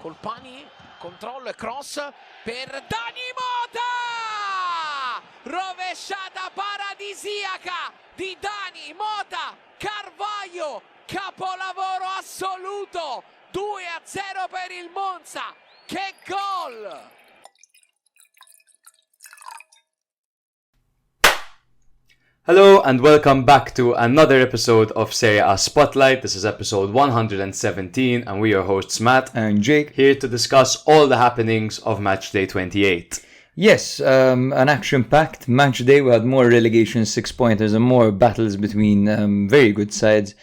Colpani, controllo e cross per Dani Mota! Rovesciata paradisiaca di Dani Mota, Carvaio, capolavoro assoluto, 2-0 per il Monza, che gol! Hello and welcome back to another episode of Serie A Spotlight. This is episode 117 and we are hosts Matt and Jake, here to discuss all the happenings of Matchday 28. Yes, an action-packed match day. We had more relegation 6-pointers and more battles between very good sides.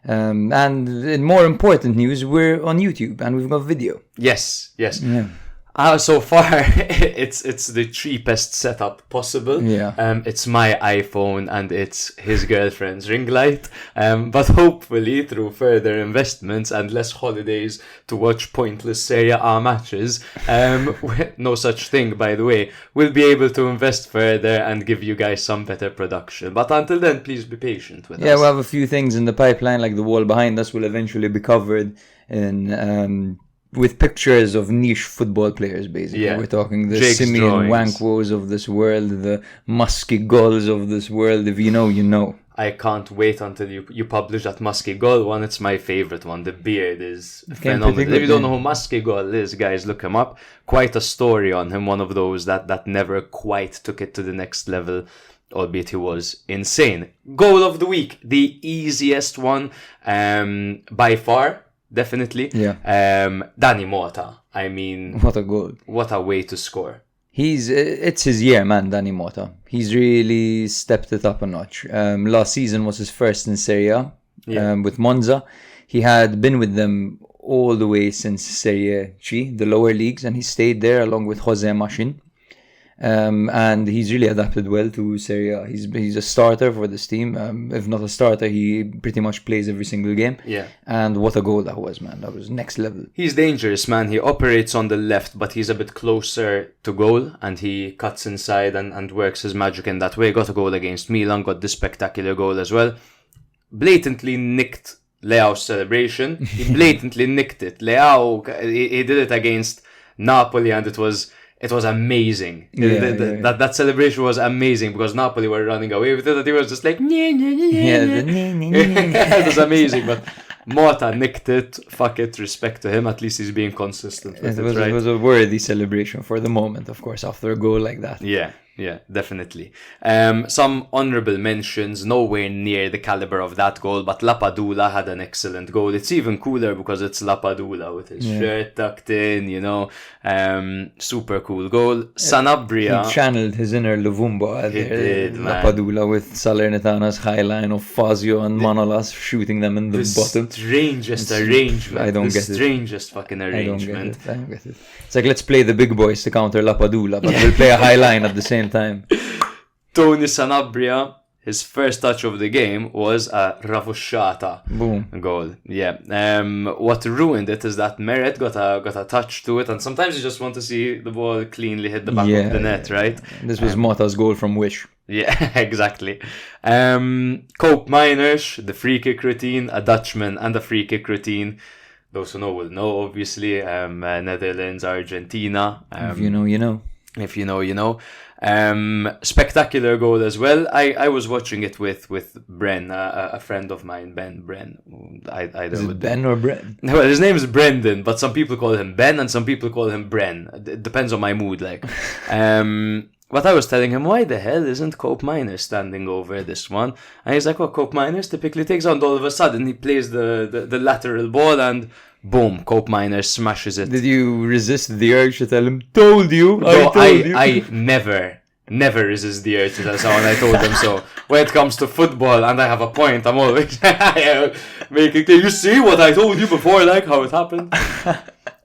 And in more important news, we're on YouTube and we've got video. Yes. Yeah. So far, it's the cheapest setup possible. Yeah. It's my iPhone and it's his girlfriend's ring light. But hopefully, through further investments and less holidays to watch pointless Serie A matches, no such thing, by the way, we'll be able to invest further and give you guys some better production. But until then, please be patient with us. Yeah, we have a few things in the pipeline, like the wall behind us will eventually be covered in... with pictures of niche football players, basically. Yeah. We're talking the Jake's Simeon drawings. Wankwos of this world, the Musky Gulls of this world. If you know, you know. I can't wait until you publish that Musky Gull one. It's my favorite one. The beard is phenomenal. If you don't know who Musky Gull is, guys, look him up. Quite a story on him. One of those that never quite took it to the next level, albeit he was insane. Goal of the week. The easiest one by far. Definitely. Yeah. Dani Mota. I mean, what a goal. What a way to score. It's his year, man, Dani Mota. He's really stepped it up a notch. Last season was his first in Serie A with Monza. He had been with them all the way since Serie C, the lower leagues, and he stayed there along with Jose Machin. And he's really adapted well to Serie A. He's a starter for this team. If not a starter, he pretty much plays every single game. Yeah. And what a goal that was, man. That was next level. He's dangerous, man. He operates on the left, but he's a bit closer to goal, and he cuts inside and works his magic in that way. Got a goal against Milan, got this spectacular goal as well. Blatantly nicked Leao's celebration. He blatantly nicked it. Leao, he did it against Napoli, and it was amazing. That celebration was amazing because Napoli were running away with it, and he was just like, it was amazing. But Mota nicked it. Fuck it, respect to him. At least he's being consistent with it, right? It was a worthy celebration for the moment, of course, after a goal like that. Yeah, definitely. Some honourable mentions, nowhere near the caliber of that goal, but Lapadula had an excellent goal. It's even cooler because it's Lapadula with his shirt tucked in, you know. Super cool goal. Sanabria. He channeled his inner Luvumbo. He did, man. Lapadula with Salernitana's high line of Fazio and Manolas shooting them in the bottom. Strangest arrangement. I don't get it. The strangest fucking arrangement. I don't get it. It's like, let's play the big boys to counter Lapadula, but we'll play a high line at the same time. Tony Sanabria, his first touch of the game was a ravusciata goal. Yeah. What ruined it is that Meret got a touch to it, and sometimes you just want to see the ball cleanly hit the back of the net, right? This was Mota's goal from Wish. Yeah, exactly. Cope Miners, the free kick routine, a Dutchman and a free kick routine. Those who know will know, obviously. Netherlands, Argentina. If you know, you know. If you know, you know. Spectacular goal as well. I was watching it with Bren, a friend of mine, Bren. Is it Ben or Bren? Well, his name is Brendan, but some people call him Ben and some people call him Bren. It depends on my mood, like. But I was telling him, why the hell isn't Cope Miners standing over this one? And he's like, well, Cope Miners typically takes on. All of a sudden, he plays the lateral ball and boom, Cope Miners smashes it. Did you resist the urge to tell him, told you? I never resist the urge to tell someone I told them so. When it comes to football and I have a point, I'm always making clear, you see what I told you before, like how it happened.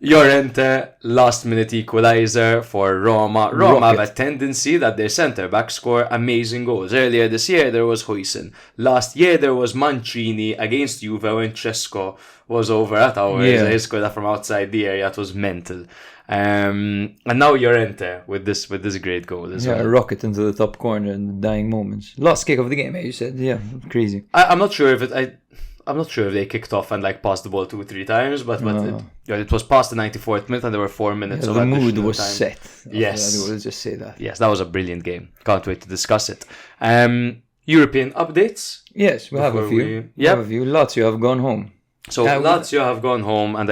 Llorente, last minute equalizer for Roma. Roma have a tendency that their centre-back score amazing goals. Earlier this year there was Huijsen. Last year there was Mancini against Juve when Cesco was over at ours. He scored that from outside the area. It was mental. And now Llorente with this great goal as well. A rocket into the top corner in the dying moments. Last kick of the game, you said. Yeah, crazy. I'm not sure if it... I'm not sure if they kicked off and like passed the ball 2-3 times, but it was past the 94th minute and there were 4 minutes of the mood additional was time. set. Yes. We'll just say that. Yes, that was a brilliant game. Can't wait to discuss it. European updates. Yes, we have a few. Lazio have gone home. So Lazio have gone home, and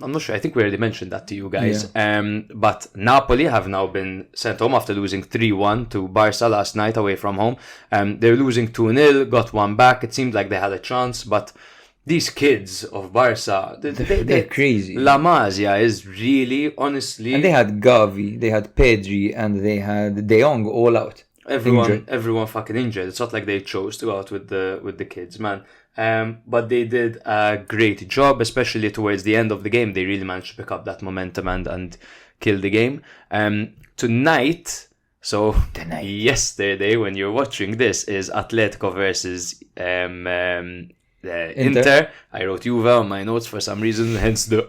I'm not sure, I think we already mentioned that to you guys. But Napoli have now been sent home after losing 3-1 to Barca last night away from home. They're losing 2-0, got one back. It seemed like they had a chance, but these kids of Barca, they're crazy. La Masia is really, honestly... And they had Gavi, they had Pedri, and they had De Jong all out. Everyone fucking injured. It's not like they chose to go out with the kids, man. But they did a great job, especially towards the end of the game. They really managed to pick up that momentum and kill the game. Tonight, yesterday, when you're watching this, is Atletico versus Inter. I wrote Juve on my notes for some reason, hence the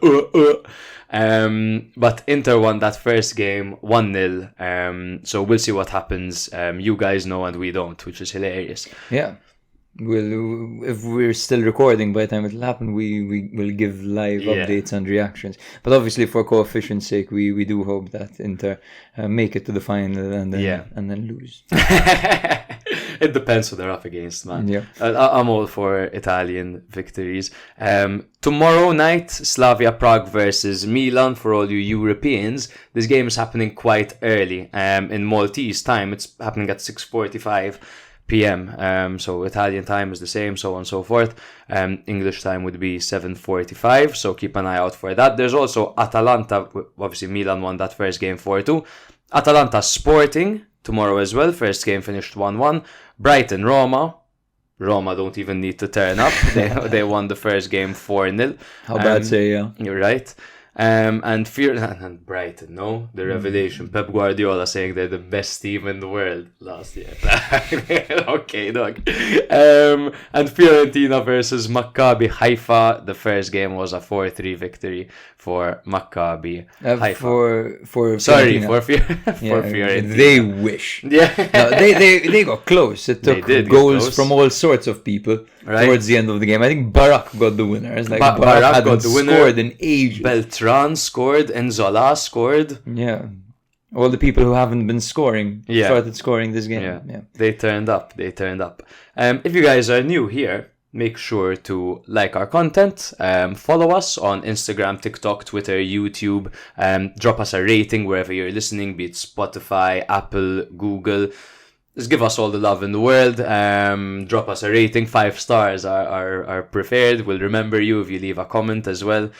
but Inter won that first game 1-0. So we'll see what happens. You guys know and we don't, which is hilarious. Yeah. If we're still recording by the time it'll happen, we will give live updates and reactions. But obviously, for coefficient's sake, we do hope that Inter make it to the final and then lose. It depends who they're up against, man. Yeah. I'm all for Italian victories. Tomorrow night, Slavia Prague versus Milan. For all you Europeans, this game is happening quite early. In Maltese time, it's happening at 6:45 p.m. So Italian time is the same, so on and so forth. English time would be 7:45, so keep an eye out for that. There's also Atalanta. Obviously, Milan won that first game 4-2. Atalanta Sporting tomorrow as well. First game finished 1-1. Brighton Roma. Roma don't even need to turn up. They won the first game 4-0. How bad say, yeah. You're right. And Brighton, no? The revelation. Pep Guardiola saying they're the best team in the world last year. Okay, dog. And Fiorentina versus Maccabi Haifa. The first game was a 4-3 victory for Maccabi Haifa. For Fiorentina. They wish. Yeah. No, they got close. It took goals from all sorts of people towards the end of the game. I think Barak got the winner. It's like Barak hadn't scored in ages. Beltran scored, Enzola scored. Yeah. All the people who haven't been scoring started scoring this game. Yeah. They turned up. If you guys are new here, make sure to like our content, follow us on Instagram, TikTok, Twitter, YouTube, drop us a rating wherever you're listening, be it Spotify, Apple, Google. Just give us all the love in the world. Drop us a rating. 5 stars are preferred. We'll remember you if you leave a comment as well.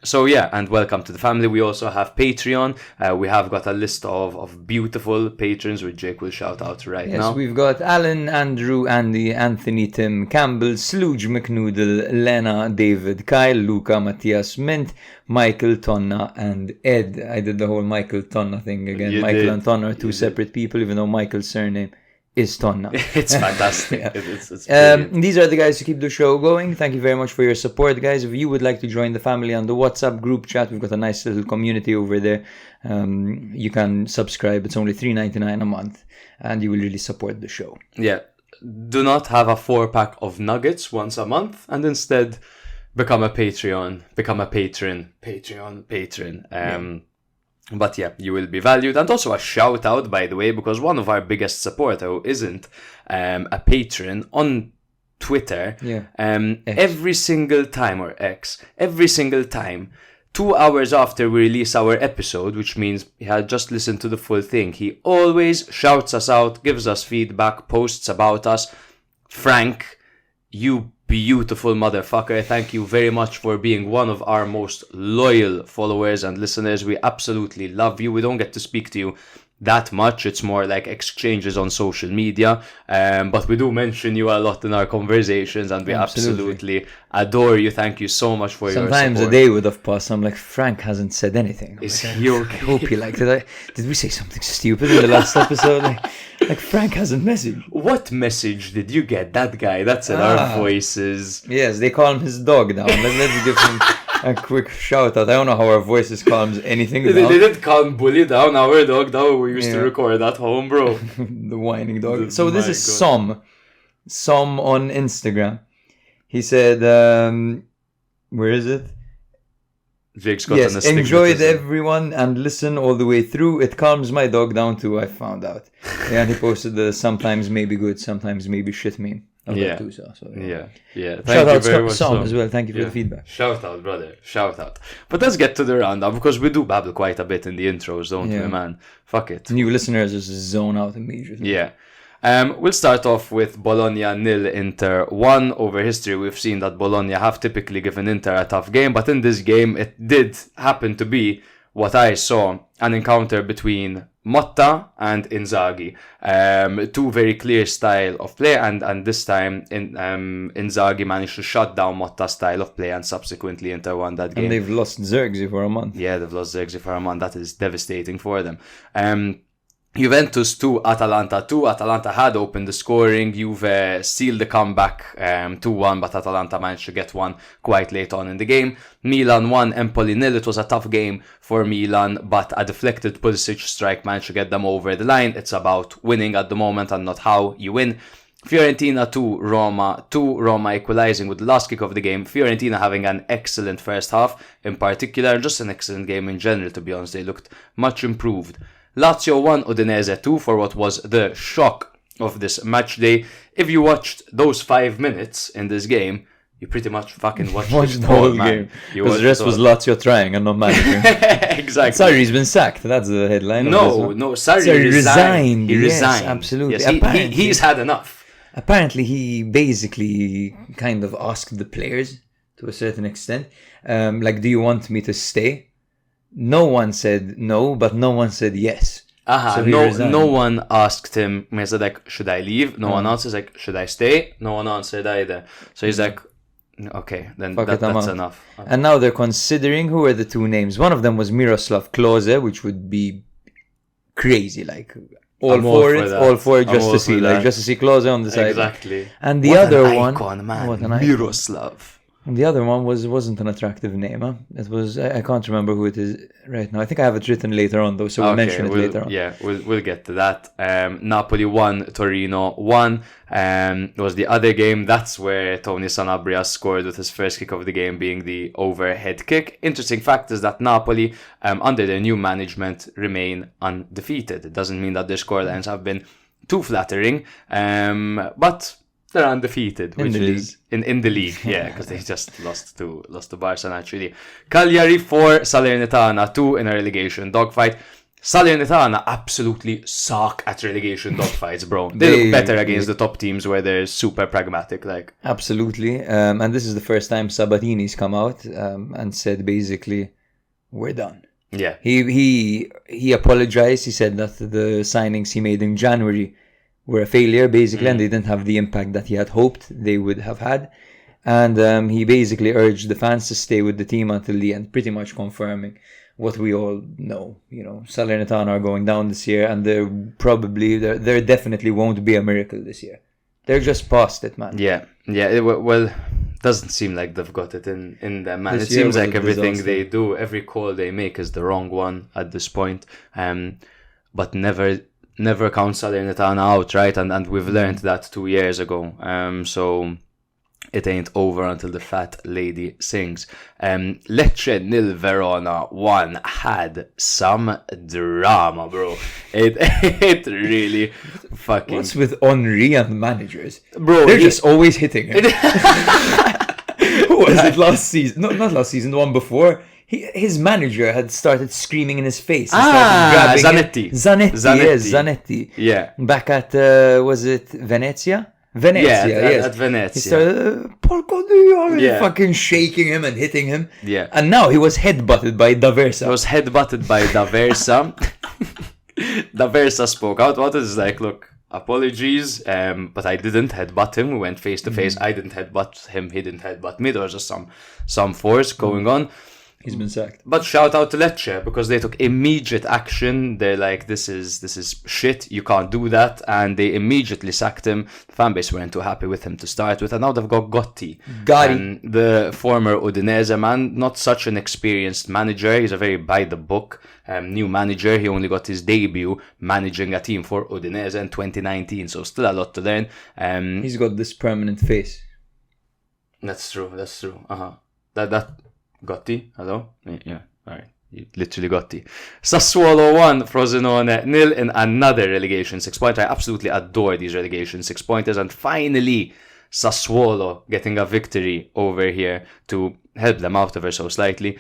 So yeah, and welcome to the family. We also have Patreon. We have got a list of beautiful patrons, which Jake will shout out right now. Yes, we've got Alan, Andrew, Andy, Anthony, Tim, Campbell, Slooge McNoodle, Lena, David, Kyle, Luca, Matthias, Mint, Michael, Tonna, and Ed. I did the whole Michael Tonna thing again. And Tonna are two separate people, even though Michael's surname is Tonna. It's fantastic. It's these are the guys who keep the show going. Thank you very much for your support, guys. If you would like to join the family on the WhatsApp group chat, we've got a nice little community over there. You can subscribe. It's only $3.99 a month, and you will really support the show. Yeah. Do not have a 4-pack of nuggets once a month, and instead become a patron. But yeah, you will be valued. And also a shout out, by the way, because one of our biggest supporter who isn't a patron on Twitter, every single time, 2 hours after we release our episode, which means he had just listened to the full thing, he always shouts us out, gives us feedback, posts about us. Frank, you beautiful motherfucker, thank you very much for being one of our most loyal followers and listeners. We absolutely love you. We don't get to speak to you that much. It's more like exchanges on social media, but we do mention you a lot in our conversations, and we absolutely adore you. Thank you so much for your support. Sometimes a day would have passed, I'm like, Frank hasn't said anything. Is he okay? I hope he liked it. Did we say something stupid in the last episode? Like Frank hasn't messaged. What message did you get? That guy, that's in our voices. Yes, they call him his dog now. Let's give him a quick shout out. I don't know how our voices calms anything down. They didn't calm Bully down, our dog that we used to record at home, bro. The whining dog. So this is Som on Instagram. He said, where is it? Jake's got Yes, an enjoyed astigmatism. everyone and listen all the way through. It calms my dog down too, I found out. Yeah, and he posted the sometimes maybe good, sometimes maybe shit meme. Of Yeah. that too, so, Yeah. Thank Shout you out very much. Sam as well. Thank you for the feedback. Shout out, brother. Shout out. But let's get to the roundup because we do babble quite a bit in the intros, don't we, man? Fuck it. New listeners just zone out immediately. Yeah. We'll start off with Bologna 0, Inter 1. Over history, we've seen that Bologna have typically given Inter a tough game, but in this game, it did happen to be what I saw, an encounter between Motta and Inzaghi. Two very clear style of play, and this time Inzaghi managed to shut down Motta's style of play, and subsequently Inter won that game. And they've lost Zirkzee for a month. Yeah, they've lost Zirkzee for a month. That is devastating for them. Juventus 2, Atalanta 2. Atalanta had opened the scoring. Juve sealed the comeback 2-1, but Atalanta managed to get one quite late on in the game. Milan 1, Empoli 0. It was a tough game for Milan, but a deflected Pulisic strike managed to get them over the line. It's about winning at the moment and not how you win. Fiorentina 2, Roma 2. Roma equalizing with the last kick of the game. Fiorentina having an excellent first half in particular, just an excellent game in general, to be honest. They looked much improved. Lazio 1, Udinese 2 for what was the shock of this match day. If you watched those 5 minutes in this game, you pretty much fucking watched the whole game. Because the rest was Lazio trying and not managing. Exactly. Sarri's been sacked. That's the headline. No, Sarri resigned. He resigned. Yes, absolutely. Yes, he's had enough. Apparently, he basically kind of asked the players to a certain extent, like, do you want me to stay? No one said no, but no one said yes. So no one asked him. He said, like, should I leave? No one answered, like, should I stay? No one answered either. So he's like, okay, then that's enough. And now they're considering who are the two names. One of them was Miroslav Klose, which would be crazy, like all for it, just to see Klose on the side. Exactly. And the other one, what an icon. Miroslav. And the other one wasn't an attractive name. Huh? It was, I can't remember who it is right now. I think I have it written later on though, so we'll mention it later on. Yeah, we'll get to that. Napoli 1, Torino 1. It was the other game. That's where Tony Sanabria scored with his first kick of the game being the overhead kick. Interesting fact is that Napoli, under their new management, remain undefeated. It doesn't mean that their scorelines have been too flattering, but they're undefeated, which is in the league, yeah, because they just lost to Barca naturally. Cagliari 4, Salernitana 2 in a relegation dogfight. Salernitana absolutely suck at relegation dogfights, bro. They look better against the top teams where they're super pragmatic, like. Absolutely, and this is the first time Sabatini's come out and said basically, we're done. Yeah, he apologized. He said that the signings he made in January were a failure, basically, and they didn't have the impact that he had hoped they would have had. And he basically urged the fans to stay with the team until the end, pretty much confirming what we all know. You know, Salernitana are going down this year, and there definitely won't be a miracle this year. They're just past it, man. Yeah. Well, doesn't seem like they've got it in them, man. It seems like everything they do, every call they make is the wrong one at this point. But never count Salernitana out, right? And we've learned that 2 years ago. So it ain't over until the fat lady sings. Lecce 0, Verona 1 had some drama, bro. It really fucking... What's with Henry and managers? Bro, they're just always hitting him. Who was it last season? Not last season, the one before. His manager had started screaming in his face. Zanetti. Zanetti. Yeah. Back at, was it Venezia? Yes. At Venezia. He started, Porco Dio, fucking shaking him and hitting him. Yeah. And now he was headbutted by D'Aversa. D'Aversa spoke out. What is like, look, apologies, but I didn't headbutt him. We went face to face. I didn't headbutt him. He didn't headbutt me. There was just some force going on. He's been sacked. But shout out to Lecce because they took immediate action. They're like, this is shit. You can't do that, and they immediately sacked him. The fan base weren't too happy with him to start with, and now they've got Gotti, the former Udinese man. Not such an experienced manager. He's a very by the book new manager. He only got his debut managing a team for Udinese in 2019, so still a lot to learn. He's got this permanent face. That's true. That Gotti, hello? Yeah, alright. You literally Gotti. Sassuolo 1, Frosinone 0 in another relegation 6-pointer. I absolutely adore these relegation 6-pointers, and finally Sassuolo getting a victory over here to help them out ever so slightly.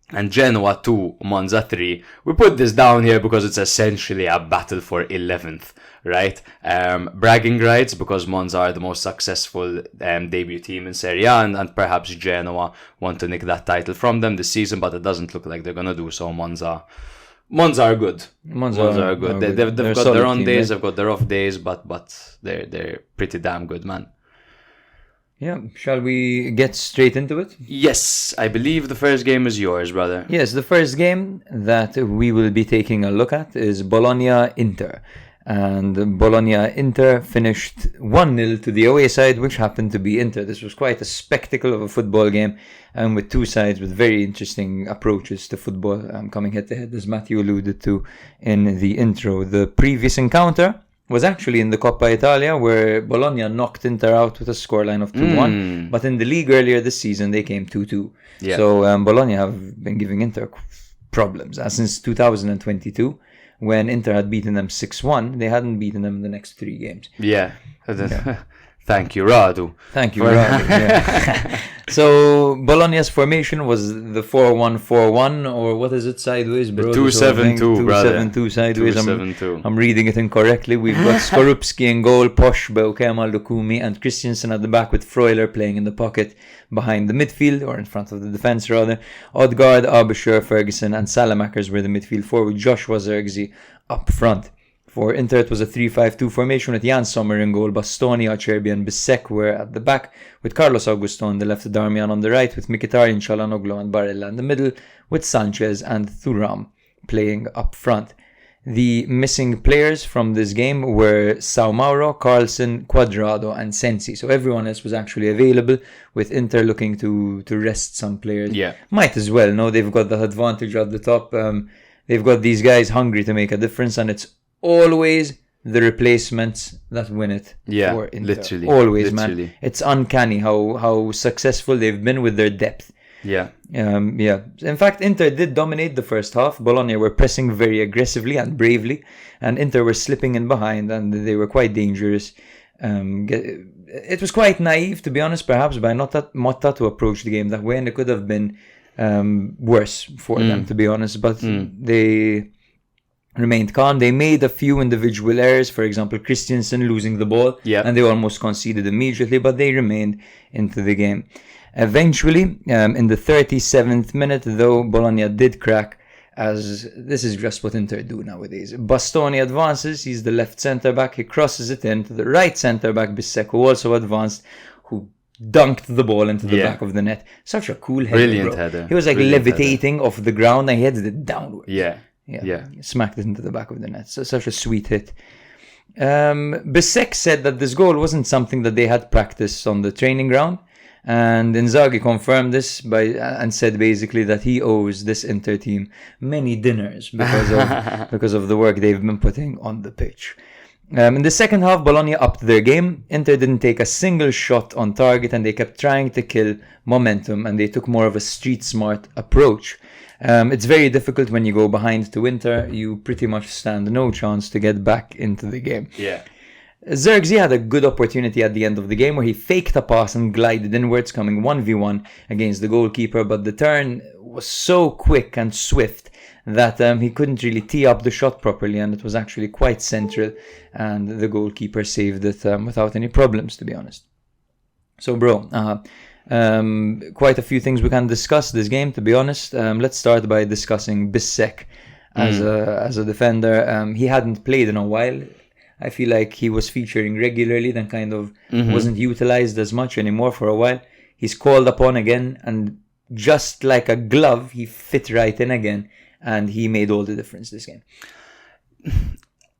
And Genoa 2, Monza 3. We put this down here because it's essentially a battle for 11th, right? Bragging rights because Monza are the most successful debut team in Serie A, and perhaps Genoa want to nick that title from them this season, but it doesn't look like they're going to do so. Monza are good. Monza are good. They've got their own days, they've got their off days, but they're pretty damn good, man. Yeah, shall we get straight into it? Yes, I believe the first game is yours, brother. Yes, the first game that we will be taking a look at is Bologna-Inter. And Bologna-Inter finished 1-0 to the away side, which happened to be Inter. This was quite a spectacle of a football game, and with two sides with very interesting approaches to football coming head-to-head, as Matthew alluded to in the intro. The previous encounter was actually in the Coppa Italia, where Bologna knocked Inter out with a scoreline of 2-1. But in the league earlier this season, they came 2-2. Yeah. So Bologna have been giving Inter problems. Since 2022, when Inter had beaten them 6-1, they hadn't beaten them in the next 3 games. Yeah. Thank you, Radu. Yeah. So Bologna's formation was the 4-1-4-1, or what is it sideways, bro? 2-7-2, brother. 2-7-2 sideways. 2-7-2. I'm reading it incorrectly. We've got Skorupski in goal, Posh, Kemal Lukumi, and Christensen at the back, with Freuler playing in the pocket behind the midfield, or in front of the defence rather. Odegaard, Abisher, Ferguson, and Salamakers were the midfield four, with Joshua Zirkzee up front. For Inter, it was a 3-5-2 formation with Jan Sommer in goal, Bastoni, Acerbi and Bissek were at the back, with Carlos Augusto on the left, Darmian on the right, with Mkhitaryan, Çalhanoğlu and Barella in the middle, with Sanchez and Thuram playing up front. The missing players from this game were Sao Mauro, Carlson, Cuadrado and Sensi. So everyone else was actually available, with Inter looking to rest some players. Yeah. Might as well, no? They've got that advantage at the top. They've got these guys hungry to make a difference, and it's always the replacements that win it for Inter. Literally. Always, man. It's uncanny how successful they've been with their depth. Yeah. In fact, Inter did dominate the first half. Bologna were pressing very aggressively and bravely, and Inter were slipping in behind, and they were quite dangerous. It was quite naive, to be honest, perhaps, by Motta to approach the game that way, and it could have been worse for them, to be honest. But they remained calm. They made a few individual errors, for example, Christensen losing the ball, and they almost conceded immediately, but they remained into the game. Eventually, in the 37th minute, though, Bologna did crack, as this is just what Inter do nowadays. Bastoni advances, he's the left centre-back, he crosses it in to the right centre-back, Bissek, who also advanced, who dunked the ball into the back of the net. Such a cool header, Brilliant header. He was like levitating off the ground, and he headed it downwards. Yeah. Smacked it into the back of the net. So such a sweet hit. Bissek said that this goal wasn't something that they had practiced on the training ground, and Inzaghi confirmed this and said basically that he owes this Inter team many dinners because of the work they've been putting on the pitch. In the second half, Bologna upped their game. Inter didn't take a single shot on target, and they kept trying to kill momentum, and they took more of a street-smart approach. It's very difficult when you go behind to Inter. You pretty much stand no chance to get back into the game. Yeah. Zirkzee had a good opportunity at the end of the game where he faked a pass and glided inwards, coming 1v1 against the goalkeeper, but the turn was so quick and swift that he couldn't really tee up the shot properly, and it was actually quite central, and the goalkeeper saved it without any problems, to be honest. So, bro, quite a few things we can discuss this game, to be honest. Let's start by discussing Bissek as a defender. He hadn't played in a while. I feel like he was featuring regularly, then kind of wasn't utilized as much anymore for a while. He's called upon again, and just like a glove, he fit right in again, and he made all the difference this game.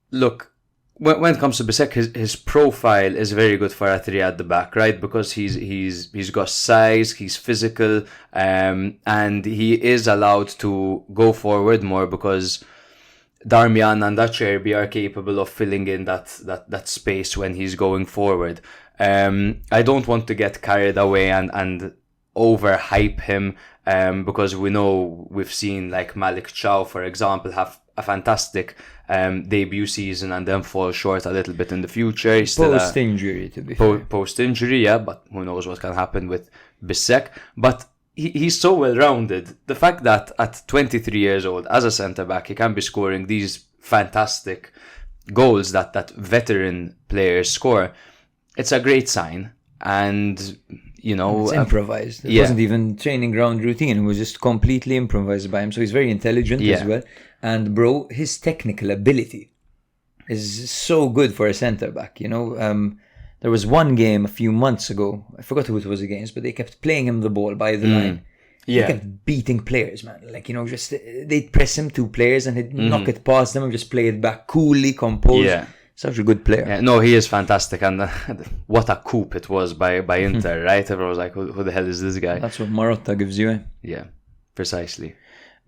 Look, when it comes to Bissek, his profile is very good for a 3 at the back, right? Because he's got size, he's physical, and he is allowed to go forward more because Darmian and Acerbi are capable of filling in that space when he's going forward. I don't want to get carried away and overhype him, because we know we've seen like Malik Chow, for example, have a fantastic debut season and then fall short a little bit in the future. He's still post-injury, to be fair. Post-injury, yeah, but who knows what can happen with Bissek. But he's so well-rounded. The fact that at 23 years old, as a centre-back, he can be scoring these fantastic goals that veteran players score, it's a great sign. And, you know... It's improvised. It wasn't even training ground routine. It was just completely improvised by him. So he's very intelligent as well. And, bro, his technical ability is so good for a centre-back, you know. There was one game a few months ago, I forgot who it was against, but they kept playing him the ball by the line. He kept beating players, man. Like, you know, just they'd press him, 2 players, and he'd knock it past them and just play it back coolly, composed. Yeah. Such a good player. Yeah, no, he is fantastic. And what a coup it was by Inter, right? Everyone was like, who the hell is this guy? That's what Marotta gives you, eh? Yeah, precisely.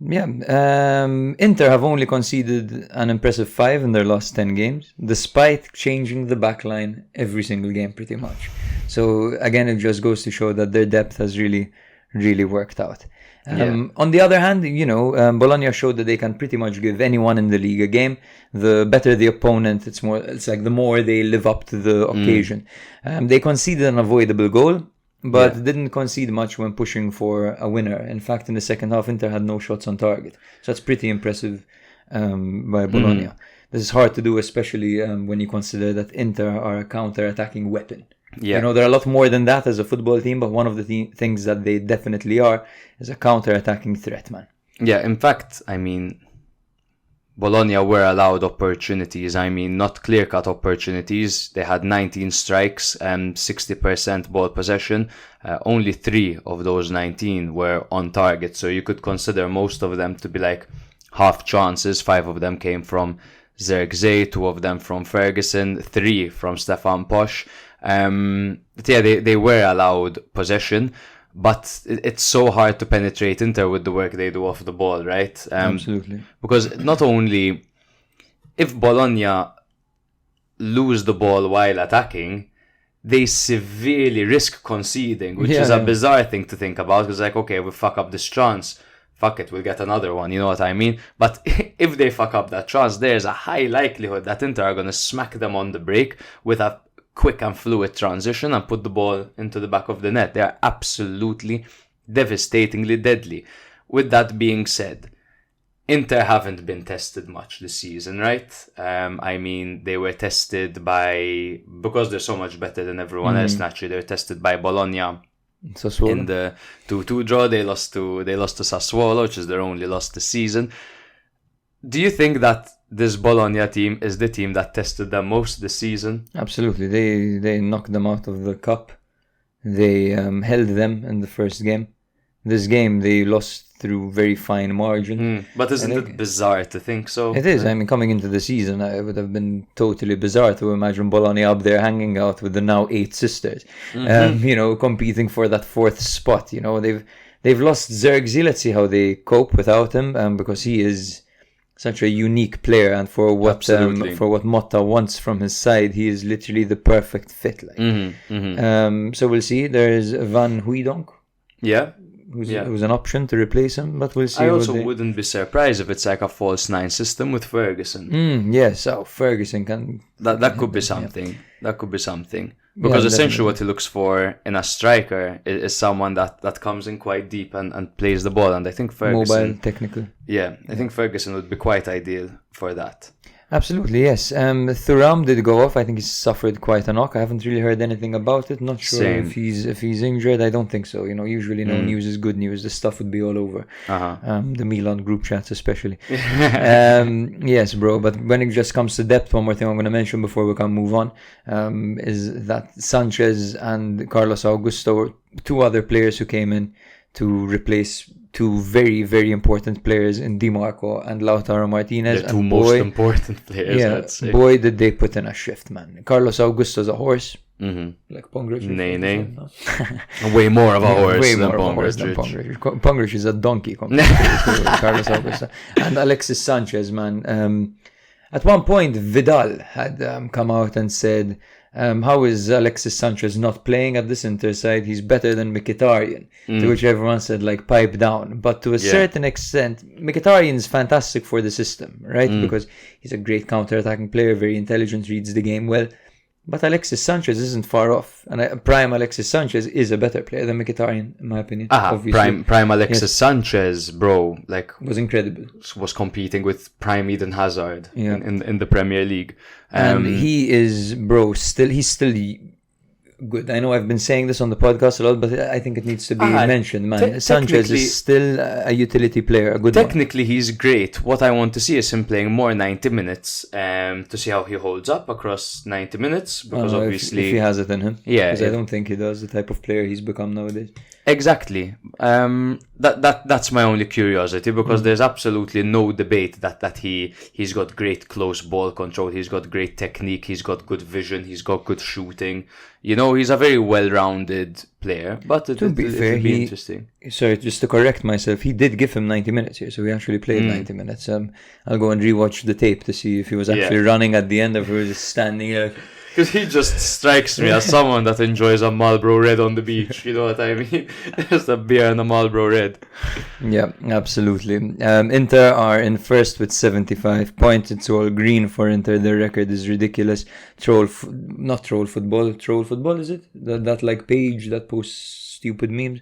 Yeah, Inter have only conceded an impressive 5 in their last 10 games, despite changing the backline every single game pretty much. So again, it just goes to show that their depth has really, really worked out. On the other hand, you know, Bologna showed that they can pretty much give anyone in the league a game. The better the opponent, it's like the more they live up to the occasion. They conceded an avoidable goal, but didn't concede much when pushing for a winner. In fact, in the second half, Inter had no shots on target. So that's pretty impressive by Bologna. This is hard to do, especially when you consider that Inter are a counter-attacking weapon. Yeah. You know, they're a lot more than that as a football team, but one of the things that they definitely are is a counter-attacking threat, man. Yeah, in fact, I mean, Bologna were allowed opportunities. I mean, not clear-cut opportunities. They had 19 strikes and 60% ball possession. Only 3 of those 19 were on target. So you could consider most of them to be like half chances. 5 of them came from Zirkzee, 2 of them from Ferguson, 3 from Stefan Posch. They were allowed possession, but it's so hard to penetrate Inter with the work they do off the ball, right? Absolutely. Because not only if Bologna lose the ball while attacking, they severely risk conceding, which is a bizarre thing to think about. Because like, okay, we fuck up this chance, fuck it, we'll get another one, you know what I mean? But if they fuck up that chance, there's a high likelihood that Inter are going to smack them on the break with a quick and fluid transition and put the ball into the back of the net. They are absolutely devastatingly deadly. With that being said, Inter haven't been tested much this season, right? I mean, they were tested because they're so much better than everyone else, naturally, they were tested by Bologna. Sassuolo. In the 2-2 draw. They lost to Sassuolo, which is their only loss this season. Do you think that this Bologna team is the team that tested them most this season? Absolutely. They knocked them out of the cup. They held them in the first game. This game they lost through very fine margin. But isn't it bizarre to think so? It is. I mean, coming into the season, it would have been totally bizarre to imagine Bologna up there hanging out with the now 8 sisters, you know, competing for that 4th spot. You know, they've lost Zirkzee. Let's see how they cope without him, because he is such a unique player, and for what Motta wants from his side, he is literally the perfect fit. So we'll see. There is Van Hooijdonk. Yeah. Who's an option to replace him, but we'll see. I also wouldn't be surprised if it's like a false 9 system with Ferguson. Yes, Ferguson can... That could be something. Yeah. That could be something. Because essentially what he looks for in a striker is someone that comes in quite deep and plays the ball. And I think Ferguson... Mobile, technical. Yeah, I think Ferguson would be quite ideal for that. Absolutely, yes. Thuram did go off. I think he suffered quite a knock. I haven't really heard anything about it. Not sure if he's injured. I don't think so. You know, usually no news is good news. This stuff would be all over. The Milan group chats especially. Yes, bro. But when it just comes to depth, one more thing I'm going to mention before we can move on is that Sanchez and Carlos Augusto were 2 other players who came in to replace 2 very, very important players in Di Marco and Lautaro Martinez. The 2 most important players, I'd say. Boy, did they put in a shift, man. Carlos Augusto's a horse. Like Pongrich. Nay. Way more of a horse than Pongrich. Pongrich is a donkey compared to Carlos Augusto. And Alexis Sanchez, man. At one point, Vidal had come out and said how is Alexis Sanchez not playing at this Inter side? He's better than Mkhitaryan, to which everyone said, like, pipe down. But to a certain extent, Mkhitaryan is fantastic for the system, right? Because he's a great counter-attacking player, very intelligent, reads the game well. But Alexis Sanchez isn't far off. And prime Alexis Sanchez is a better player than Mkhitaryan, in my opinion. Prime Alexis Sanchez, bro, like, was incredible. Was competing with prime Eden Hazard in the Premier League. And he is, bro, he's still good. I know I've been saying this on the podcast a lot, but I think it needs to be mentioned, man. Sanchez is still a utility player, a good one. Technically, he's great. What I want to see is him playing more 90 minutes to see how he holds up across 90 minutes. Because obviously... If he has it in him. Yeah. Because I don't think he does, the type of player he's become nowadays. Exactly. That's my only curiosity, because there's absolutely no debate that he's got great close ball control, he's got great technique, he's got good vision, he's got good shooting. You know, he's a very well-rounded player, but it'll be interesting. Sorry, just to correct myself, he did give him 90 minutes here, so we actually played 90 minutes. I'll go and rewatch the tape to see if he was actually running at the end, or if he was just standing there. Because he just strikes me as someone that enjoys a Marlboro Red on the beach, you know what I mean? Just a beer and a Marlboro Red. Yeah, absolutely. Inter are in first with 75 points. It's all green for Inter. Their record is ridiculous. Troll football, is it? That like page that posts stupid memes?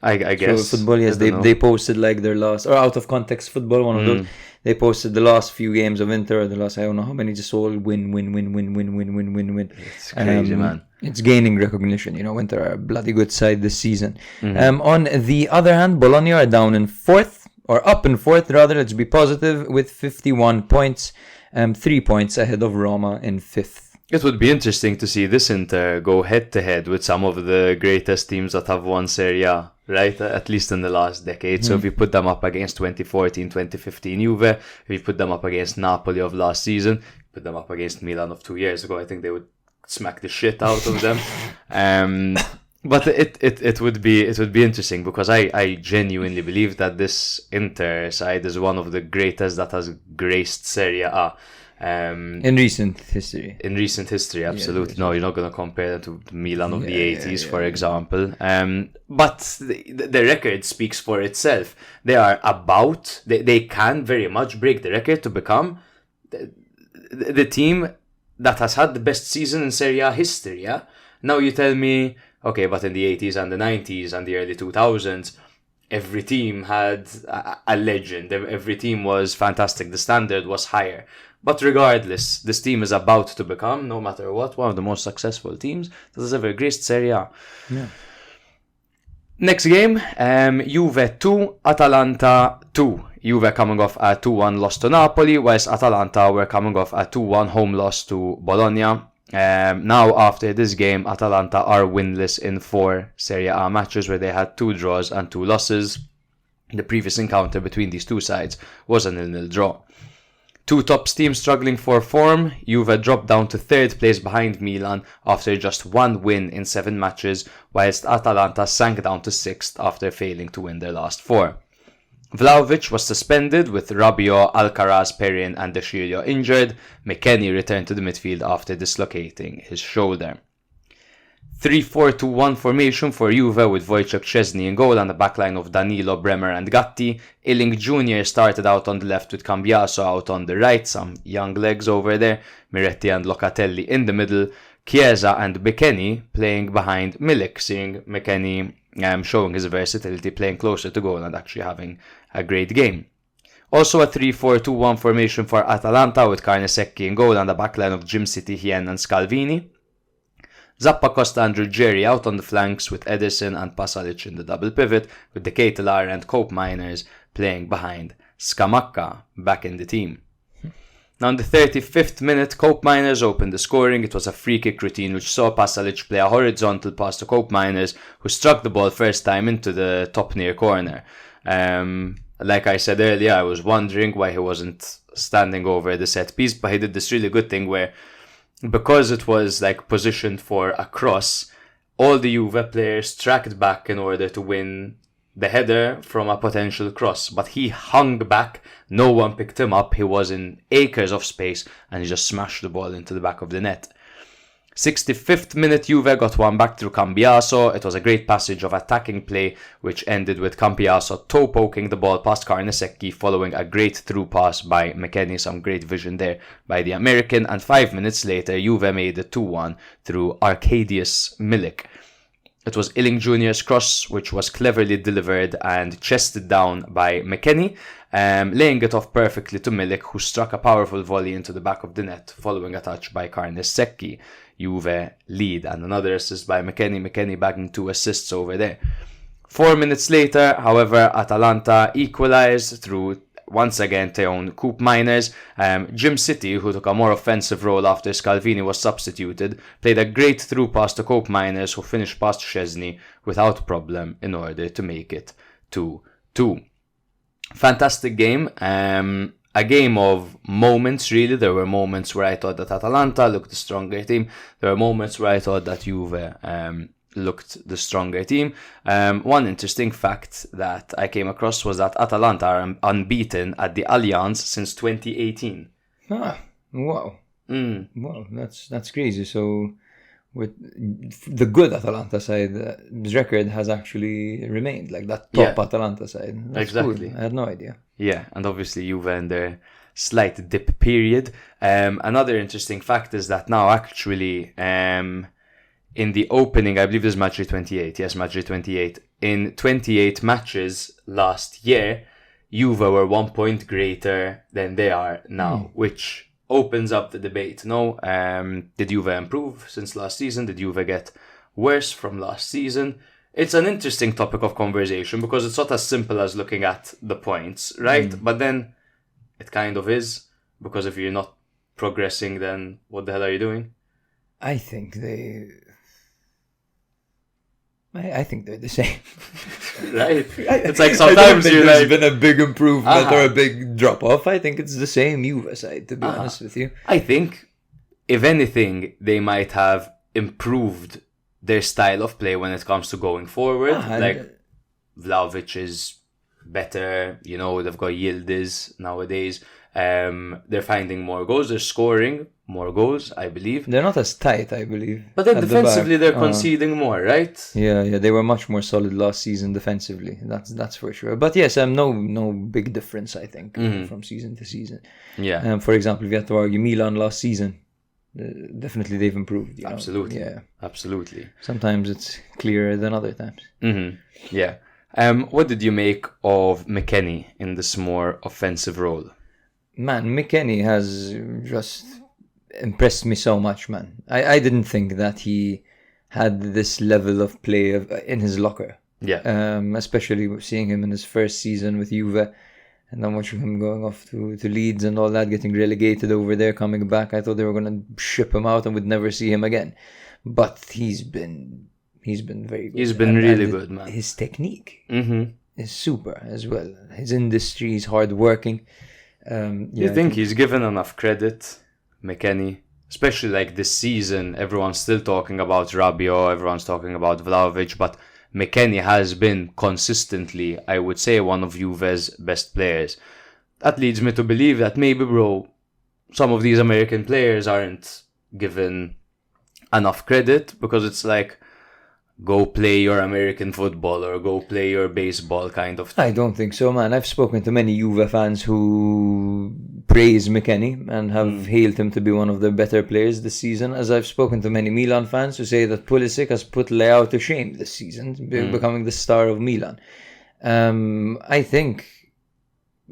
I guess. Troll football, yes. They posted like their last, or out of context football, one of those. They posted the last few games of Inter, the last, I don't know how many, just all win. It's crazy, man. It's gaining recognition. You know, Inter are a bloody good side this season. On the other hand, Bologna are down in fourth, or up in fourth, rather, let's be positive, with 51 points, 3 points ahead of Roma in fifth. It would be interesting to see this Inter go head-to-head with some of the greatest teams that have won Serie A, right? At least in the last decade. So if you put them up against 2014, 2015 Juve, if you put them up against Napoli of last season, put them up against Milan of 2 years ago, I think they would smack the shit out of them. But it would be interesting, because I genuinely believe that this Inter side is one of the greatest that has graced Serie A. In recent history, absolutely. No, you're not going to compare them to Milan of the 80s, for example. But the record speaks for itself. They are they can very much break the record to become the team that has had the best season in Serie A history. Yeah? Now you tell me, okay, but in the 80s and the 90s and the early 2000s, every team had a legend. Every team was fantastic. The standard was higher. But regardless, this team is about to become, no matter what, one of the most successful teams that has ever graced Serie A. Yeah. Next game, Juve 2, Atalanta 2. Juve coming off a 2-1 loss to Napoli, whilst Atalanta were coming off a 2-1 home loss to Bologna. Now, after this game, Atalanta are winless in 4 Serie A matches, where they had 2 draws and 2 losses. The previous encounter between these two sides was a 0-0 draw. 2 top teams struggling for form. Juve dropped down to 3rd place behind Milan after just 1 win in 7 matches, whilst Atalanta sank down to 6th after failing to win their last 4. Vlahovic was suspended, with Rabiot, Alcaraz, Perin and De Sciglio injured. McKennie returned to the midfield after dislocating his shoulder. 3-4-2-1 formation for Juve, with Wojciech Szczesny in goal and a backline of Danilo, Bremer and Gatti. Illing Jr. started out on the left with Cambiaso out on the right, some young legs over there, Miretti and Locatelli in the middle, Chiesa and McKennie playing behind Milik, seeing McKennie showing his versatility, playing closer to goal and actually having a great game. Also a 3-4-2-1 formation for Atalanta, with Carnesecchi in goal and a backline of Jim City, Hien and Scalvini. Zappa, Costa and Ruggieri out on the flanks, with Ederson and Pasalic in the double pivot, with De Ketelaar and Cope Miners playing behind Scamacca back in the team. Now in the 35th minute, Cope Miners opened the scoring. It was a free kick routine which saw Pasalic play a horizontal pass to Cope Miners, who struck the ball first time into the top near corner. Like I said earlier, I was wondering why he wasn't standing over the set piece, but he did this really good thing where, because it was like positioned for a cross, all the Juve players tracked back in order to win the header from a potential cross. But he hung back, no one picked him up, he was in acres of space, and he just smashed the ball into the back of the net. 65th minute, Juve got one back through Cambiaso. It was a great passage of attacking play, which ended with Cambiaso toe-poking the ball past Carnesecchi, following a great through pass by McKennie. Some great vision there by the American. And 5 minutes later, Juve made it 2-1 through Arkadiusz Milik. It was Illing Jr.'s cross, which was cleverly delivered and chested down by McKennie, laying it off perfectly to Milik, who struck a powerful volley into the back of the net, following a touch by Carnesecchi. Juve lead, and another assist by McKennie. McKennie bagging 2 assists over there. 4 minutes later, however, Atalanta equalised through, once again, Teon Coop Miners. Jim City, who took a more offensive role after Scalvini was substituted, played a great through pass to Coop Miners, who finished past Szczesny without problem in order to make it 2-2. Fantastic game. A game of moments, really. There were moments where I thought that Atalanta looked the stronger team. There were moments where I thought that Juve looked the stronger team. One interesting fact that I came across was that Atalanta are unbeaten at the Allianz since 2018. Wow. Wow, that's crazy. So, with the good Atalanta side, the record has actually remained, like that top Atalanta side. That's exactly. Cool. I had no idea. Yeah, and obviously Juve in their slight dip period. Another interesting fact is that now actually in the opening, I believe this is Matchday 28. Yes, Matchday 28. In 28 matches last year, Juve were 1 point greater than they are now, which opens up the debate. No, did Juve improve since last season? Did Juve get worse from last season? It's an interesting topic of conversation because it's not as simple as looking at the points, right? But then it kind of is, because if you're not progressing, then what the hell are you doing? I think they're the same. Right? It's like sometimes you're like... There's been a big improvement or a big drop-off. I think it's the same Juve side, to be honest with you. I think, if anything, they might have improved their style of play when it comes to going forward. Like, Vlahovic is better, they've got Yildiz nowadays. They're finding more goals, they're scoring more goals, I believe. They're not as tight, I believe. But then defensively, they're conceding more, right? Yeah, they were much more solid last season defensively. That's for sure. But yes, no big difference, I think, from season to season. Yeah. For example, if you have to argue Milan last season, definitely they've improved. Absolutely. Yeah. Absolutely. Sometimes it's clearer than other times. Yeah. What did you make of McKennie in this more offensive role? Man, McKennie has just impressed me so much, man. I didn't think that he had this level of play in his locker. Yeah. Especially seeing him in his first season with Juve, and then watching him going off to Leeds and all that, getting relegated over there, coming back. I thought they were going to ship him out and would never see him again. But he's been very good. He's been really good, man. His technique is super as well. His industry, he's hardworking. You think he's given enough credit, McKennie? Especially like this season, everyone's still talking about Rabiot, everyone's talking about Vlahovic, but McKennie has been consistently, I would say, one of Juve's best players. That leads me to believe that maybe, some of these American players aren't given enough credit, because it's like, go play your American football or go play your baseball kind of thing. I don't think so, man. I've spoken to many Juve fans who praise McKennie and have hailed him to be one of their better players this season, as I've spoken to many Milan fans who say that Pulisic has put Leao to shame this season, becoming the star of Milan. I think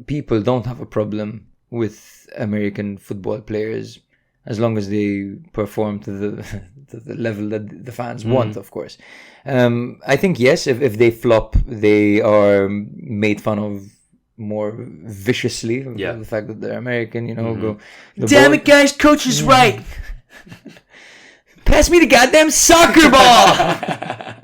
people don't have a problem with American football players as long as they perform to the level that the fans want, of course. I think, yes, if they flop, they are made fun of more viciously. The fact that they're American, go... Damn it, guys, coach is right! Pass me the goddamn soccer ball!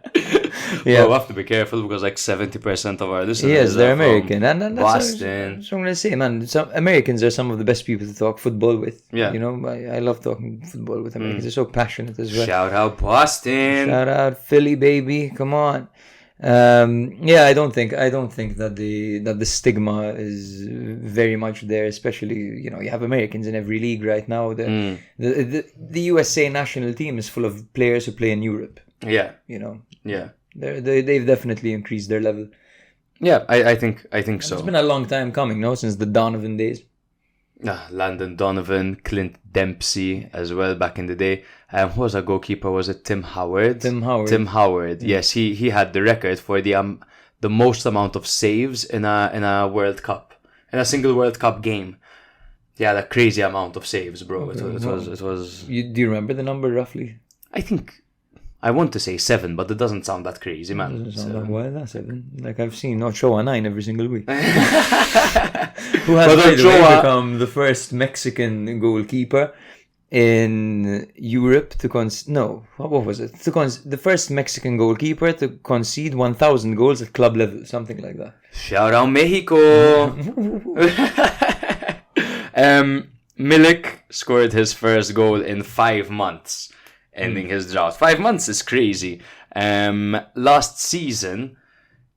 Well, we have to be careful because 70% of our listeners they're American. And that's Boston. That's what I'm going to say, man. Americans are some of the best people to talk football with. Yeah. I love talking football with Americans. They're so passionate as well. Shout out Boston. Shout out Philly, baby. Come on. Yeah, I don't think that the stigma is very much there. Especially, you have Americans in every league right now. The USA national team is full of players who play in Europe. Yeah. Yeah. They've definitely increased their level. Yeah, I think so. It's been a long time coming, no, since the Donovan days. Landon Donovan, Clint Dempsey as well back in the day. Who was a goalkeeper? Was it Tim Howard? Tim Howard. Yeah. Yes, he had the record for the most amount of saves in a World Cup, in a single World Cup game. Yeah, that crazy amount of saves, bro. Okay. It was. Do you remember the number roughly? I want to say 7, but it doesn't sound that crazy, man. It doesn't sound that well. That's 7. Like I've seen Ochoa 9 every single week. Who has, by the way, become the first Mexican goalkeeper in Europe to what was it? The first Mexican goalkeeper to concede 1,000 goals at club level, something like that. Shout out Mexico! Milik scored his first goal in 5 months, ending his drought. 5 months is crazy. Last season,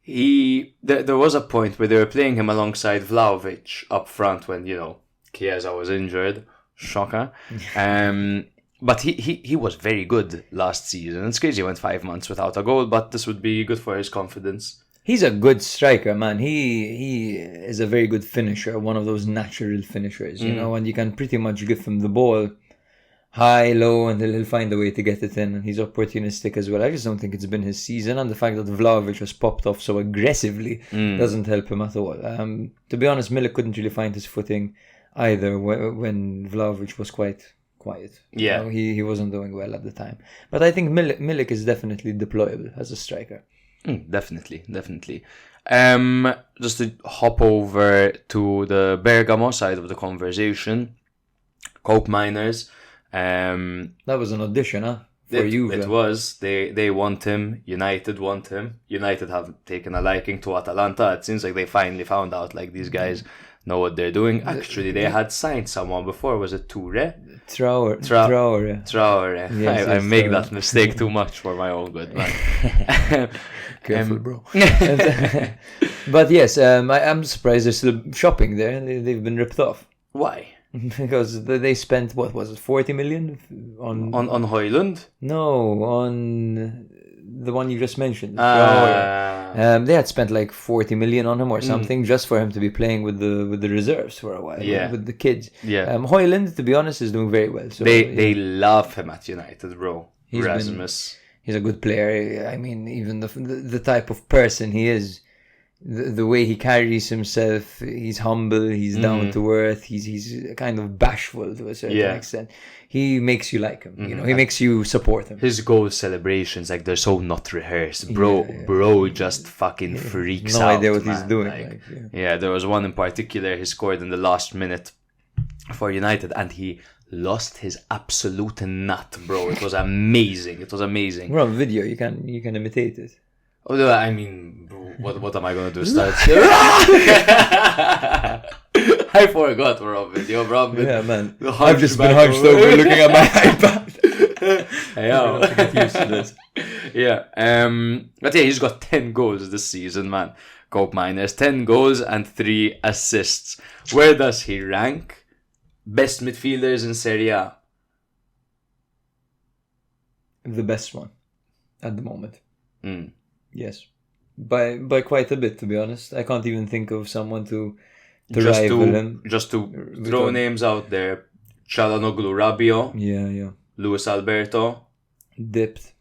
there was a point where they were playing him alongside Vlahovic up front when, Chiesa was injured. Shocker. But he was very good last season. It's crazy he went 5 months without a goal, but this would be good for his confidence. He's a good striker, man. He is a very good finisher, one of those natural finishers, and you can pretty much give him the ball high, low, and he'll find a way to get it in. And he's opportunistic as well. I just don't think it's been his season, and the fact that Vlahovic has popped off so aggressively doesn't help him at all. To be honest, Milik couldn't really find his footing either when Vlahovic was quite quiet. Yeah. He wasn't doing well at the time. But I think Milik is definitely deployable as a striker. Definitely. Just to hop over to the Bergamo side of the conversation, Coke Miners. That was an audition, for you. It was. They want him. United want him. United have taken a liking to Atalanta. It seems like they finally found out these guys know what they're doing. Actually, they had signed someone before. Was it Toure? Traore. Yes, I make that mistake too much for my own good, man. Careful, bro. But yes, I'm surprised they're still shopping there. They've been ripped off. Why? Because they spent, what was it, 40 million on Højlund? No, on the one you just mentioned. They had spent 40 million on him or something just for him to be playing with the reserves for a while. Yeah. With the kids. Yeah. Højlund, to be honest, is doing very well. So they love him at United, bro. Rasmus. He's a good player. I mean, even the type of person he is, the way he carries himself, he's humble, he's down to earth, he's kind of bashful to a certain extent. He makes you like him, he makes you support him. His goal celebrations, they're so not rehearsed. Bro just fucking freaks out. No idea what he's doing. There was one in particular he scored in the last minute for United and he lost his absolute nut, bro. It was amazing. We're on video, you can imitate it. Oh, I mean, what am I gonna do? Start? I forgot we're on video, bro. Yeah, man. I've just been hunched over looking at my iPad. Hey, I have to get used to this. But he's got 10 goals this season, man. Coke Miners, 10 goals and 3 assists. Where does he rank? Best midfielders in Serie A. The best one at the moment. Yes, by quite a bit, to be honest. I can't even think of someone to rival him. Just to throw names out there: Çalhanoğlu, Rabiot. Yeah. Luis Alberto. Dipped.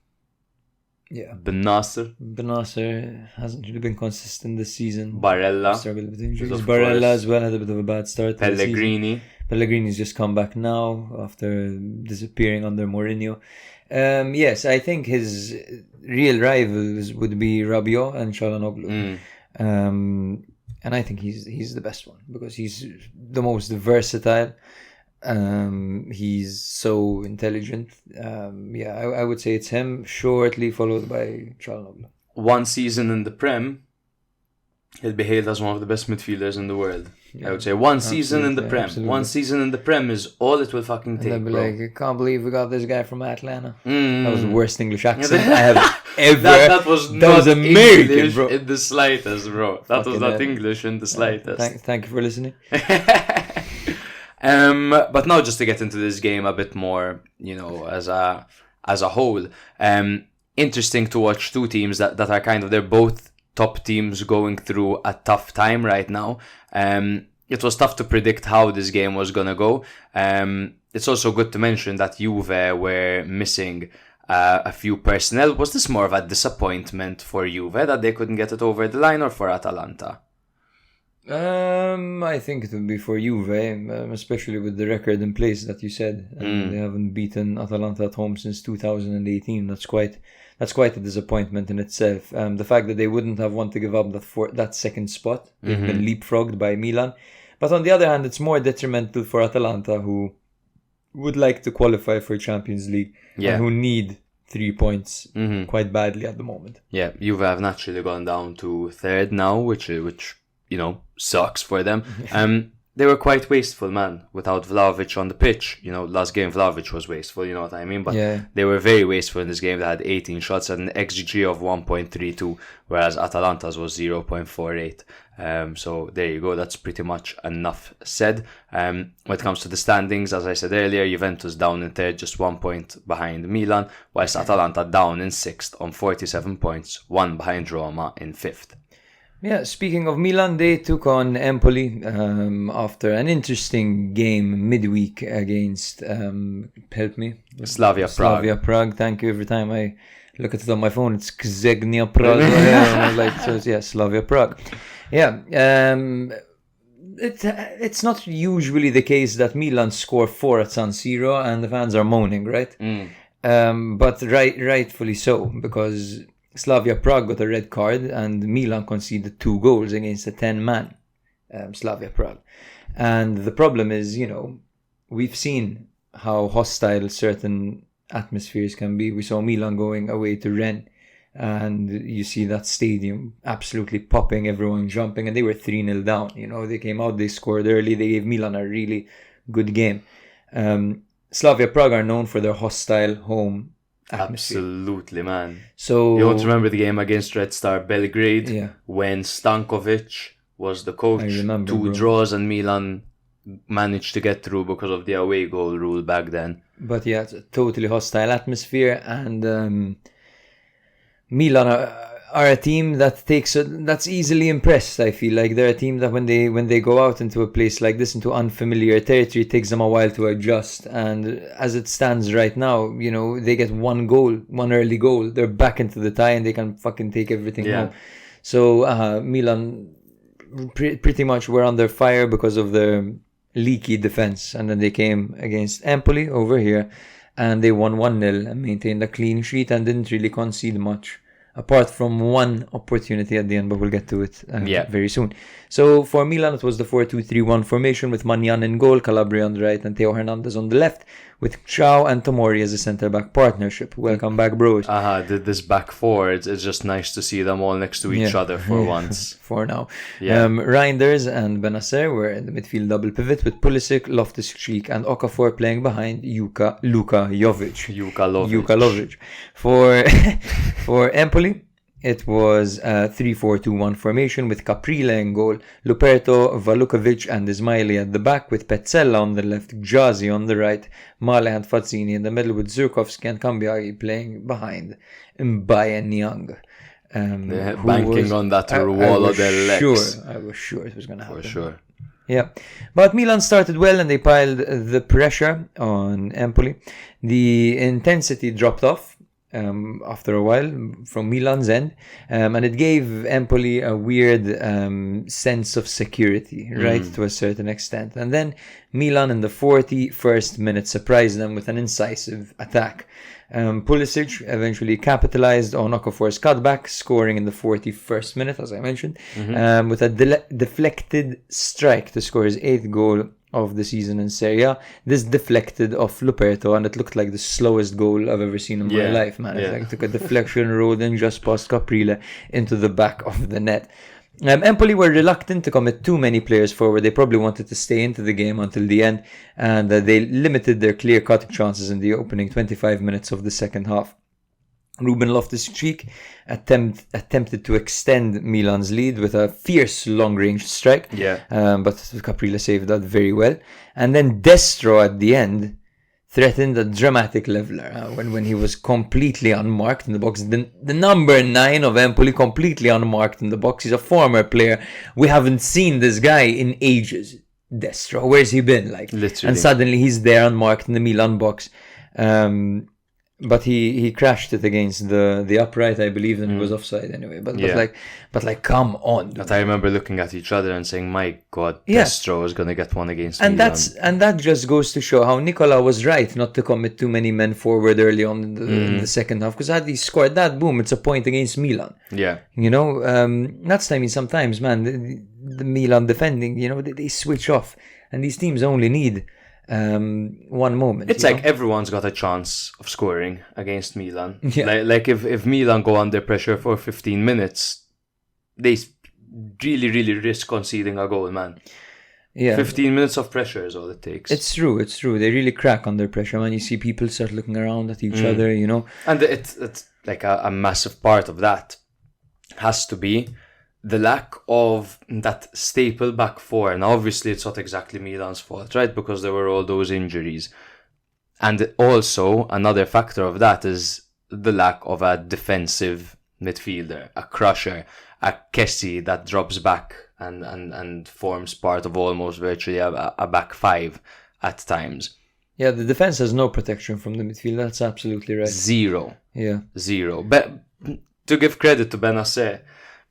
Yeah. Benasser hasn't really been consistent this season. Barella. Struggled with injuries. Barella as well had a bit of a bad start. Pellegrini's just come back now after disappearing under Mourinho. Yes, I think his real rivals would be Rabiot and Çalhanoğlu. And I think he's the best one because he's the most versatile. He's so intelligent. I would say it's him, shortly followed by Çalhanoğlu. One season in the Prem, He'll be hailed as one of the best midfielders in the world. I would say one season in the Prem. Absolutely. One season in the Prem is all it will fucking take, And they'll be bro. like, I can't believe we got this guy from Atlanta. That was the worst English accent I have ever. That was not American, English bro. in the slightest, bro. That was Fucking not hell. English in the slightest. Thank you for listening. But now just to get into this game a bit more, as a whole, interesting to watch two teams that are kind of, they're both top teams going through a tough time right now. It was tough to predict how this game was gonna go. It's also good to mention that Juve were missing a few personnel. Was this more of a disappointment for Juve that they couldn't get it over the line, or for Atalanta? I think it would be for Juve, especially with the record in place that you said. They haven't beaten Atalanta at home since 2018. That's quite a disappointment in itself. The fact that they wouldn't have wanted to give up that second spot, they've been leapfrogged by Milan. But on the other hand, it's more detrimental for Atalanta, who would like to qualify for Champions League and who need 3 points quite badly at the moment. Yeah, Juve have naturally gone down to third now, which sucks for them. They were quite wasteful, man, without Vlahovic on the pitch. Last game Vlahovic was wasteful, you know what I mean? But they were very wasteful in this game. They had 18 shots and an XGG of 1.32, whereas Atalanta's was 0.48. So there you go. That's pretty much enough said. When it comes to the standings, as I said earlier, Juventus down in third, just 1 point behind Milan, whilst Atalanta down in sixth on 47 points, 1 behind Roma in fifth. Yeah, speaking of Milan, they took on Empoli after an interesting game midweek against, help me? Slavia Prague, thank you. Every time I look at it on my phone, it's Czegnia Prague. I was like, so it's, Slavia Prague. Yeah, it's not usually the case that Milan score 4 at San Siro and the fans are moaning, right? But rightfully so, because Slavia Prague got a red card and Milan conceded 2 goals against a 10-man Slavia Prague. And the problem is, we've seen how hostile certain atmospheres can be. We saw Milan going away to Rennes, and you see that stadium absolutely popping, everyone jumping, and they were 3-0 down. They came out, they scored early, they gave Milan a really good game. Slavia Prague are known for their hostile home atmosphere. Absolutely, man. So you want to remember the game against Red Star Belgrade when Stankovic was the coach? I remember, 2 draws and Milan managed to get through because of the away goal rule back then. But yeah, it's a totally hostile atmosphere, and Milan are a team that's easily impressed. I feel like they're a team that when they go out into a place like this, into unfamiliar territory, it takes them a while to adjust. And as it stands right now, they get one early goal, they're back into the tie and they can fucking take everything home. So Milan pretty much were under fire because of their leaky defense, and then they came against Empoli over here and they won 1-0 and maintained a clean sheet and didn't really concede much, apart from one opportunity at the end, but we'll get to it very soon. So for Milan, it was the 4-2-3-1 formation with Magnan in goal, Calabria on the right, and Theo Hernandez on the left, with Chao and Tomori as a centre-back partnership. Welcome back, bros. This back four, it's just nice to see them all next to each other for once. For now. Reinders and Benacer were in the midfield double pivot, with Pulisic, Loftus-Cheek and Okafor playing behind Luka Jovic. For Empoli, it was a 3-4-2-1 formation with Caprile in goal, Luperto, Valukovic and Ismaili at the back, with Petzella on the left, Jazi on the right, Male and Fazzini in the middle, with Zurkowski and Cambiaghi playing behind Mbaye Niang. Banking on that wall of their legs. I was sure it was going to happen. For sure. Yeah, but Milan started well and they piled the pressure on Empoli. The intensity dropped off after a while from Milan's end, and it gave Empoli a weird sense of security, right, to a certain extent. And then Milan in the 41st minute surprised them with an incisive attack. Pulisic eventually capitalized on Okafor's cutback, scoring in the 41st minute, as I mentioned, with a deflected strike to score his 8th goal of the season in Serie A. This deflected off Luperto, and it looked like the slowest goal I've ever seen in my life, man. It took a deflection, rode in just past Caprile into the back of the net. Empoli were reluctant to commit too many players forward. They probably wanted to stay into the game until the end, and they limited their clear-cut chances in the opening 25 minutes of the second half. Ruben Loftus-Cheek attempted to extend Milan's lead with a fierce long-range strike, but Caprile saved that very well. And then Destro at the end threatened a dramatic leveler when he was completely unmarked in the box. The number 9 of Empoli, completely unmarked in the box. He's a former player. We haven't seen this guy in ages. Destro, where's he been? Literally. And suddenly he's there unmarked in the Milan box. But he crashed it against the upright, I believe, and he was offside anyway. But come on. But I remember looking at each other and saying, "My God, Destro is going to get one against and Milan." And that just goes to show how Nicola was right not to commit too many men forward early on in the second half. Because had he scored that, boom, it's a point against Milan. Yeah, that's sometimes, man, the Milan defending, they switch off, and these teams only need one moment. It's like everyone's got a chance of scoring against Milan. Yeah. Like if Milan go under pressure for 15 minutes, they really, really risk conceding a goal, man. Yeah, 15 minutes of pressure is all it takes. It's true. They really crack under pressure, man. You see people start looking around at each other, And it's like a massive part of that has to be the lack of that staple back four. Now, obviously, it's not exactly Milan's fault, right? Because there were all those injuries. And also, another factor of that is the lack of a defensive midfielder, a crusher, a Kessie that drops back and forms part of almost virtually a back five at times. Yeah, the defense has no protection from the midfield. That's absolutely right. Zero. Yeah. Zero. But to give credit to Benacer,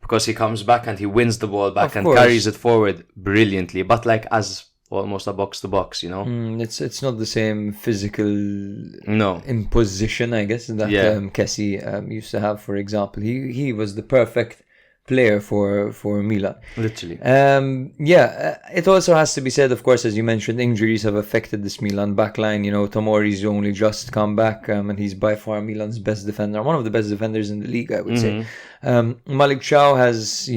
because he comes back and he wins the ball back and carries it forward brilliantly, but as almost a box-to-box, It's not the same physical imposition, I guess, that Kessie used to have, for example. He was the perfect player for Milan. Literally. It also has to be said, of course, as you mentioned, injuries have affected this Milan backline. Tomori's only just come back, and he's by far Milan's best defender, one of the best defenders in the league, I would say. Malik Chow has,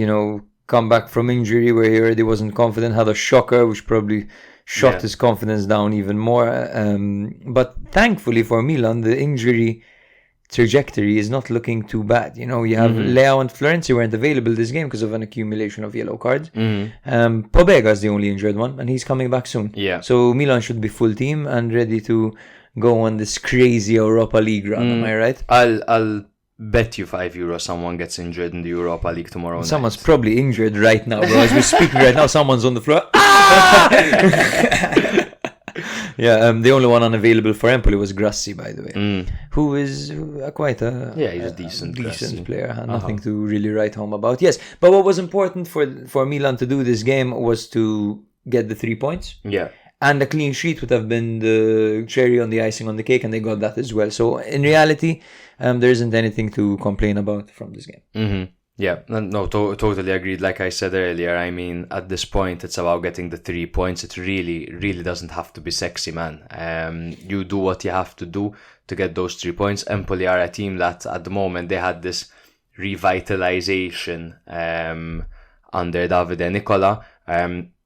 come back from injury where he already wasn't confident, had a shocker, which probably shot his confidence down even more. But thankfully for Milan, the injury trajectory is not looking too bad. You have Leao and Florenzi weren't available this game because of an accumulation of yellow cards. Pobega is the only injured one, and he's coming back soon. Yeah. So Milan should be full team and ready to go on this crazy Europa League run. Am I right? I'll bet you €5 someone gets injured in the Europa League tomorrow night. Someone's probably injured right now, bro. As we're speaking right now, someone's on the floor. Yeah, the only one unavailable for Empoli was Grassi, by the way, who is quite he's a decent player. Nothing to really write home about. Yes, but what was important for Milan to do this game was to get the 3 points. Yeah. And a clean sheet would have been the cherry on the icing on the cake, and they got that as well. So in reality, there isn't anything to complain about from this game. Mm-hmm. Yeah, no, totally agreed. Like I said earlier, I mean, at this point, it's about getting the 3 points. It really, really doesn't have to be sexy, man. You do what you have to do to get those 3 points. Empoli are a team that, at the moment, they had this revitalization under Davide and Nicola.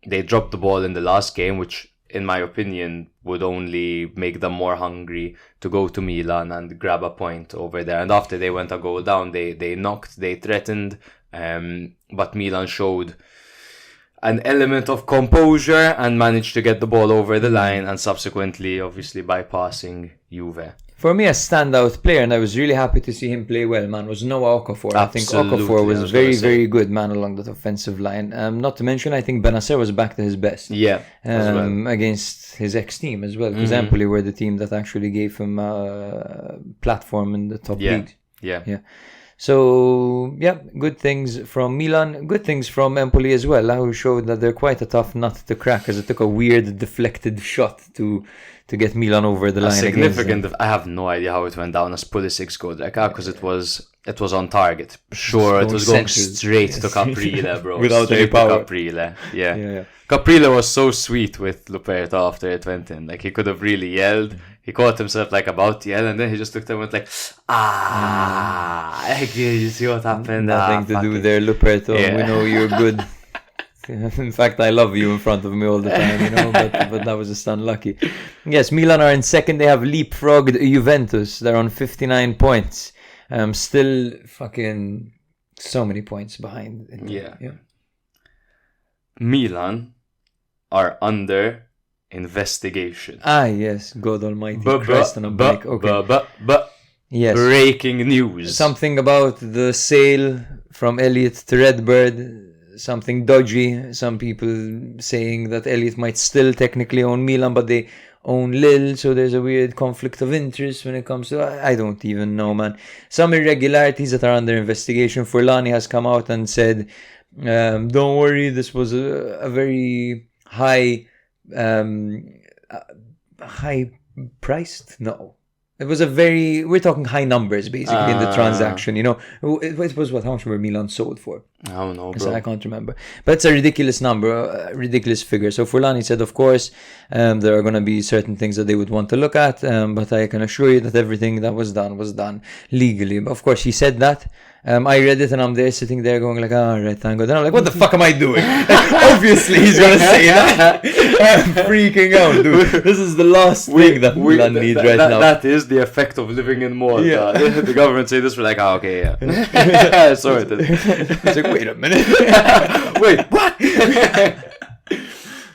They dropped the ball in the last game, which, in my opinion, would only make them more hungry to go to Milan and grab a point over there. And after they went a goal down, they knocked, they threatened, but Milan showed an element of composure and managed to get the ball over the line and subsequently, obviously, bypassing Juve. For me, a standout player, and I was really happy to see him play well, man, was Noah Okafor. I think Okafor was very, very good, man, along that offensive line. Not to mention, I think Benacer was back to his best. Yeah, against his ex-team as well, because Empoli were the team that actually gave him a platform in the top league. Yeah. So, good things from Milan, good things from Empoli as well, who showed that they're quite a tough nut to crack, as it took a weird deflected shot to get Milan over the line. Significant. I have no idea how it went down as Pulisic scored, because it was on target. Sure, it was going straight to Caprile, bro. Without any power. Caprile. Yeah. Caprile was so sweet with Luperto after it went in. Like, he could have really yelled. he caught himself like about to yell, and then he just looked at him and went like, you see what happened? Nothing to do there, Luperto. Yeah. We know you're good. In fact, I love you in front of me all the time, you know, but that was just unlucky. Yes, Milan are in second. They have leapfrogged Juventus. They're on 59 points. Still fucking so many points behind. Yeah. Milan are under investigation. Yes. God almighty. Christ on a bike. Okay. Yes. Breaking news. Something about the sale from Elliot to Redbird. Something dodgy. Some people saying that Elliot might still technically own Milan, but they own Lille, so there's a weird conflict of interest when it comes to... I don't even know, man. Some irregularities that are under investigation. Furlani has come out and said, don't worry, this was a very high priced? No. It was a very... We're talking high numbers, basically, in the transaction, you know. It was what? How much were Milan sold for? I don't know, bro. So I can't remember. But it's a ridiculous number, a ridiculous figure. So Furlani said, of course, there are going to be certain things that they would want to look at, but I can assure you that everything that was done legally. But of course, he said that. I read it and I'm there sitting there going like, right, thank God. And I'm like, what the fuck am I doing? Obviously, he's going to say that. I'm freaking out, dude. This is the last thing that Milan needs right now. That is the effect of living in Malta. Yeah. The government say this, we're like, okay, yeah. Sorted. It's like, wait a minute. Wait, what?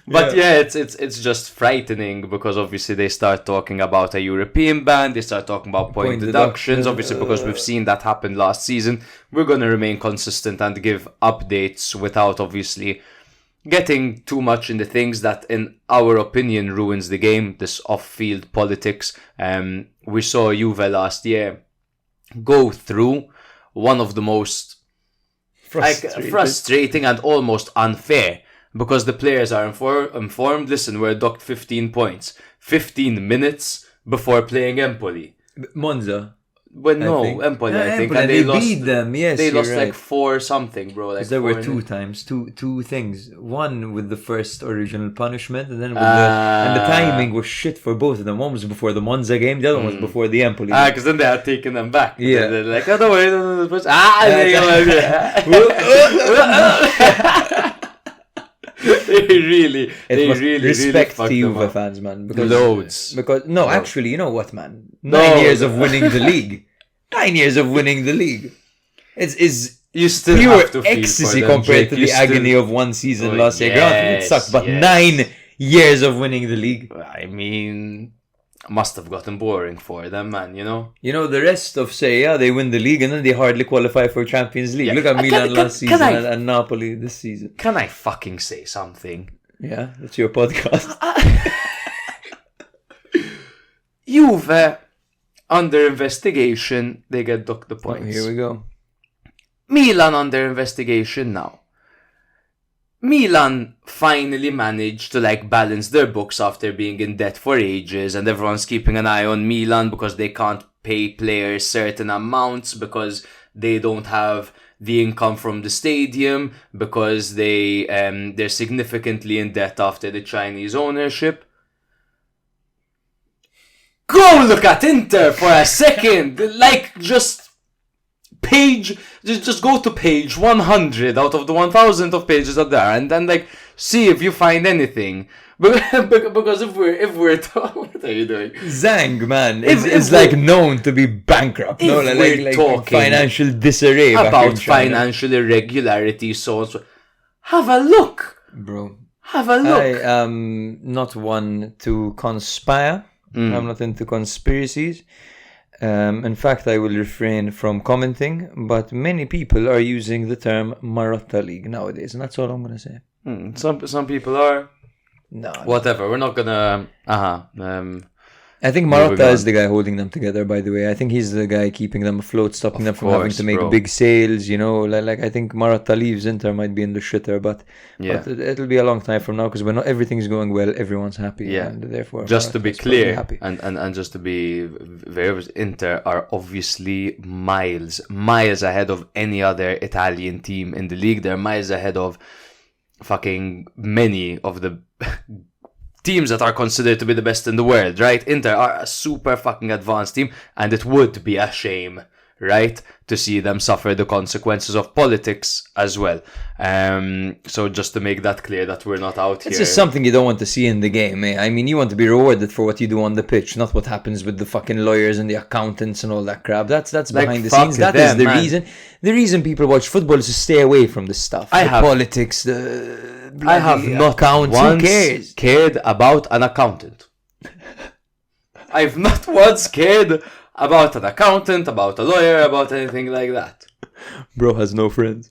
But yeah, it's just frightening because obviously they start talking about a European ban, they start talking about point deductions, obviously because we've seen that happen last season. We're going to remain consistent and give updates without obviously getting too much into things that in our opinion ruins the game, this off-field politics. We saw Juve last year go through one of the most frustrating and almost unfair, because the players are informed, listen, we're docked 15 points, 15 minutes before playing Empoli. Monza. Well, no, Empoli, I think. Empoli, And they lost, beat them, yes. They lost right. like 4 something, bro. Like there were 4-0. two things. One with the first original punishment, and then with and the timing was shit for both of them. One was before the Monza game, the other one was before the Empoli game. Because then they had taken them back. Yeah. They're like, oh, don't worry, They really respect fucked to them Juve up. fans, man. Loads. Actually, you know what, man? 9 years of winning the league. 9 years of winning the league. It's You still pure have to feel ecstasy for them, compared Jake. to You the still- agony of one season last year. yes, Granted, it sucked, but yes. 9 years of winning the league. I mean, must have gotten boring for them, man, you know? You know, the rest of Serie A, they win the league and then they hardly qualify for Champions League. Yeah. Look at Milan last can season I- and Napoli this season. Can I fucking say something? Yeah, that's your podcast. Juve, under investigation, they get docked the Oh, points. here we go. Milan under investigation now. Milan finally managed to balance their books after being in debt for ages, and everyone's keeping an eye on Milan because they can't pay players certain amounts because they don't have the income from the stadium, because they're significantly in debt after the Chinese ownership. Go look at Inter for a second, just go to page 100 out of the 1,000 of pages that there are, and then see if you find anything. Because if we're what are you doing? Zhang, man, If is known to be bankrupt. If No, we're talking financial disarray back in about China. financial irregularity, so on. So have a look, Bro. have a look. I am not one to conspire. I'm not into conspiracies. In fact, I will refrain from commenting, but many people are using the term Marotta League nowadays, and that's all I'm going to say. Some people are. No. Whatever, we're not gonna. I think Marotta is the guy holding them together, by the way. I think he's the guy keeping them afloat, stopping them from having to make big sales, you know. I think Marotta leaves, Inter might be in the shitter, but it'll be a long time from now, because when everything's going well, everyone's happy. Yeah. And therefore, just to be Marotta's probably clear, happy. and just to be very, Inter are obviously miles ahead of any other Italian team in the league. They're miles ahead of fucking many of the teams that are considered to be the best in the world, right? Inter are a super fucking advanced team, and it would be a shame, right, to see them suffer the consequences of politics as well. So just to make that clear that we're not out here. It's just something you don't want to see in the game, eh? I mean, you want to be rewarded for what you do on the pitch, not what happens with the fucking lawyers and the accountants and all that crap. That's behind the scenes. That is the reason. The reason people watch football is to stay away from the stuff. Politics, I have not accounts. once cared about an accountant. I've not once cared about an accountant, about a lawyer, about anything like that. Bro has no friends.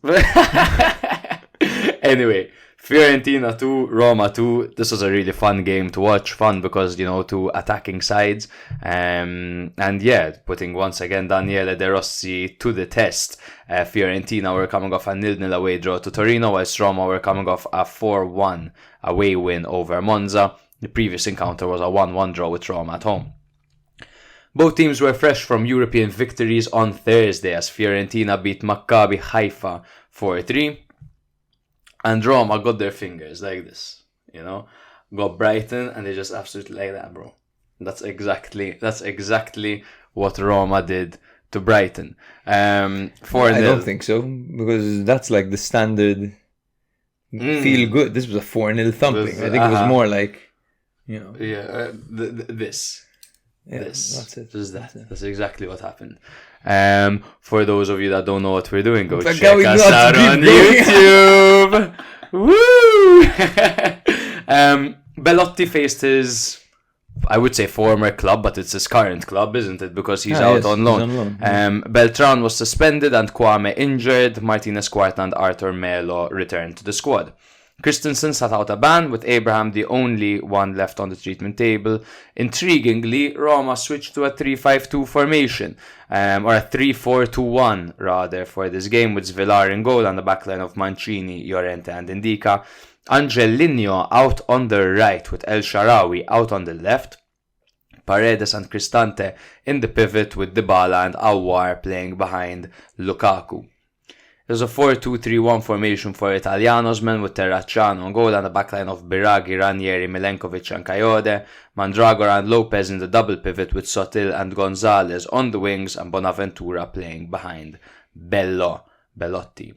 Anyway, Fiorentina 2, Roma 2. This was a really fun game to watch. Fun because, two attacking sides. And yeah, putting once again Daniele De Rossi to the test. Fiorentina were coming off a 0-0 away draw to Torino, whilst Roma were coming off a 4-1 away win over Monza. The previous encounter was a 1-1 draw with Roma at home. Both teams were fresh from European victories on Thursday as Fiorentina beat Maccabi Haifa 4-3. And Roma got their fingers like this, Got Brighton and they just absolutely like that, bro. That's exactly what Roma did to Brighton. 4-0. I don't think so, because that's like the standard feel good. This was a 4-0 thumping. I think it was more like, Yeah, this. Yeah, this. That's it. Just that. That's exactly what happened. For those of you that don't know what we're doing, go check us out on YouTube. Woo! Belotti faced his, I would say, former club, but it's his current club, isn't it? Because he's out on loan. Beltran was suspended and Kwame injured. Martinez Cuarta and Arthur Melo returned to the squad. Christensen sat out a ban, with Abraham the only one left on the treatment table. Intriguingly, Roma switched to a 3-5-2 formation, or a 3-4-2-1 rather, for this game, with Svilar in goal and the backline of Mancini, Llorente and Indica. Angelino out on the right, with El Shaarawy out on the left. Paredes and Cristante in the pivot, with Dybala and Aouar playing behind Lukaku. There's a 4-2-3-1 formation for Italiano's men, with Terracciano on goal and a backline of Biraghi, Ranieri, Milenkovic and Coyote. Mandragora and Lopez in the double pivot, with Sotil and Gonzalez on the wings and Bonaventura playing behind Belotti.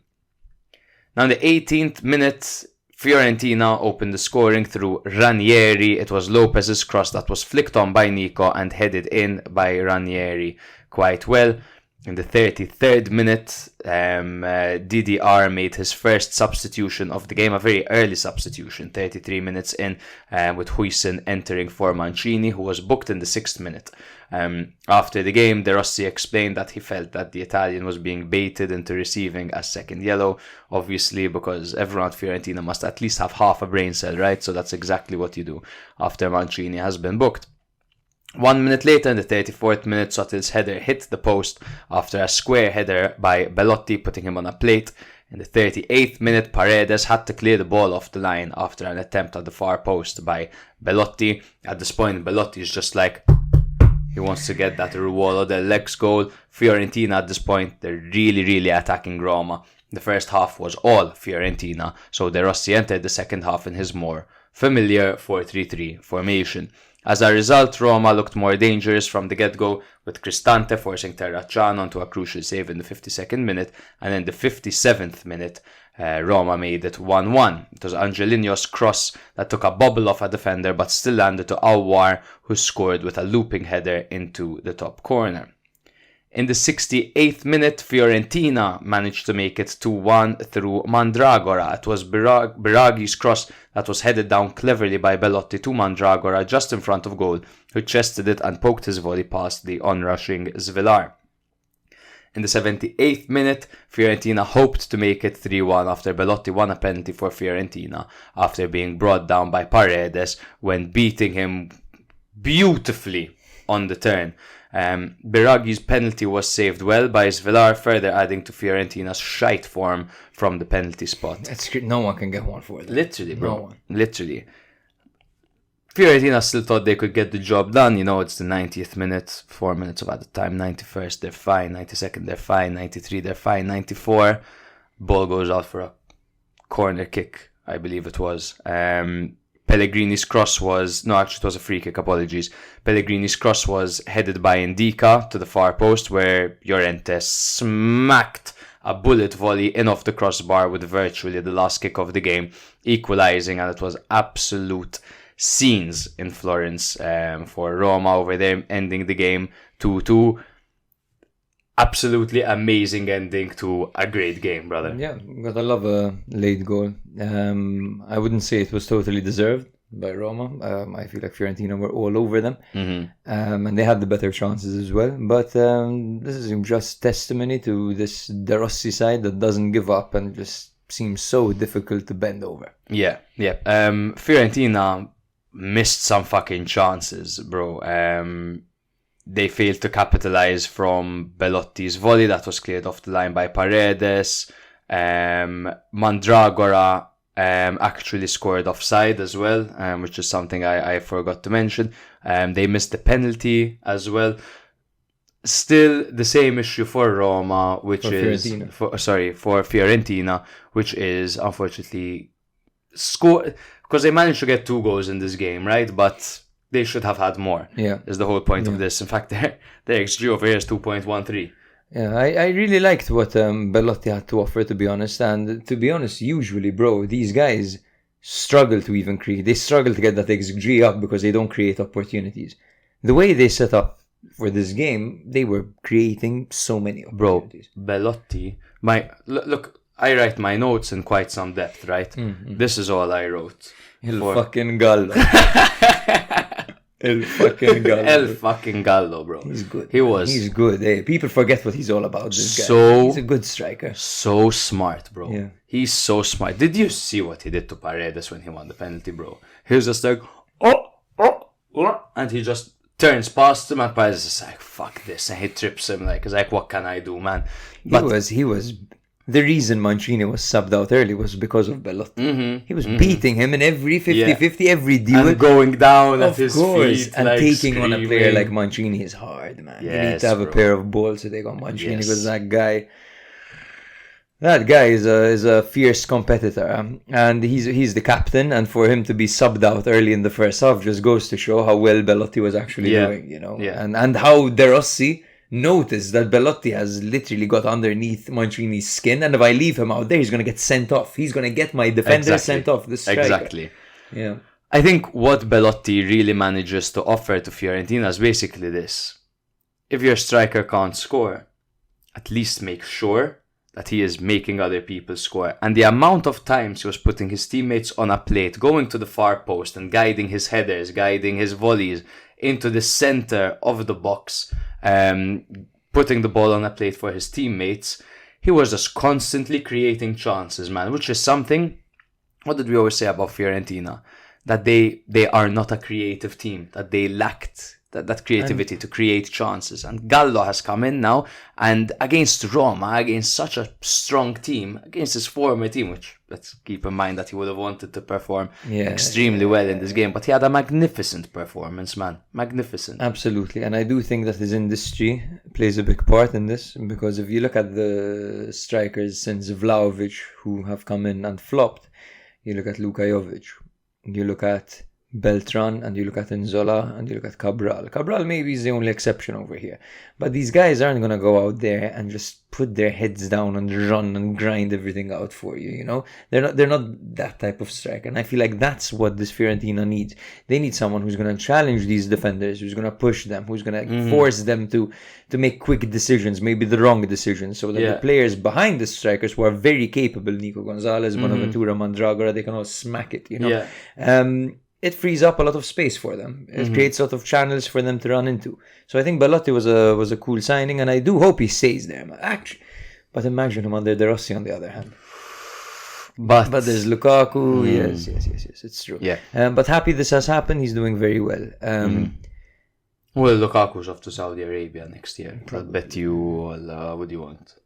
Now in the 18th minute, Fiorentina opened the scoring through Ranieri. It was Lopez's cross that was flicked on by Nico and headed in by Ranieri quite well. In the 33rd minute, DDR made his first substitution of the game, a very early substitution, 33 minutes in, with Huijsen entering for Mancini, who was booked in the 6th minute. After the game, De Rossi explained that he felt that the Italian was being baited into receiving a second yellow, obviously because everyone at Fiorentina must at least have half a brain cell, right? So that's exactly what you do after Mancini has been booked. 1 minute later, in the 34th minute, Sotil's header hit the post after a square header by Belotti, putting him on a plate. In the 38th minute, Paredes had to clear the ball off the line after an attempt at the far post by Belotti. At this point, Belotti is just like, he wants to get that Ruolo del Legs goal. Fiorentina at this point, they're really attacking Roma. The first half was all Fiorentina, so De Rossi entered the second half in his more familiar 4-3-3 formation. As a result, Roma looked more dangerous from the get-go, with Cristante forcing Terracciano onto a crucial save in the 52nd minute, and in the 57th minute, Roma made it 1-1. It was Angelino's cross that took a bobble off a defender but still landed to Aouar, who scored with a looping header into the top corner. In the 68th minute, Fiorentina managed to make it 2-1 through Mandragora. It was Biraghi's cross that was headed down cleverly by Belotti to Mandragora just in front of goal, who chested it and poked his volley past the onrushing Svilar. In the 78th minute, Fiorentina hoped to make it 3-1 after Belotti won a penalty for Fiorentina after being brought down by Paredes when beating him beautifully on the turn. Biraghi's penalty was saved well by Svilar, further adding to Fiorentina's shite form from the penalty spot. That's good. No one can get one for that. Literally, bro. No one. Literally. Fiorentina still thought they could get the job done. It's the 90th minute, 4 minutes of added time. 91st, they're fine. 92nd, they're fine. 93, they're fine. 94, ball goes out for a corner kick, I believe it was. Pellegrini's cross was... No, actually, it was a free kick. Apologies. Pellegrini's cross was headed by Indica to the far post, where Llorente smacked a bullet volley in off the crossbar with virtually the last kick of the game, equalising, and it was absolute scenes in Florence for Roma over there, ending the game 2-2. Absolutely amazing ending to a great game, brother. Yeah, gotta love a late goal. I wouldn't say it was totally deserved by Roma. I feel like Fiorentina were all over them, and they had the better chances as well. But this is just testimony to this De Rossi side that doesn't give up and just seems so difficult to bend over. Yeah. Fiorentina missed some fucking chances, bro. They failed to capitalize from Belotti's volley that was cleared off the line by Paredes. Mandragora actually scored offside as well, which is something I forgot to mention. They missed the penalty as well. Still the same issue for Roma, which for Fiorentina, which is unfortunately score, because they managed to get 2 goals in this game, right? But they should have had more. Yeah, is the whole point of this. In fact, their XG over here is 2.13. Yeah, I really liked what Belotti had to offer, to be honest. And to be honest, usually, bro, these guys struggle to even create. They struggle to get that XG up because they don't create opportunities. The way they set up for this game, they were creating so many opportunities. Bro, Belotti, look, I write my notes in quite some depth, right? This is all I wrote. Fucking Gallo. El fucking Gallo, bro. He's good. He's good. Hey, people forget what he's all about, this guy. He's a good striker. So smart, bro. Yeah. He's so smart. Did you see what he did to Paredes when he won the penalty, bro? He was just like, oh, and he just turns past him, and Paredes is like, fuck this, and he trips him. He's like, what can I do, man? But he was the reason Mancini was subbed out early was because of Belotti. He was beating him in every 50-50, every duel. And going down at his feet. And taking on a player like Mancini is hard, man. Yes, you need to have a pair of balls to take on Mancini because that guy is a fierce competitor. And he's the captain, and for him to be subbed out early in the first half just goes to show how well Belotti was actually doing, you know. Yeah. And how De Rossi notice that Belotti has literally got underneath Mancini's skin, and if I leave him out there, he's going to get sent off. He's going to get my defender sent off. The striker. Exactly. Yeah. I think what Belotti really manages to offer to Fiorentina is basically this. If your striker can't score, at least make sure that he is making other people score. And the amount of times he was putting his teammates on a plate, going to the far post and guiding his headers, guiding his volleys into the center of the box, putting the ball on a plate for his teammates, he was just constantly creating chances, man, which is something, what did we always say about Fiorentina? That they are not a creative team, that they lacked that creativity to create chances. And Gallo has come in now, and against Roma, against such a strong team, against his former team, which let's keep in mind that he would have wanted to perform extremely well in this game, but he had a magnificent performance, man. Magnificent. Absolutely. And I do think that his industry plays a big part in this, because if you look at the strikers since Vlahovic who have come in and flopped, you look at Luka Jovic, you look at Beltran, and you look at Nzola, and you look at Cabral. Cabral maybe is the only exception over here. But these guys aren't going to go out there and just put their heads down and run and grind everything out for you, you know? They're not that type of striker. And I feel like that's what this Fiorentina needs. They need someone who's going to challenge these defenders, who's going to push them, who's going to force them to make quick decisions, maybe the wrong decisions, so that the players behind the strikers who are very capable, Nico Gonzalez, Bonaventura, Mandragora, they can all smack it, you know? It frees up a lot of space for them. It creates a lot of channels for them to run into. So I think Belotti was a cool signing, and I do hope he stays there. Actually, but imagine him under De Rossi on the other hand. But there's Lukaku. Yes, it's true. Yeah. But happy this has happened. He's doing very well. Well, Lukaku's off to Saudi Arabia next year. I bet you all, what do you want?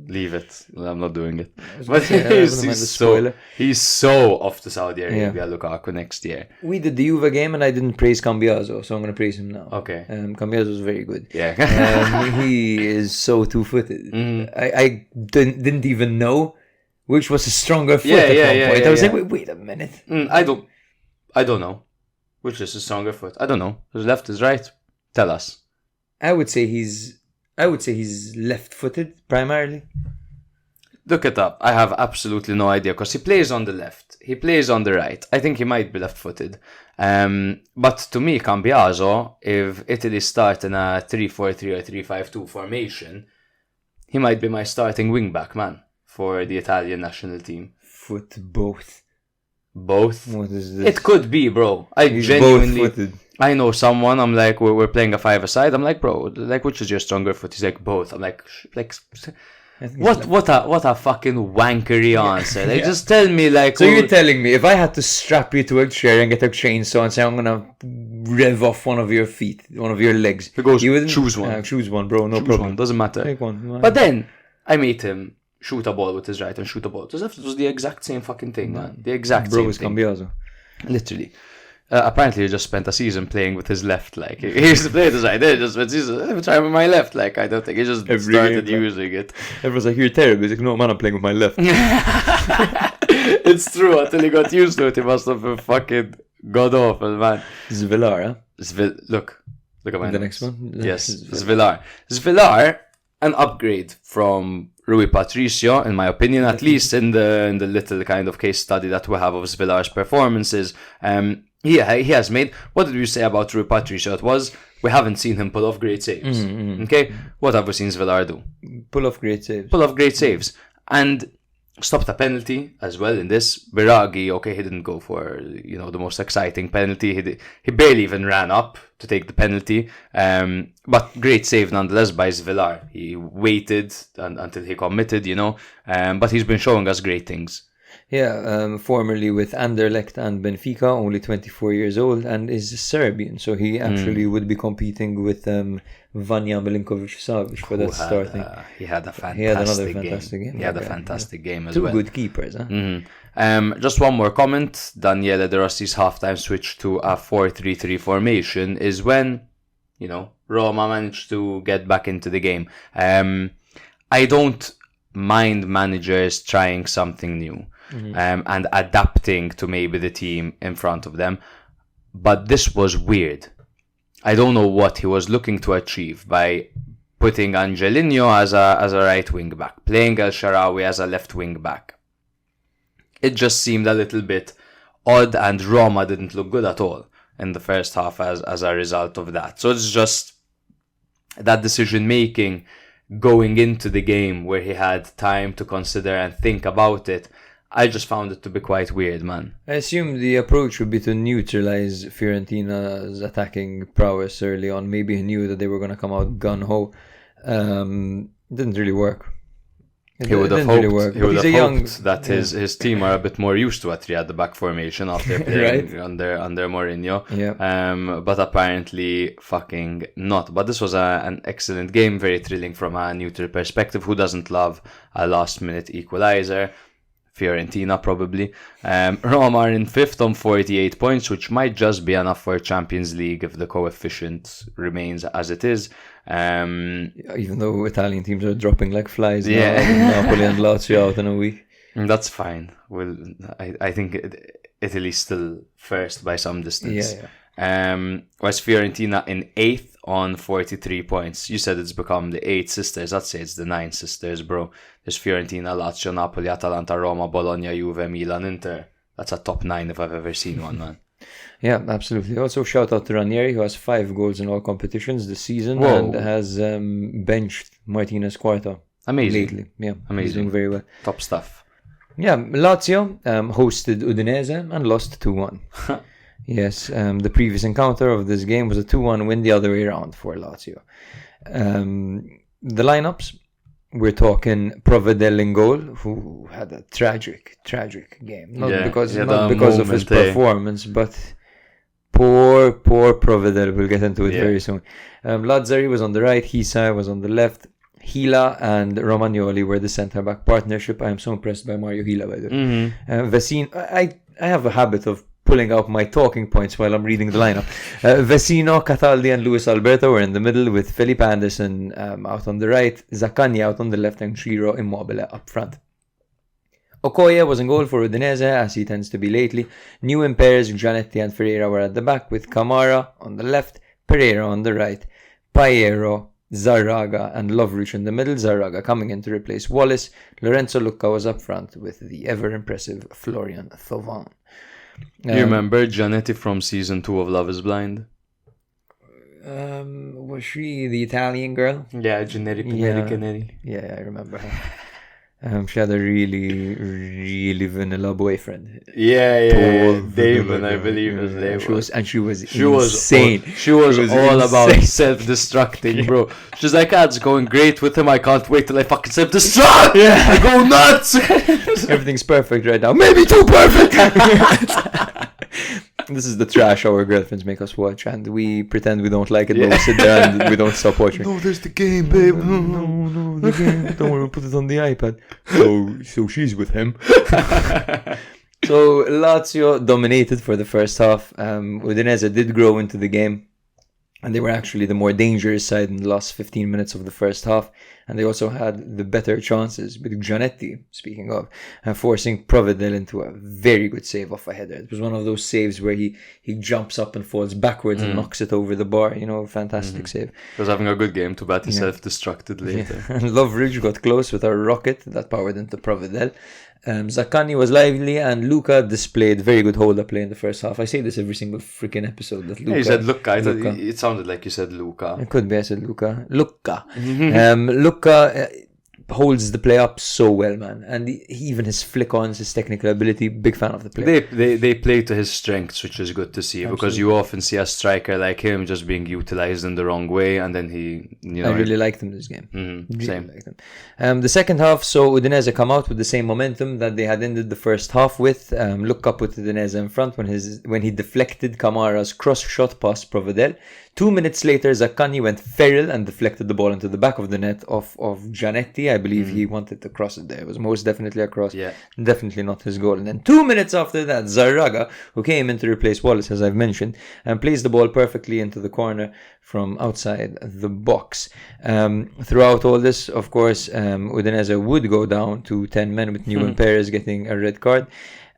Leave it. I'm not doing it. But he's so off to Saudi Arabia, Lukaku, next year. We did the Juve game and I didn't praise Cambiaso, so I'm going to praise him now. Okay. Cambiaso was very good. Yeah. He is so two-footed. I didn't even know which was a stronger foot at one point. I was like, wait a minute. I don't know. Which is his stronger foot? I don't know. His left is right. Tell us. I would say he's left-footed primarily. Look it up. I have absolutely no idea because he plays on the left. He plays on the right. I think he might be left-footed. But to me, Cambiaso, if Italy start in a 3-4-3 or 3-5-2 formation, he might be my starting wing-back, man, for the Italian national team. Foot both. Both? What is this? It could be, bro. He's both-footed. I know someone, I'm like, we're playing a five-a-side. I'm like, bro, like, which is your stronger foot? He's like, both. I'm like, what a fucking wankery answer. Like, just tell me, like... So you're telling me, if I had to strap you to a chair and get a chainsaw and say, I'm gonna rev off one of your feet, one of your legs. He goes, you wouldn't choose one. Choose one, bro, no Choose problem. one, doesn't matter. Take one. But then, I made him shoot a ball with his right and shoot a ball with his left. It was the exact same fucking thing, man. The exact bro same was thing. Cambiaso. Literally. Apparently he just spent a season playing with his left, like he used to play with his right, then he just spent season, let me try with my left, like I don't think he just started using it. Everyone's like, you're terrible. He's like, no man, I'm playing with my left. It's true, until he got used to it, he must have been fucking god awful, man. Zvilar, huh? Look at my The notes. next one? Yes, Zvilar, an upgrade from Rui Patricio, in my opinion, at least in the little kind of case study that we have of Zvilar's performances. He has made, what did we say about Rui Patricio? It was, we haven't seen him pull off great saves. Okay? What have we seen Zvilar do? Pull off great saves. Pull off great saves. And stopped a penalty as well in this. Biraghi, okay, he didn't go for, the most exciting penalty. He barely even ran up to take the penalty. But great save nonetheless by Zvilar. He waited until he committed, but he's been showing us great things. Yeah, formerly with Anderlecht and Benfica, only 24 years old, and is Serbian, so he actually would be competing with Vanja Milinkovic-Savic for that starting. He had a fantastic game. He had a fantastic game as well. Two good keepers, huh? Just one more comment. Daniele De Rossi's halftime switch to a 4-3-3 formation is when, Roma managed to get back into the game. I don't mind managers trying something new. And adapting to maybe the team in front of them. But this was weird. I don't know what he was looking to achieve by putting Angelino as a right wing back, playing El Shaarawy as a left wing back. It just seemed a little bit odd, and Roma didn't look good at all in the first half as a result of that. So it's just that decision making going into the game where he had time to consider and think about it. I just found it to be quite weird, man. I assume the approach would be to neutralize Fiorentina's attacking prowess early on. Maybe he knew that they were going to come out gun-ho. Didn't really work. He would have hoped that his team are a bit more used to a three-at-the-back formation after playing right? under Mourinho. Yeah. But apparently fucking not. But this was an excellent game, very thrilling from a neutral perspective. Who doesn't love a last-minute equalizer? Fiorentina probably. Roma are in 5th on 48 points, which might just be enough for Champions League if the coefficient remains as it is. Even though Italian teams are dropping like flies now, Napoli and Lazio out in a week. That's fine. Well, I think Italy's still first by some distance. Whereas Fiorentina in 8th on 43 points. You said it's become the 8 sisters. I'd say it's the 9 sisters, bro. There's Fiorentina, Lazio, Napoli, Atalanta, Roma, Bologna, Juve, Milan, Inter. That's a top 9 if I've ever seen one, man. Yeah, absolutely. Also, shout out to Ranieri, who has 5 goals in all competitions this season and has benched Martinez Quarta. Amazing. Lately. Yeah, amazing. He's doing very well. Top stuff. Yeah, Lazio hosted Udinese and lost 2-1. Yes, the previous encounter of this game was a 2-1 win the other way around for Lazio. The lineups, we're talking Provedel in goal, who had a tragic game. Not because of his performance, but poor Provedel. We'll get into it very soon. Lazzari was on the right, Hisa was on the left. Hila and Romagnoli were the centre-back partnership. I am so impressed by Mario Hila, by the way. Vesino, I have a habit of pulling out my talking points while I'm reading the lineup. Vecino, Cataldi and Luis Alberto were in the middle with Felipe Anderson out on the right, Zaccagni out on the left and Ciro Immobile up front. Okoye was in goal for Udinese, as he tends to be lately. New in pairs, Gianetti and Ferreira were at the back, with Camara on the left, Pereira on the right, Payero, Zarraga and Lovric in the middle, Zarraga coming in to replace Wallace. Lorenzo Lucca was up front with the ever-impressive Florian Thauvin. You remember Gianetti from season 2 of Love is Blind? Was she the Italian girl? Yeah, Giannetti Pinelli. Yeah, I remember her. She had a really, really vanilla boyfriend. Yeah. Damon, I believe his name. She was insane. She was all about self-destructing, bro. She's like, it's going great with him. I can't wait till I fucking self-destruct. Yeah. I go nuts. Everything's perfect right now. Maybe too perfect. This is the trash our girlfriends make us watch, and we pretend we don't like it, but we sit there and we don't stop watching. No, there's the game, babe. No, the game. Don't worry, we'll put it on the iPad. So she's with him. So Lazio dominated for the first half. Udinese did grow into the game, and they were actually the more dangerous side in the last 15 minutes of the first half. And they also had the better chances, with Gianetti, speaking of, forcing Provedel into a very good save off a header. It was one of those saves where he jumps up and falls backwards and knocks it over the bar. Fantastic save. He was having a good game, too bad he self-destructed later. Yeah. And Lovridge got close with a rocket that powered into Provedel. Zaccagni was lively, and Luca displayed very good hold-up play in the first half. I say this every single freaking episode. That Luca, you said Luca. It sounded like you said Luca. It could be I said Luca. Luca holds the play up so well, man. And even his flick-ons, his technical ability, big fan of the play. They play to his strengths, which is good to see. Absolutely. Because you often see a striker like him just being utilized in the wrong way, and then I really liked him this game. Same. Liked him. The second half, so Udinese come out with the same momentum that they had ended the first half with. Look up with Udinese in front when he deflected Camara's cross shot past Provedel. 2 minutes later, Zaccagni went feral and deflected the ball into the back of the net of Gianetti. I believe he wanted to cross it there. It was most definitely a cross. Yeah. Definitely not his goal. And then 2 minutes after that, Zarraga, who came in to replace Wallace, as I've mentioned, and placed the ball perfectly into the corner from outside the box. Throughout all this, of course, Udinese would go down to 10 men with Newman Perez getting a red card.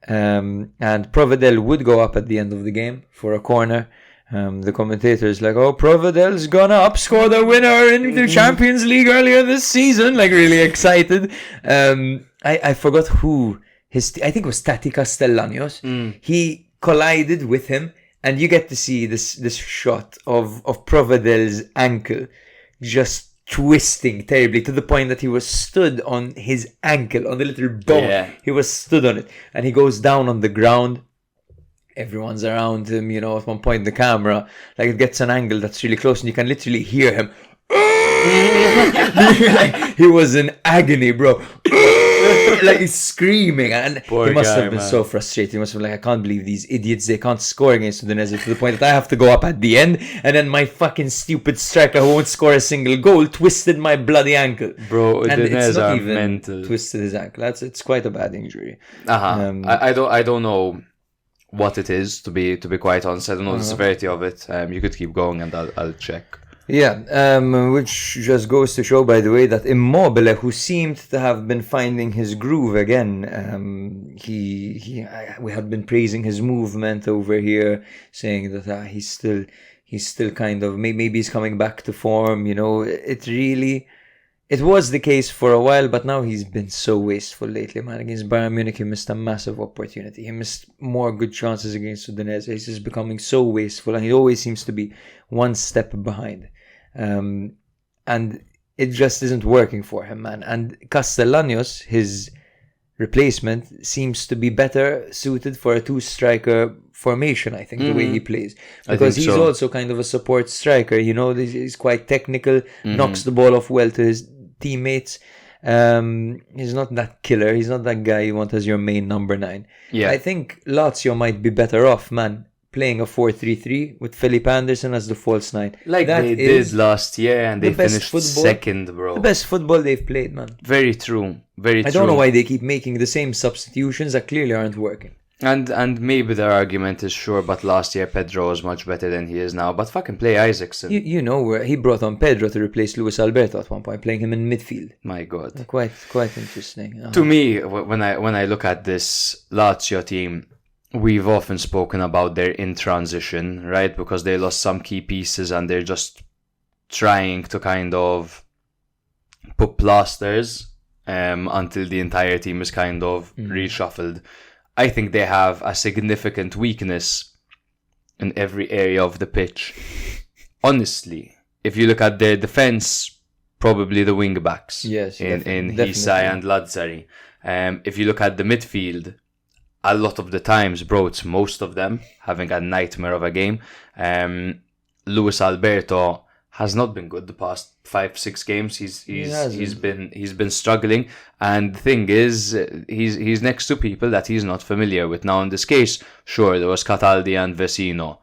And Provedel would go up at the end of the game for a corner. The commentators like, Provedel's gonna score the winner in the Champions League earlier this season, like really excited. I forgot who I think it was Tati Castellanos. He collided with him, and you get to see this shot of Provedel's ankle just twisting terribly, to the point that he was stood on his ankle, on the little bone. Yeah. He was stood on it, and he goes down on the ground. Everyone's around him, at one point the camera, like, it gets an angle that's really close, and you can literally hear him. Like, he was in agony, bro. Like, he's screaming, and Poor he must guy, have been man. so frustrated. He must have been like, I can't believe these idiots, they can't score against Udinese, to the point that I have to go up at the end, and then my fucking stupid striker who won't score a single goal twisted my bloody ankle. Bro, And it's Udinese not are even mental. twisted his ankle. It's quite a bad injury. I don't know what it is, to be quite honest. I don't know the severity of it. You could keep going and I'll check. Yeah, which just goes to show, by the way, that Immobile, who seemed to have been finding his groove again, we had been praising his movement over here, saying that he's still kind of, maybe he's coming back to form. It was the case for a while, but now he's been so wasteful lately, man. Against Bayern Munich, he missed a massive opportunity. He missed more good chances against Udinese. He's just becoming so wasteful, and he always seems to be one step behind. And it just isn't working for him, man. And Castellanos, his replacement, seems to be better suited for a two-striker formation, I think, the way he plays. Because he's also kind of a support striker, he's quite technical, knocks the ball off well to his teammates. He's not that killer. He's not that guy you want as your main number 9. Yeah. I think Lazio might be better off, man, playing a 4-3-3 with Felipe Anderson as the false 9. Like that they did last year, and they finished second, bro. The best football they've played, man. Very true. I don't know why they keep making the same substitutions that clearly aren't working. And maybe their argument is sure, but last year Pedro was much better than he is now. But fucking play Isaacson. You know where he brought on Pedro to replace Luis Alberto at one point, playing him in midfield. My God, quite interesting. To me, when I look at this Lazio team, we've often spoken about their in transition, right? Because they lost some key pieces and they're just trying to kind of put plasters until the entire team is kind of reshuffled. I think they have a significant weakness in every area of the pitch. Honestly, if you look at their defense, probably the wing backs in Hisai and Lazzari. If you look at the midfield, a lot of the times, bro, it's most of them having a nightmare of a game. Luis Alberto has not been good the past 5-6 games. He's been struggling, and the thing is, he's next to people that he's not familiar with. Now in this case, sure, there was Cataldi and Vecino.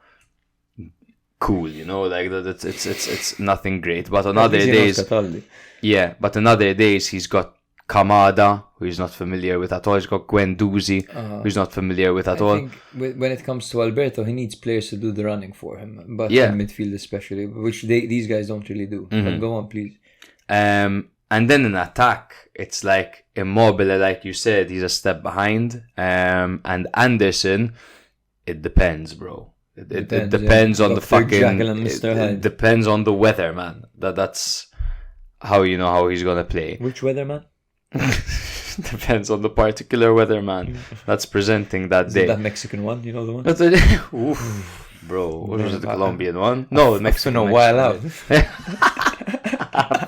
Cool, you know, like that. It's nothing great. But on other days, but on other days he's got Kamada, who he's not familiar with at all. He's got Guendouzi, who's not familiar with at all. I think when it comes to Alberto, he needs players to do the running for him, but in midfield especially, which these guys don't really do. But go on, please. And then in attack, it's like Immobile, like you said, he's a step behind. And Anderson, it depends, bro. It depends on the fucking. It depends on the weather, man. That's how you know how he's gonna play. Which weather, man? Depends on the particular weatherman that's presenting that day. That Mexican one, you know the one? Oof, bro, what was it, the Colombian one? No, the Mexican one. Been a while out.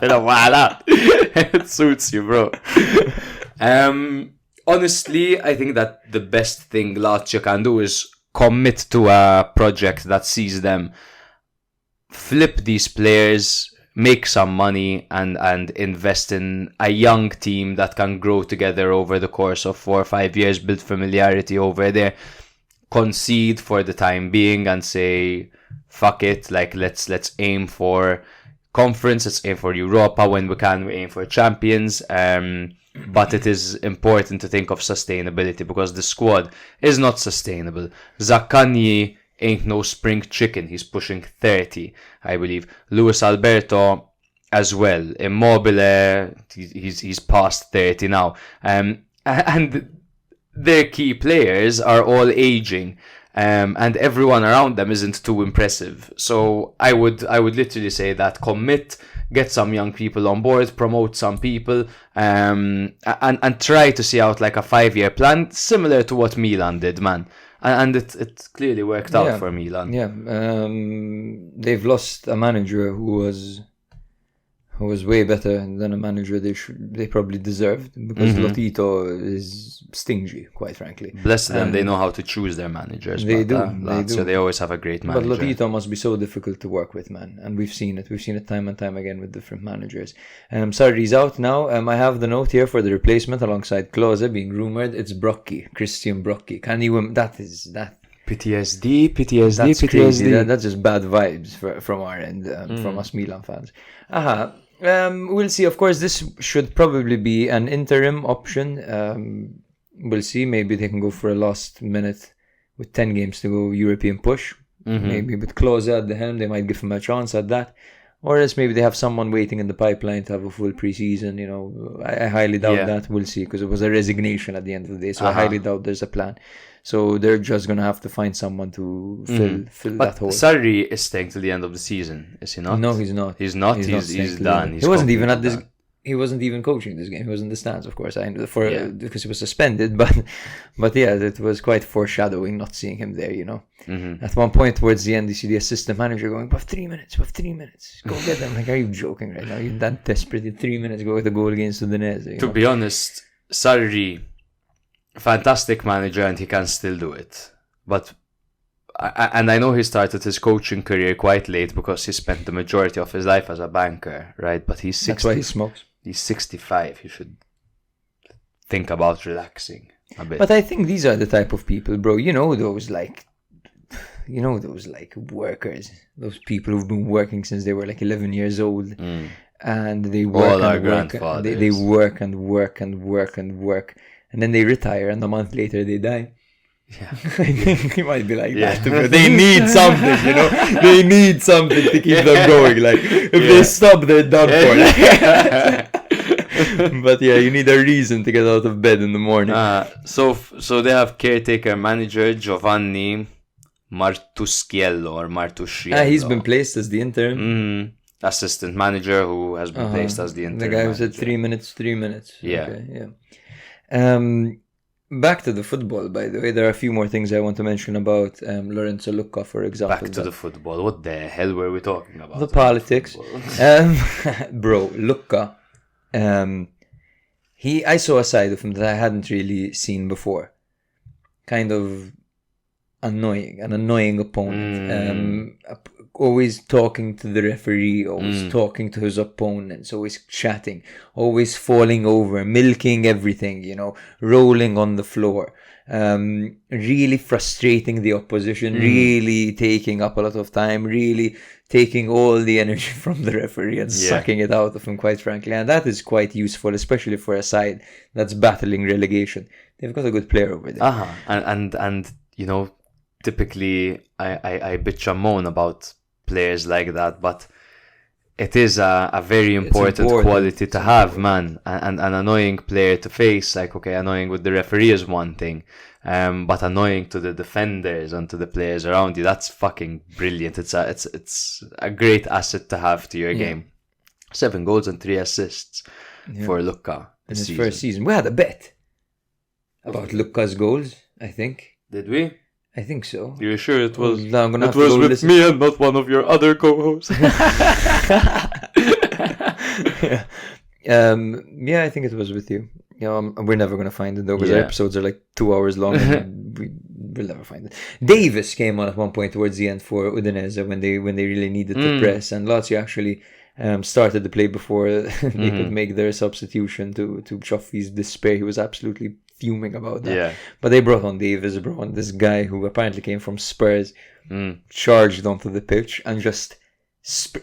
Been a while out. It suits you, bro. Honestly, I think that the best thing Lazio can do is commit to a project that sees them flip these players, make some money, and invest in a young team that can grow together over the course of 4 or 5 years, build familiarity over there, concede for the time being and say, fuck it, like let's aim for conference, let's aim for Europa. When we can, we aim for champions. But it is important to think of sustainability, because the squad is not sustainable. Zaccagni ain't no spring chicken. He's pushing 30, I believe. Luis Alberto as well. Immobile, he's past 30 now. And their key players are all aging. And everyone around them isn't too impressive. So I would literally say that commit, get some young people on board, promote some people, and try to see out like a 5-year plan, similar to what Milan did, man. And it clearly worked out for Milan. Yeah, they've lost a manager who was way better than a manager they probably deserved, because Lotito is stingy, quite frankly. Bless them, they know how to choose their managers. They do. So they always have a great manager. But Lotito must be so difficult to work with, man. And we've seen it. We've seen it time and time again with different managers. Sarri's out now. I have the note here for the replacement alongside Klose being rumoured. It's Brocchi, Christian Brocchi. Can you? That PTSD. That's crazy. That's just bad vibes from our end, from us Milan fans. We'll see. Of course, this should probably be an interim option. We'll see. Maybe they can go for a last minute with 10 games to go European push. Maybe with Klose at the helm, they might give him a chance at that. Or else maybe they have someone waiting in the pipeline to have a full pre-season. You know, I highly doubt that. We'll see, because it was a resignation at the end of the day. So I highly doubt there's a plan. So they're just going to have to find someone to fill that hole. Sarri is staying till the end of the season, is he not? No, he's not. He's not. He's done. He wasn't even at this. He wasn't even coaching this game. He was in the stands, of course, because he was suspended. But yeah, it was quite foreshadowing not seeing him there. You know, at one point towards the end, you see the assistant manager going, "We have 3 minutes. We have 3 minutes. Go get them." Like, are you joking right now? You're that desperate. In 3 minutes, go with a goal against Udinese. To be honest, Sarri, fantastic manager, and he can still do it. But I know he started his coaching career quite late, because he spent the majority of his life as a banker, right? But he's 60. That's why he smokes. He's 65. He should think about relaxing a bit. But I think these are the type of people, bro. You know those workers, those people who've been working since they were like 11 years old, and they work all our and work. grandfathers. They work and work and work and work, and then they retire, and a month later they die. He might be like that. But they need something, you know. They need something to keep them going. Like if they stop, they're done for. But yeah, you need a reason to get out of bed in the morning. So they have caretaker manager Giovanni Martuschiello or Martusciello. He's been placed as the interim. Assistant manager who has been placed as the interim. The guy who said 3 minutes. Yeah. Okay, back to the football, by the way. There are a few more things I want to mention about Lorenzo Lucca, for example. Back to the football. What the hell were we talking about? The politics. Bro, Lucca. I saw a side of him that I hadn't really seen before. Kind of an annoying opponent. Always talking to the referee, always talking to his opponents, always chatting, always falling over, milking everything, you know, rolling on the floor. Really frustrating the opposition, really taking up a lot of time, really taking all the energy from the referee and sucking it out of him, quite frankly. And that is quite useful, especially for a side that's battling relegation. They've got a good player over there. And you know, typically I bitch and moan about players like that, but it is a very important quality to have, man. And an annoying player to face, like, okay, annoying with the referee is one thing, but annoying to the defenders and to the players around you, that's fucking brilliant. It's a great asset to have to your game. 7 goals and 3 assists for Lucca in his first season. We had a bet about Lucca's goals, I think. Did we? I think so. You're sure it was? No, I'm gonna it was with me and not one of your other co-hosts. Yeah, I think it was with you. We're never gonna find it though, because our episodes are like 2 hours long. And we'll never find it. Davis came on at one point towards the end for Udinese when they really needed to press, and Lazio actually started the play before they could make their substitution to Cioffi's despair. He was absolutely fuming about that. Yeah. But they brought on Davis, brought on this guy who apparently came from Spurs, charged onto the pitch, and just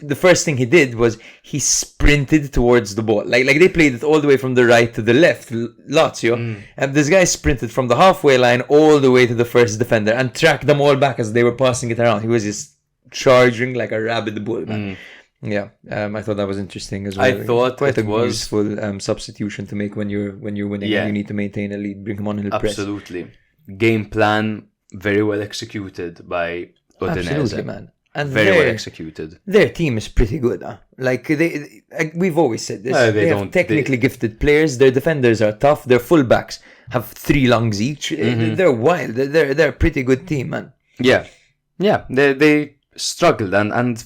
the first thing he did was he sprinted towards the ball. Like they played it all the way from the right to the left, Lazio, and this guy sprinted from the halfway line all the way to the first defender and tracked them all back as they were passing it around. He was just charging like a rabid bull, man. Yeah, I thought that was interesting as well. I thought quite it a was useful substitution to make when you're winning and you need to maintain a lead. Bring him on in the press. Absolutely. Game plan very well executed by Udinese. Absolutely, man. And very well executed. Their team is pretty good. Like we've always said this. They have technically gifted players. Their defenders are tough. Their fullbacks have 3 lungs each. They're wild. They're a pretty good team, man. Yeah. They struggled and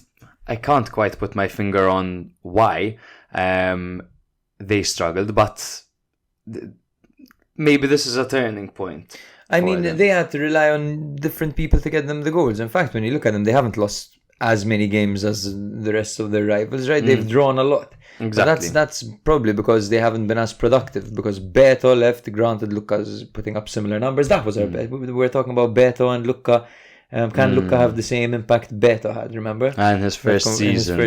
I can't quite put my finger on why they struggled, but maybe this is a turning point. I mean, they had to rely on different people to get them the goals. In fact, when you look at them, they haven't lost as many games as the rest of their rivals, right? They've drawn a lot. Exactly. But that's probably because they haven't been as productive, because Beto left. Granted, Lucca's putting up similar numbers. That was our bet. We were talking about Beto and Lucca. Can Lucca have the same impact Beto had, remember? And his first season.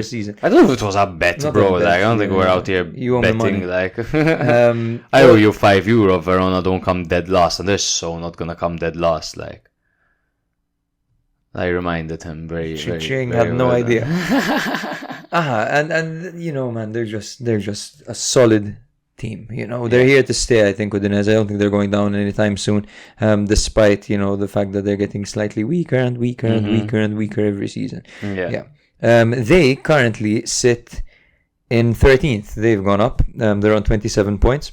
I don't know if it was a bet, Not bro. a bet, like, I don't think we're out here you owe me money. betting. Like, I owe you €5. Verona don't come dead last, and they're so not gonna come dead last. Like, I reminded him very. Ching had no idea. And you know, man, they're just a solid team. You know, they're here to stay. I think Udinese. I don't think they're going down anytime soon. Despite the fact that they're getting slightly weaker and weaker and weaker and weaker every season. Yeah. They currently sit in 13th. They've gone up. They're on 27 points.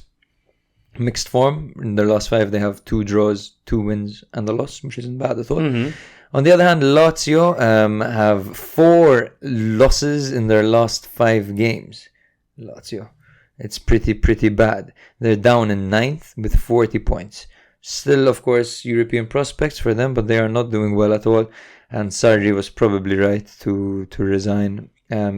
Mixed form. In their last 5, they have 2 draws, 2 wins, and a loss, which isn't bad at all. On the other hand, Lazio have 4 losses in their last 5 games. Lazio. It's pretty bad. They're down in 9th with 40 points. Still, of course, European prospects for them, but they are not doing well at all. And Sarri was probably right to resign.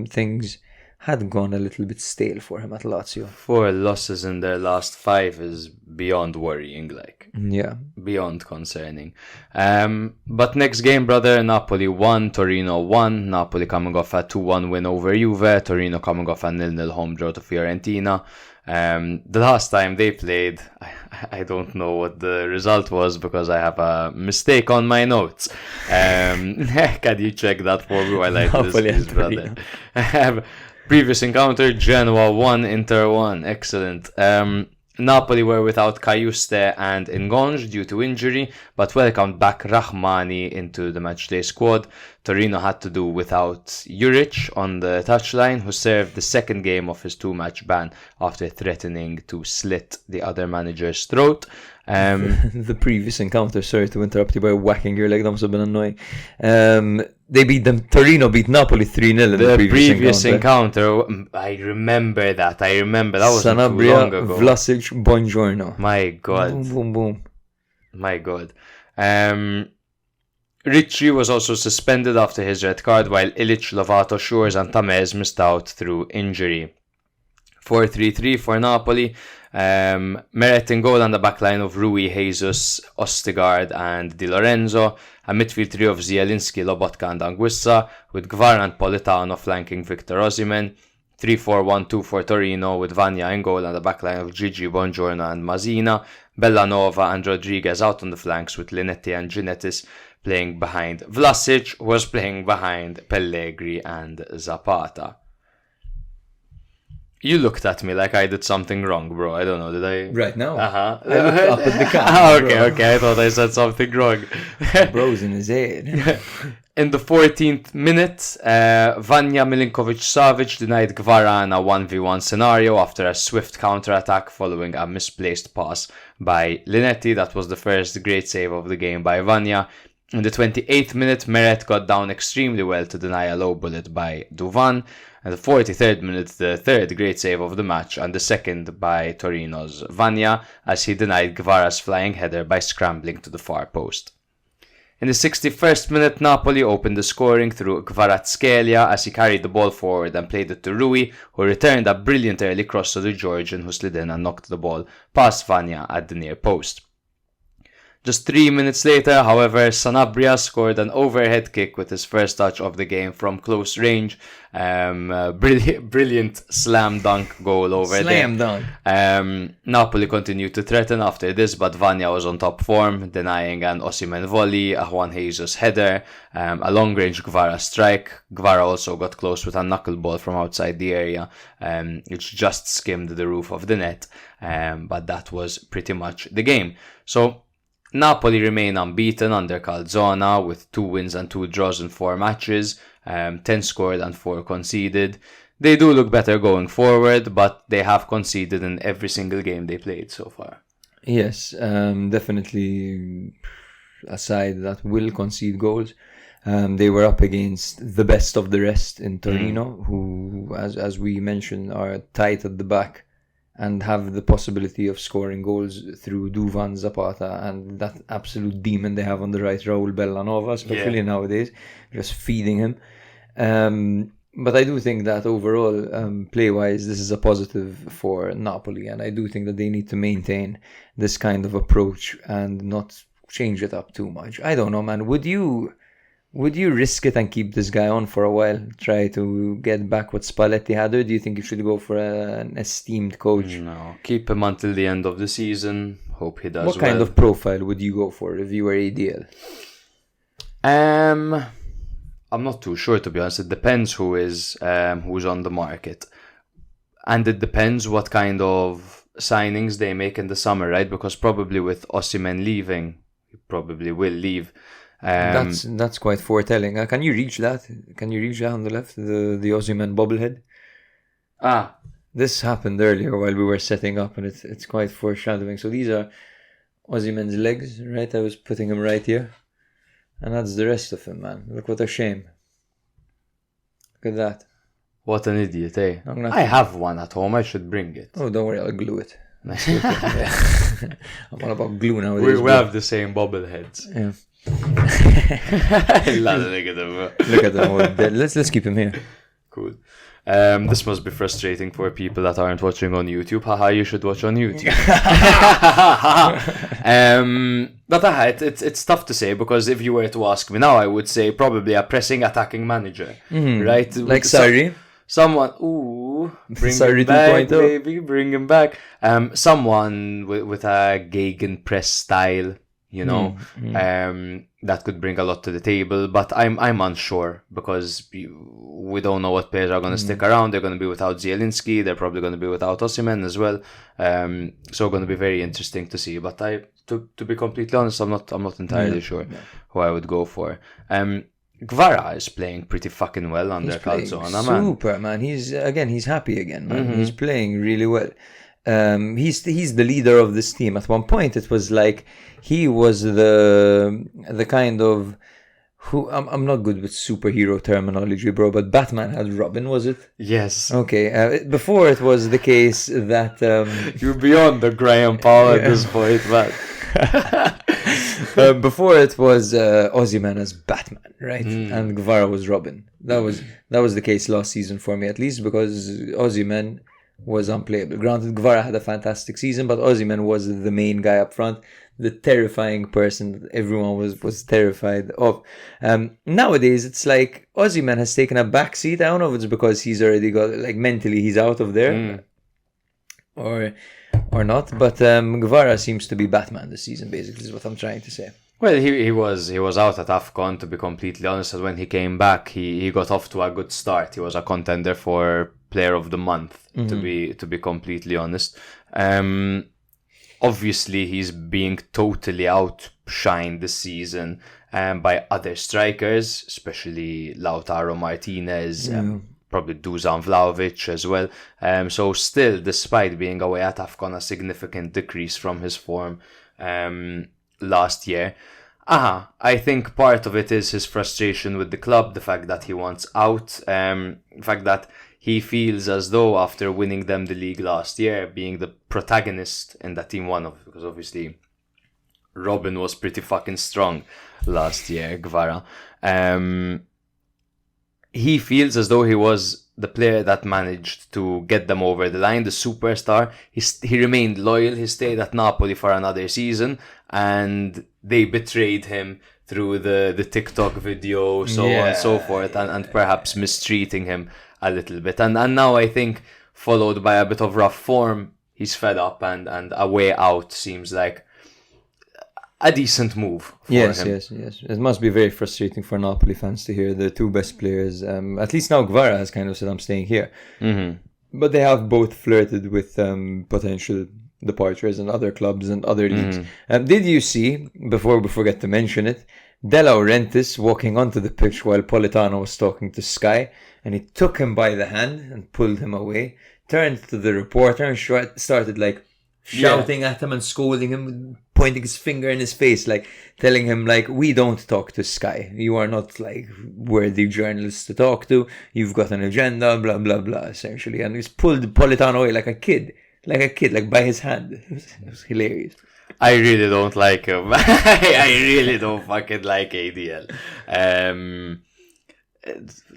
Things had gone a little bit stale for him at Lazio. 4 losses in their last 5 is beyond worrying, like. Yeah. Beyond concerning. But next game, brother, Napoli 1, Torino 1. Napoli coming off a 2-1 win over Juve. Torino coming off a 0-0 home draw to Fiorentina. The last time they played, I don't know what the result was because I have a mistake on my notes. Can you check that for me while I do this, brother? Previous encounter, Genoa 1, Inter 1. Excellent. Napoli were without Caiuste and Ngonge due to injury, but welcomed back Rahmani into the matchday squad. Torino had to do without Juric on the touchline, who served the second game of his 2-match ban after threatening to slit the other manager's throat. The previous encounter, sorry to interrupt you by whacking your leg, that must have been annoying. Torino beat Napoli 3-0 in the previous encounter. I remember that. That was too Sanabria, long ago. Vlasic, Buongiorno. My God. Boom, boom, boom. My God. Ricci was also suspended after his red card, while Ilic, Lovato, Shores and Tamez missed out through injury. 4-3-3 for Napoli. Meret in goal and the backline of Rui, Jesus, Ostigard and Di Lorenzo. A midfield trio of Zielinski, Lobotka and Anguissa, with Gvara and Politano flanking Victor Osimhen. 3-4-1-2 for Torino, with Vanya in goal and the backline of Gigi, Buongiorno and Mazina. Bellanova and Rodriguez out on the flanks, with Linetti and Ginetis playing behind Vlasic, who was playing behind Pellegrini and Zapata. You looked at me like I did something wrong, bro. I don't know, did I? Right now? Uh-huh. I looked up at the camera. Okay. I thought I said something wrong. Bro's in his head. In the 14th minute, Vanya Milinkovic-Savic denied Gvara a 1v1 scenario after a swift counter-attack following a misplaced pass by Linetti. That was the first great save of the game by Vanya. In the 28th minute, Meret got down extremely well to deny a low bullet by Duvan. In the 43rd minute, the third great save of the match, and the second by Torino's Vanya, as he denied Gvara's flying header by scrambling to the far post. In the 61st minute, Napoli opened the scoring through Kvaratskhelia as he carried the ball forward and played it to Rui, who returned a brilliant early cross to the Georgian, who slid in and knocked the ball past Vanya at the near post. Just 3 minutes later, however, Sanabria scored an overhead kick with his first touch of the game from close range. Brilliant slam dunk goal over there. Slam dunk. Napoli continued to threaten after this, but Vanya was on top form, denying an Osimhen volley, a Juan Jesus header, a long-range Gvara strike. Gvara also got close with a knuckleball from outside the area, which just skimmed the roof of the net, but that was pretty much the game. So Napoli remain unbeaten under Calzona with 2 wins and 2 draws in 4 matches, 10 scored and 4 conceded. They do look better going forward, but they have conceded in every single game they played so far. Yes, definitely a side that will concede goals. They were up against the best of the rest in Torino, who, as we mentioned, are tight at the back and have the possibility of scoring goals through Duvan, Zapata, and that absolute demon they have on the right, Raul Bellanova, especially nowadays, just feeding him. But I do think that overall, play-wise, this is a positive for Napoli, and I do think that they need to maintain this kind of approach and not change it up too much. I don't know, man. Would you risk it and keep this guy on for a while? Try to get back what Spalletti had, or do you think you should go for an esteemed coach? No, keep him until the end of the season. Hope he does What kind of profile would you go for if you were ADL? I'm not too sure, to be honest. It depends who's on the market. And it depends what kind of signings they make in the summer, right? Because probably with Osimhen leaving, he probably will leave. That's quite foretelling. Can you reach that? Can you reach that on the left? The Osimhen bobblehead? This happened earlier while we were setting up, and it's quite foreshadowing. So these are Osimhen's legs, right? I was putting him right here. And that's the rest of him, man. Look, what a shame. Look at that. What an idiot, eh? I have one at home. I should bring it. Oh, don't worry. I'll glue it. I'm all about glue nowadays. We have the same bobbleheads. Yeah. Look at them. Let's keep him here. Cool. This must be frustrating for people that aren't watching on YouTube. Haha, you should watch on YouTube. But it's tough to say, because if you were to ask me now, I would say probably a pressing attacking manager, right? Like Sarri. Someone. Ooh. Bring Sarri him back, 2.0. baby. Bring him back. Someone with a gegenpress style, you know, that could bring a lot to the table. But I'm unsure because we don't know what players are going to stick around. They're going to be without Zielinski. They're probably going to be without Osimhen as well. So going to be very interesting to see. But to be completely honest, I'm not entirely sure who I would go for. Guevara is playing pretty fucking well under Calzona, man. Super, man. He's happy again, man. He's playing really well. He's the leader of this team. At one point, it was like he was the kind of who I'm not good with superhero terminology, bro. But Batman had Robin, was it? Yes. Okay. Before it was the case that you're beyond the Graham Powell at this point, man. Before it was Osimhen as Batman, right? And Guevara was Robin. That was the case last season for me, at least, because Osimhen was unplayable. Granted, Guevara had a fantastic season, but Osimhen was the main guy up front, the terrifying person that everyone was terrified of. Nowadays, it's like Osimhen has taken a backseat. I don't know if it's because he's already got, like, mentally he's out of there, or not. But Guevara seems to be Batman this season, basically, is what I'm trying to say. Well, he was out at AFCON, to be completely honest. And when he came back, he got off to a good start. He was a contender for Player of the Month, to be completely honest. Obviously, he's being totally outshined this season by other strikers, especially Lautaro Martinez, probably Dusan Vlahovic as well. So still, despite being away at AFCON, a significant decrease from his form last year. I think part of it is his frustration with the club, the fact that he wants out, the fact that he feels as though after winning them the league last year, being the protagonist in that team because obviously Robin was pretty fucking strong last year, Guevara. He feels as though he was the player that managed to get them over the line, the superstar. He remained loyal. He stayed at Napoli for another season, and they betrayed him through the TikTok video, so on and so forth, and perhaps mistreating him a little bit. And now I think, followed by a bit of rough form, he's fed up, and a way out seems like a decent move for him. Yes. It must be very frustrating for Napoli fans to hear the two best players. At least now Guevara has kind of said, I'm staying here. But they have both flirted with potential departures in other clubs and other leagues. Did you see, before we forget to mention it, De Laurentiis walking onto the pitch while Politano was talking to Sky, and he took him by the hand and pulled him away, turned to the reporter and started like shouting at him and scolding him, pointing his finger in his face, like telling him like, we don't talk to Sky. You are not like worthy journalists to talk to. You've got an agenda, blah, blah, blah, essentially. And he's pulled Politano away like a kid, like by his hand. It was hilarious. I really don't like him. I really don't fucking like ADL.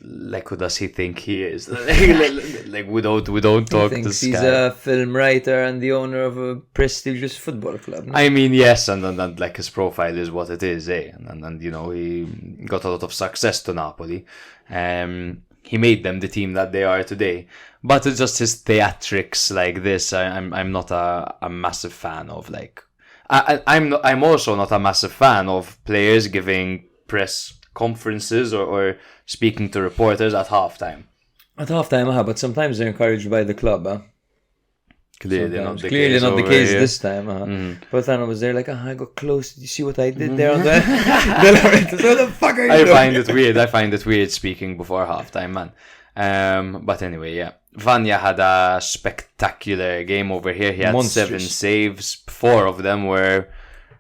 Like, who does he think he is? Like we don't talk to Sky. He's a film writer and the owner of a prestigious football club. No? I mean, yes, and like his profile is what it is, eh? And you know, he got a lot of success to Napoli. He made them the team that they are today. But it's just his theatrics like this. I'm not a massive fan of. Like, I'm also not a massive fan of players giving press conferences or speaking to reporters at halftime. At halftime, but sometimes they're encouraged by the club. Clearly not the case this time. But then I was there like, I got close. Did you see what I did there on the what the fuck are you doing? I find it weird speaking before halftime, man. But anyway, yeah. Vanya had a spectacular game over here. He had Monstrous. 7 saves. 4 of them were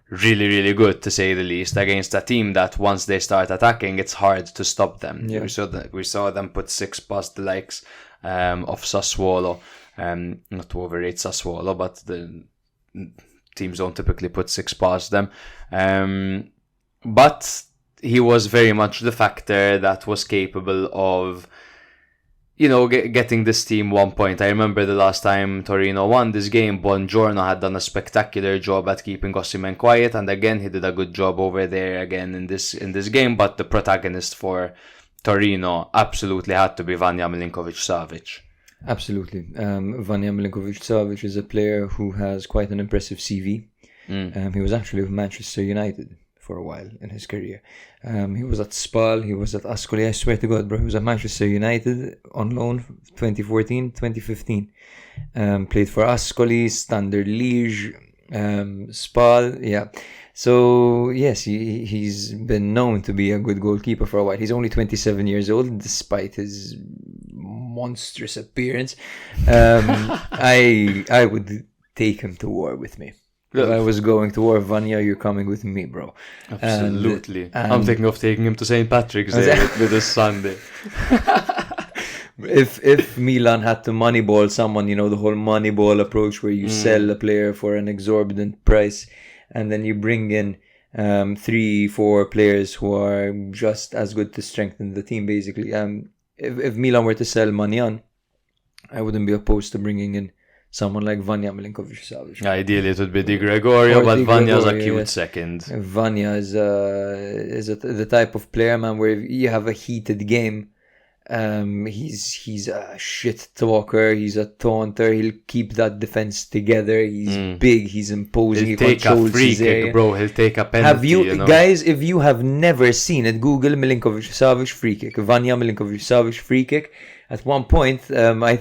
really, really good, to say the least, against a team that once they start attacking, it's hard to stop them. Yeah. We saw them put 6 past the likes of Sassuolo. Not to overrate Sassuolo, but the teams don't typically put 6 past them. But he was very much the factor that was capable of, you know, getting this team 1 point. I remember the last time Torino won this game, Buongiorno had done a spectacular job at keeping Osimhen quiet, and again he did a good job over there again in this game. But the protagonist for Torino absolutely had to be Vanja Milinkovic-Savic. Absolutely. Vanja Milinkovic-Savic is a player who has quite an impressive CV. He was actually with Manchester United for a while in his career. He was at Spal, he was at Ascoli. I swear to God, bro, he was at Manchester United on loan 2014, 2015. Played for Ascoli, Standard Liège, Spal, yeah. So, yes, he's been known to be a good goalkeeper for a while. He's only 27 years old, despite his monstrous appearance. I would take him to war with me. If I was going to war, Vanya, you're coming with me, bro. Absolutely. I'm thinking of taking him to St. Patrick's Day with his Sunday. If Milan had to moneyball someone, the whole moneyball approach where you sell a player for an exorbitant price and then you bring in 3-4 players who are just as good to strengthen the team, basically. If Milan were to sell Manyan, I wouldn't be opposed to bringing in someone like Vanja Milinkovic-Savic. Ideally, it would be Di Gregorio, but Vanya's a cute second. Vanja is the type of player, man, where you have a heated game. He's a shit talker. He's a taunter. He'll keep that defense together. He's big. He's imposing. He'll take a free kick, bro. He'll take a penalty. Have you guys? If you have never seen it, Google Milinkovic-Savic free kick. Vanja Milinkovic-Savic free kick. At one point, I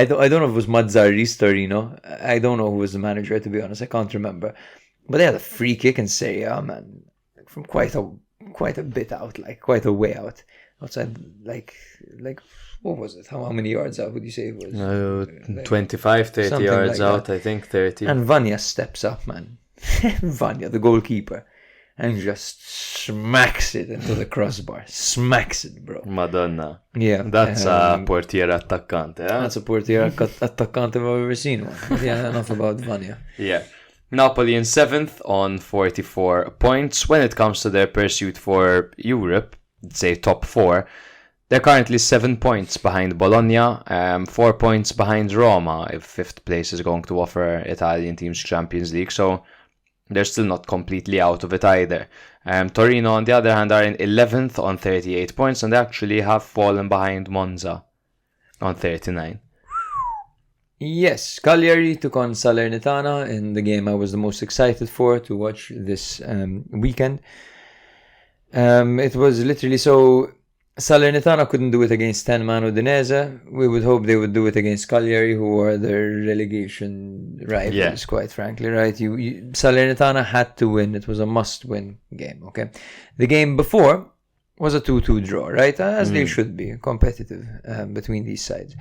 don't know if it was Mazzarri's story, I don't know who was the manager, to be honest. I can't remember. But they had a free kick in Serie A, man, from quite a bit out, like quite a way out. Outside, like what was it? How many yards out would you say it was? 25, 30 yards out, I think 30. And Vanja steps up, man. Vanja, the goalkeeper. And just smacks it into the crossbar. Smacks it, bro. Madonna. Yeah. That's a portiere attaccante, eh? That's a portiere attaccante I've ever seen one. But yeah, enough about Vanja. Yeah. Napoli in 7th on 44 points. When it comes to their pursuit for Europe, say top 4, they're currently 7 points behind Bologna, 4 points behind Roma, if 5th place is going to offer Italian teams Champions League. So they're still not completely out of it either. Torino, on the other hand, are in 11th on 38 points, and they actually have fallen behind Monza on 39. Yes, Cagliari took on Salernitana in the game I was the most excited for to watch this weekend. It was literally so... Salernitana couldn't do it against 10-man Udinese. We would hope they would do it against Cagliari, who are their relegation rivals, quite frankly, right? Salernitana had to win. It was a must-win game, okay? The game before was a 2-2 draw, right? As they should be, competitive between these sides.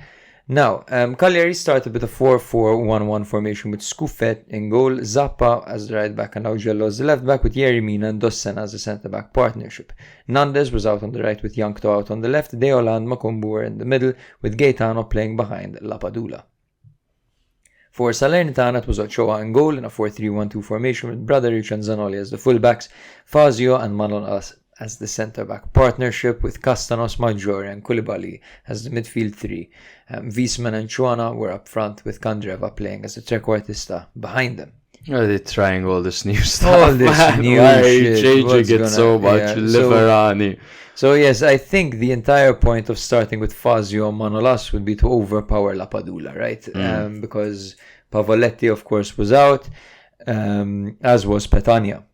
Now, Cagliari started with a 4-4-1-1 formation with Scuffet in goal, Zappa as the right back and Augello as the left back, with Yerry Mina and Dossen as the centre back partnership. Nandes was out on the right with Yankto out on the left, Deola and Makumbu were in the middle, with Gaetano playing behind Lapadula. For Salernitana, it was Ochoa in goal in a 4-3-1-2 formation with Bradaric and Zanoli as the fullbacks, Fazio and Manon as the centre-back partnership, with Castanos, Maggiore and Koulibaly as the midfield three. Wiesman and Chuana were up front, with Kandreva playing as the trequartista behind them. Oh, they're trying all this new stuff. All this new shit. Changing it so much. Liverani. So yes, I think the entire point of starting with Fazio and Manolas would be to overpower Lapadula, right? Because Pavoletti, of course, was out, as was Petagna.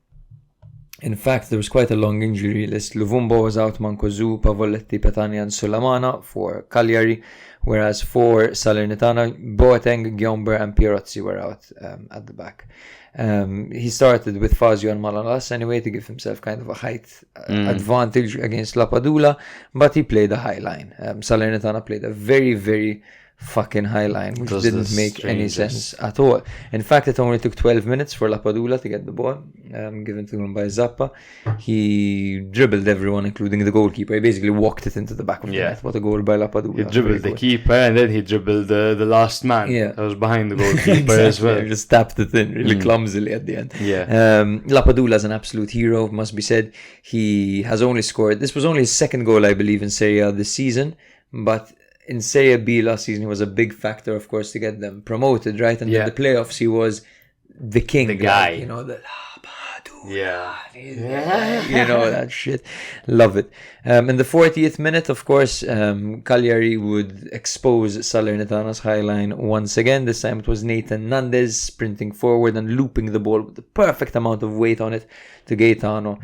In fact, there was quite a long injury list. Luvumbo was out, Mancozu, Pavoletti, Petagna and Sulamana for Cagliari, whereas for Salernitana, Boateng, Gyomber and Pierozzi were out at the back. He started with Fazio and Manolas anyway to give himself kind of a height advantage against Lapadula, but he played a high line. Salernitana played a very, very fucking high line, which didn't make any sense at all. In fact, it only took 12 minutes for Lapadula to get the ball given to him by Zappa. He dribbled everyone, including the goalkeeper. He basically walked it into the back of the net. What a goal by Lapadula. He dribbled the keeper, and then he dribbled the last man that was behind the goalkeeper as well. He just tapped it in really clumsily at the end. Lapadula is an absolute hero, must be said. He has only scored, this was only his second goal, I believe, in Serie A this season, but in Serie B last season, he was a big factor, of course, to get them promoted, right? And in the playoffs, he was the king. The guy. Like, the Lapadula. Yeah. You know, that shit. Love it. In the 40th minute, of course, Cagliari would expose Salernitana's high line once again. This time it was Nathan Nandez sprinting forward and looping the ball with the perfect amount of weight on it to Gaetano,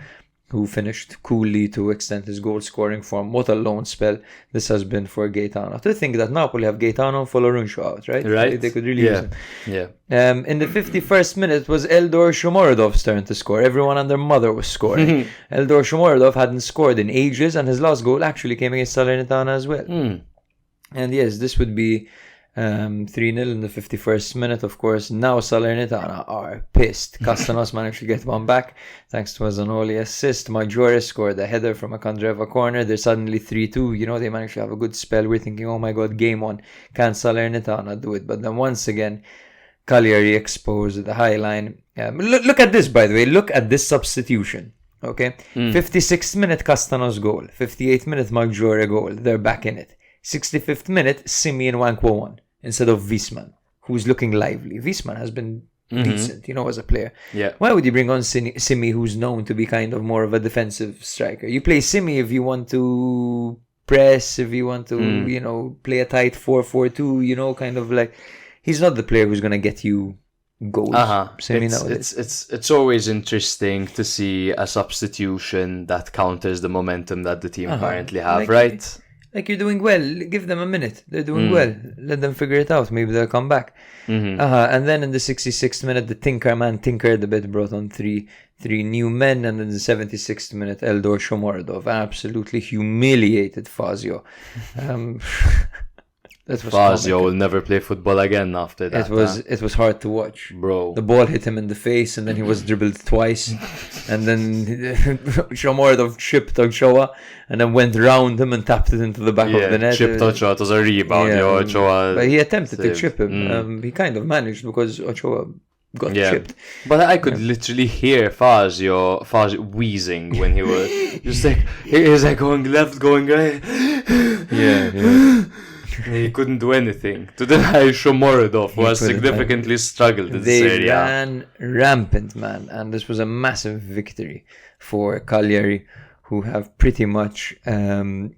who finished coolly to extend his goal-scoring form. What a lone spell this has been for Gaetano. To think that Napoli have Gaetano and Folorunsho out, right? Right. They could really use him. Yeah. In the 51st minute, it was Eldor Shomorodov's turn to score. Everyone and their mother was scoring. Eldor Shomorodov hadn't scored in ages, and his last goal actually came against Salernitana as well. And yes, this would be 3-0 in the 51st minute, of course. Now Salernitana are pissed. Castanos managed to get one back thanks to a Zanoli assist. Maggiore scored a header from a Candreva corner. They're suddenly 3-2. You know, they managed to have a good spell. We're thinking, oh my god, game on. Can Salernitana do it? But then once again, Cagliari exposed the high line. Look at this, by the way. Look at this substitution. Okay? 56th minute, Castanos goal. 58th minute, Maggiore goal. They're back in it. 65th minute, Simi and Wankwo won instead of Wiesman, who's looking lively. Wiesman has been decent, you know, as a player. Yeah. Why would you bring on Simi, who's known to be kind of more of a defensive striker? You play Simi if you want to press, if you want to, you know, play a tight 4-4-2, you know, kind of like... He's not the player who's going to get you goals. It's always interesting to see a substitution that counters the momentum that the team currently have, right? Like, you're doing well, give them a minute. They're doing well. Let them figure it out. Maybe they'll come back. And then in the 66th minute, the Tinker man tinkered a bit, brought on three new men. And in the 76th minute, Eldor Shomorodov absolutely humiliated Fazio. Fazio will never play football again after that. It was hard to watch, bro. The ball hit him in the face, and then he was dribbled twice, and then Shomorodov chipped Ochoa, and then went round him and tapped it into the back of the net. Chipped Ochoa. It was a rebound. Ochoa, but he attempted to chip him. He kind of managed because Ochoa got chipped. But I could literally hear Fazio wheezing when he was just like he was like going left, going right. Yeah. He couldn't do anything to deny Shomorodov, who has significantly struggled in this area. They ran rampant, man, and this was a massive victory for Cagliari, who have pretty much they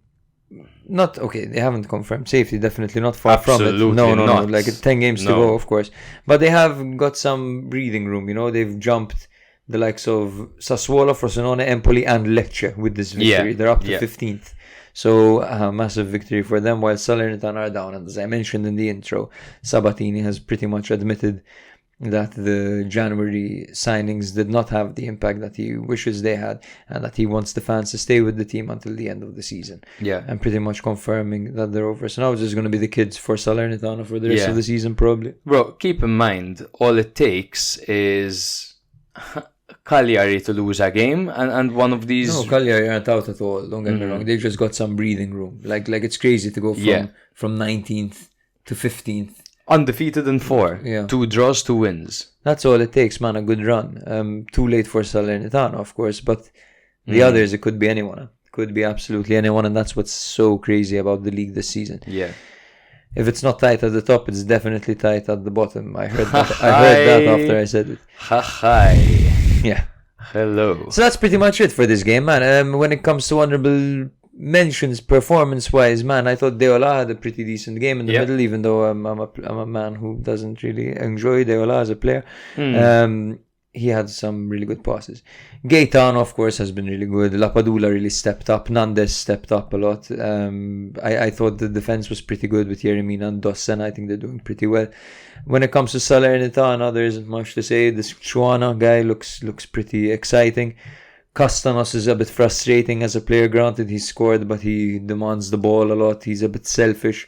haven't confirmed safety, definitely not far from it. No, like 10 games to go, of course. But they have got some breathing room, you know, they've jumped the likes of Sassuolo, Frosinone, Empoli, and Lecce with this victory. They're up to 15th. So a massive victory for them, while Salernitana are down. And as I mentioned in the intro, Sabatini has pretty much admitted that the January signings did not have the impact that he wishes they had, and that he wants the fans to stay with the team until the end of the season. Yeah. And pretty much confirming that they're over. So now it's just going to be the kids for Salernitana for the rest of the season, probably. Bro, keep in mind, all it takes is Cagliari to lose a game, and one of these... No, Cagliari aren't out at all, don't get me wrong. They just got some breathing room. Like it's crazy to go from 19th to 15th. Undefeated in 4. 2 draws, 2 wins. That's all it takes, man, a good run. Too late for Salernitana, of course, but the others, it could be anyone. It could be absolutely anyone, and that's what's so crazy about the league this season. Yeah. If it's not tight at the top, it's definitely tight at the bottom. I heard that after I said it. Hi. Yeah. Hello. So that's pretty much it for this game, man. When it comes to honorable mentions performance-wise, man, I thought Deola had a pretty decent game in the middle, even though I'm a man who doesn't really enjoy Deola as a player. He had some really good passes. Gaetano, of course, has been really good. Lapadula really stepped up. Nandes stepped up a lot. I thought the defense was pretty good with Yeremina and Dossen. I think they're doing pretty well. When it comes to Salernitana, there isn't much to say. This Chuana guy looks pretty exciting. Castanos is a bit frustrating as a player. Granted, he scored, but he demands the ball a lot. He's a bit selfish.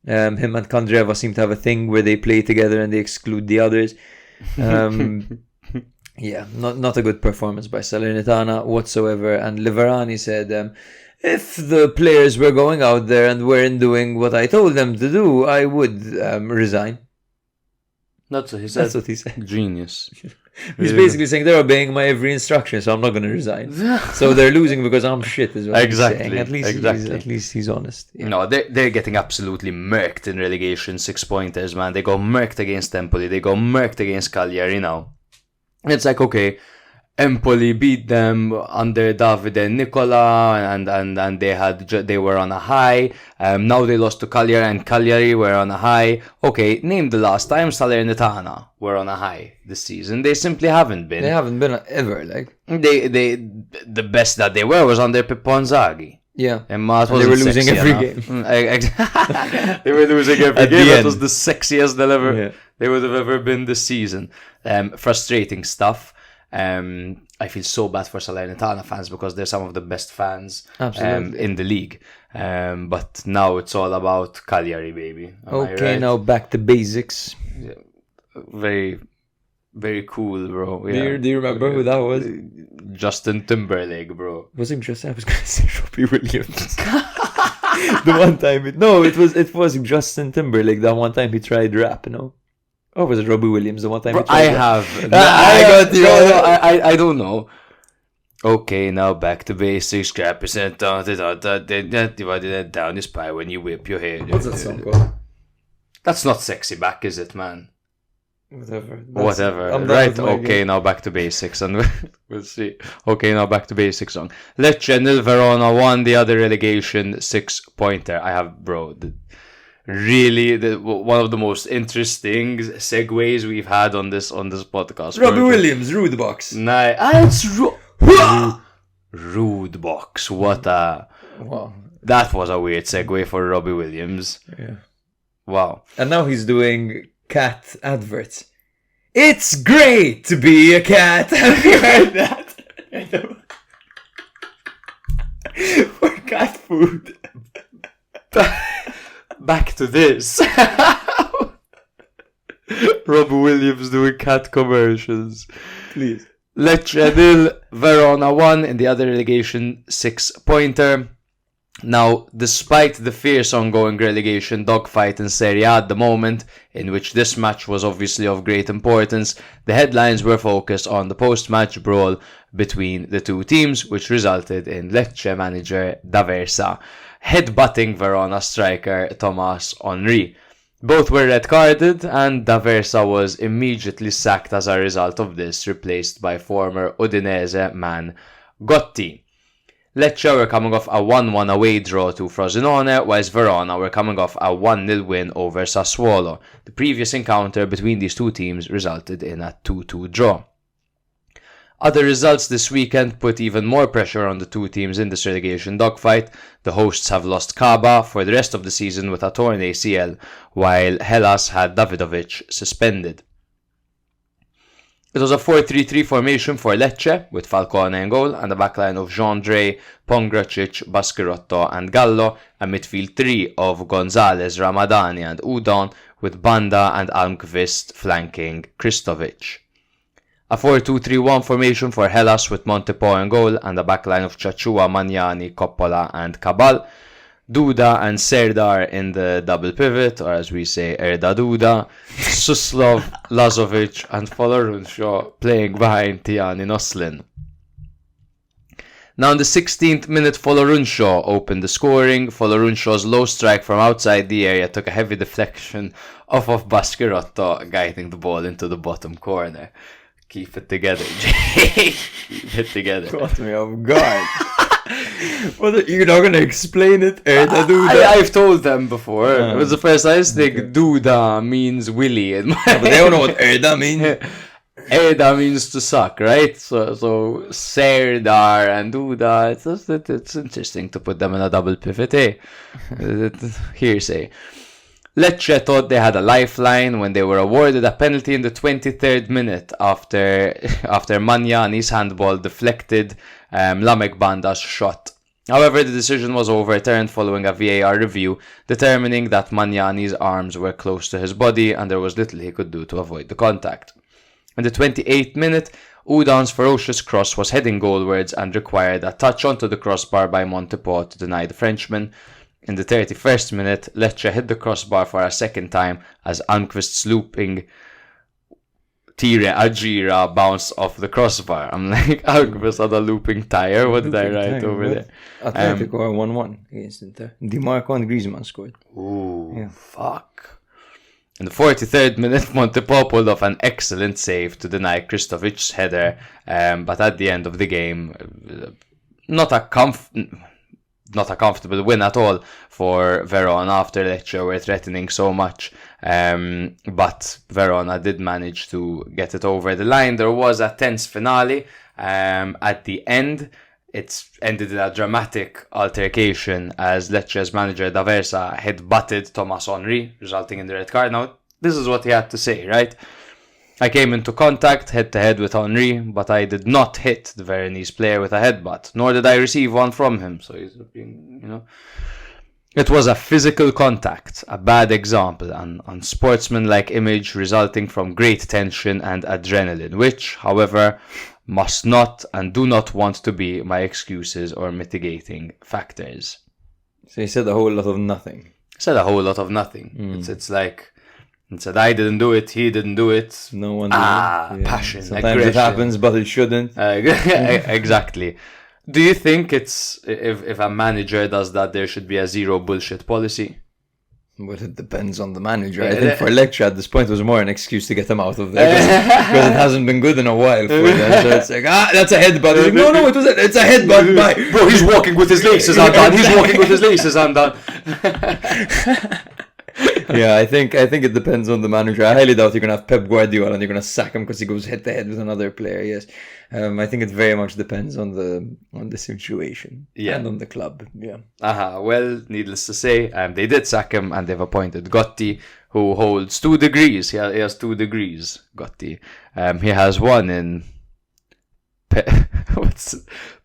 Him and Candreva seem to have a thing where they play together and they exclude the others. Yeah, not a good performance by Salernitana whatsoever. And Liverani said, if the players were going out there and weren't doing what I told them to do, I would resign. That's what he said. That's what he said. Genius. He's basically saying they're obeying my every instruction, so I'm not going to resign. So they're losing because I'm shit, is what he's saying. At least he's honest. Yeah. No, they're getting absolutely murked in relegation 6-pointers, man. They go murked against Empoli. They go murked against Cagliari now. It's like, okay, Empoli beat them under Davide and Nicola, and they were on a high. Now they lost to Cagliari, and Cagliari were on a high. Okay, name the last time Salernitana were on a high this season. They simply haven't been. They haven't been ever, like. The best that they were was under Pippo Inzaghi. Yeah. And they were losing every game. They were losing every At game. the That end. was the sexiest they would have ever been this season. Frustrating stuff. I feel so bad for Salernitana fans because they're some of the best fans in the league. But now it's all about Cagliari, baby. Am I Okay, right? now back to basics. Very, very cool, bro. Yeah. Do you remember who that was? Justin Timberlake, bro. Wasn't just I was gonna say Robbie Williams. The one time it was Justin Timberlake. That one time he tried rap, no? Or was it Robbie Williams? The one time he tried rap? I got you. I don't know. Okay, now back to basics. Scrap percent divided it down is pi when you whip your hair. What's that song called? That's not sexy back, is it, man? Whatever. Right, okay, now back to basics, and we'll see. Okay, now back to basics song. Lecce 0, Verona 1, the other relegation 6-pointer. I have, bro, one of the most interesting segues we've had on this podcast. Robbie Williams, Rude Box. It's Rude Box. What a... Wow. That was a weird segue for Robbie Williams. Yeah. Wow. And now he's doing cat adverts. It's great to be a cat. Have you heard that? For cat food. Back to this. Robbie Williams doing cat commercials. Please. Lecce 0, Verona 1 in the other relegation 6-pointer. Now, despite the fierce ongoing relegation dogfight in Serie A at the moment, in which this match was obviously of great importance, the headlines were focused on the post-match brawl between the two teams, which resulted in Lecce manager D'Aversa headbutting Verona striker Thomas Henry. Both were red-carded, and D'Aversa was immediately sacked as a result of this, replaced by former Udinese man Gotti. Lecce were coming off a 1-1 away draw to Frosinone, whilst Verona were coming off a 1-0 win over Sassuolo. The previous encounter between these two teams resulted in a 2-2 draw. Other results this weekend put even more pressure on the two teams in this relegation dogfight. The hosts have lost Kaba for the rest of the season with a torn ACL, while Hellas had Davidovic suspended. It was a 4-3-3 formation for Lecce, with Falcone in goal, and a backline of Jean-Drey, Pongracic, Baschirotto and Gallo, a midfield three of Gonzalez, Ramadani and Udon, with Banda and Almqvist flanking Kristovic. A 4-2-3-1 formation for Hellas with Montepò in goal, and a backline of Chachua, Magnani, Coppola and Cabal, Duda and Serdar in the double pivot, or as we say, Erda Duda, Suslov, Lazovic and Folorunsho playing behind Tiani Noslin. Now in the 16th minute, Folorunsho opened the scoring. Folorunsho's low strike from outside the area took a heavy deflection off of Baschirotto, guiding the ball into the bottom corner. Keep it together, Jay. Keep it together. Caught me off guard. Well, you're not gonna explain it, Erda Duda. I've told them before. It was the first I think Duda means Willy. But they don't know what Erda means. Erda means to suck, right? So Serdar and Duda, it's interesting to put them in a double pivot, eh? Hearsay. Lecce thought they had a lifeline when they were awarded a penalty in the 23rd minute after Magnani's handball deflected Lamek Banda's shot. However, the decision was overturned following a VAR review, determining that Magnani's arms were close to his body and there was little he could do to avoid the contact. In the 28th minute, Udon's ferocious cross was heading goalwards and required a touch onto the crossbar by Montepò to deny the Frenchman. In the 31st minute, Lecce hit the crossbar for a second time as Almqvist's looping Tire Ajira bounced off the crossbar. I'm like, Almqvist had a looping tire. What did I write over there? Atletico are 1-1 against Inter. Di Marco and Griezmann scored. Ooh, Yeah. fuck. In the 43rd minute, Montepò pulled off an excellent save to deny Kristovic's header, but at the end of the game, not a comfortable win at all for Verona after Lecce were threatening so much. But Verona did manage to get it over the line. There was a tense finale at the end. It ended in a dramatic altercation as Lecce's manager D'Aversa headbutted Thomas Henry, resulting in the red card. Now, this is what he had to say, right? I came into contact head-to-head with Henry, but I did not hit the Veronese player with a headbutt, nor did I receive one from him. So he's being, It was a physical contact, a bad example, an unsportsmanlike image resulting from great tension and adrenaline, which, however, must not and do not want to be my excuses or mitigating factors. So he said a whole lot of nothing. Said a whole lot of nothing. It's like, he said, I didn't do it, he didn't do it. No one did it. Passion, Sometimes aggression. it happens, but it shouldn't. Exactly. Do you think it's, if a manager does that, there should be a zero bullshit policy? Well, it depends on the manager. I think for Lecce at this point it was more an excuse to get him out of there because it hasn't been good in a while for them. So it's like, that's a headbutt. Like, no, it's a headbutt. Bye. Bro, he's walking with his laces undone. He's walking with his laces undone. Yeah, I think it depends on the manager. I highly doubt you're gonna have Pep Guardiola and you're gonna sack him because he goes head to head with another player. Yes, I think it very much depends on the situation and on the club. Yeah. Well, needless to say, they did sack him and they've appointed Gotti, who holds 2 degrees. He has 2 degrees. Gotti. He has one in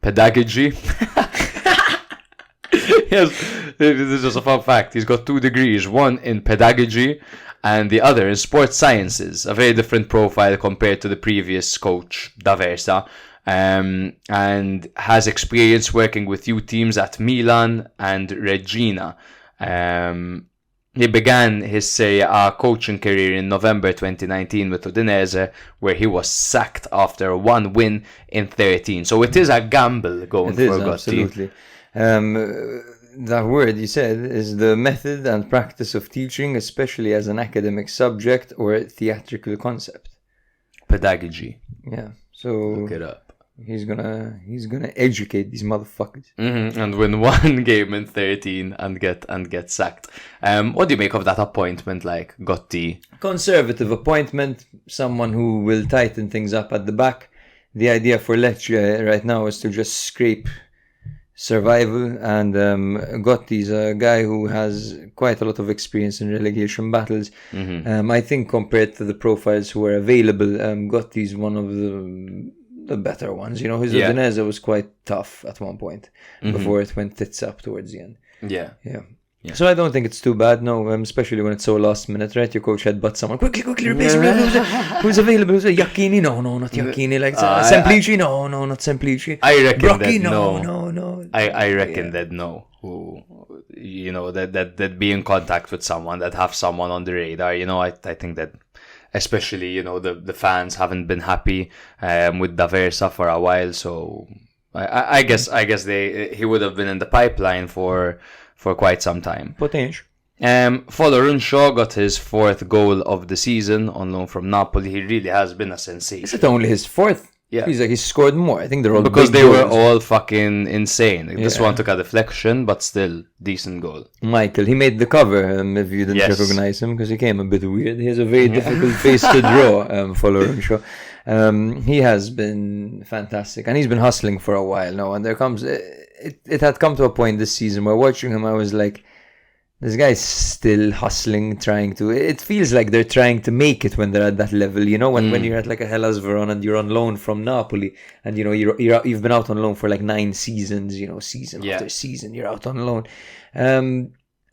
pedagogy. This is just a fun fact. He's got 2 degrees, one in pedagogy and the other in sports sciences. A very different profile compared to the previous coach, D'Aversa, and has experience working with youth teams at Milan and Regina. He began his Serie A coaching career in November 2019 with Udinese, where he was sacked after 1 win in 13. So it is a gamble going for Gotti. Absolutely. That word you said is the method and practice of teaching, especially as an academic subject or a theatrical concept. Pedagogy. Yeah. So look it up. He's gonna educate these motherfuckers. And win 1 game in 13 and get sacked. What do you make of that appointment, like Gotti? Conservative appointment, someone who will tighten things up at the back. The idea for Lecce right now is to just scrape survival, and Gotti's a guy who has quite a lot of experience in relegation battles. I think compared to the profiles who are available, Gotti's one of the better ones. His Udinese was quite tough at one point before it went tits up towards the end. Yeah. So I don't think it's too bad, no, especially when it's so last minute, right? Your coach headbutt someone. Quickly, replace him. Who's available? Who's Iacchini? No, not Iacchini. Like Semplici? No, not Semplici. I reckon Brocchi? that No. I reckon that no. Who, that be in contact with someone, that have someone on the radar. I think that, especially, the fans haven't been happy with D'Aversa for a while, so I guess he would have been in the pipeline for quite some time. Potential. Folorunshaw got his 4th goal of the season on loan from Napoli. He really has been a sensation. Is it only his 4th? Yeah. He's scored more. I think they're all because big they goals. were all fucking insane. This one took a deflection, but still decent goal. Michael, he made the cover. If you didn't recognize him, because he came a bit weird. He has a very difficult face to draw. Folorunshaw. He has been fantastic, and he's been hustling for a while now. And there comes it had come to a point this season where watching him, I was like, this guy's still hustling, trying to. It feels like they're trying to make it when they're at that level. When you're at like a Hellas Verona and you're on loan from Napoli, and you've been out on loan for like 9 seasons. Season after season, you're out on loan.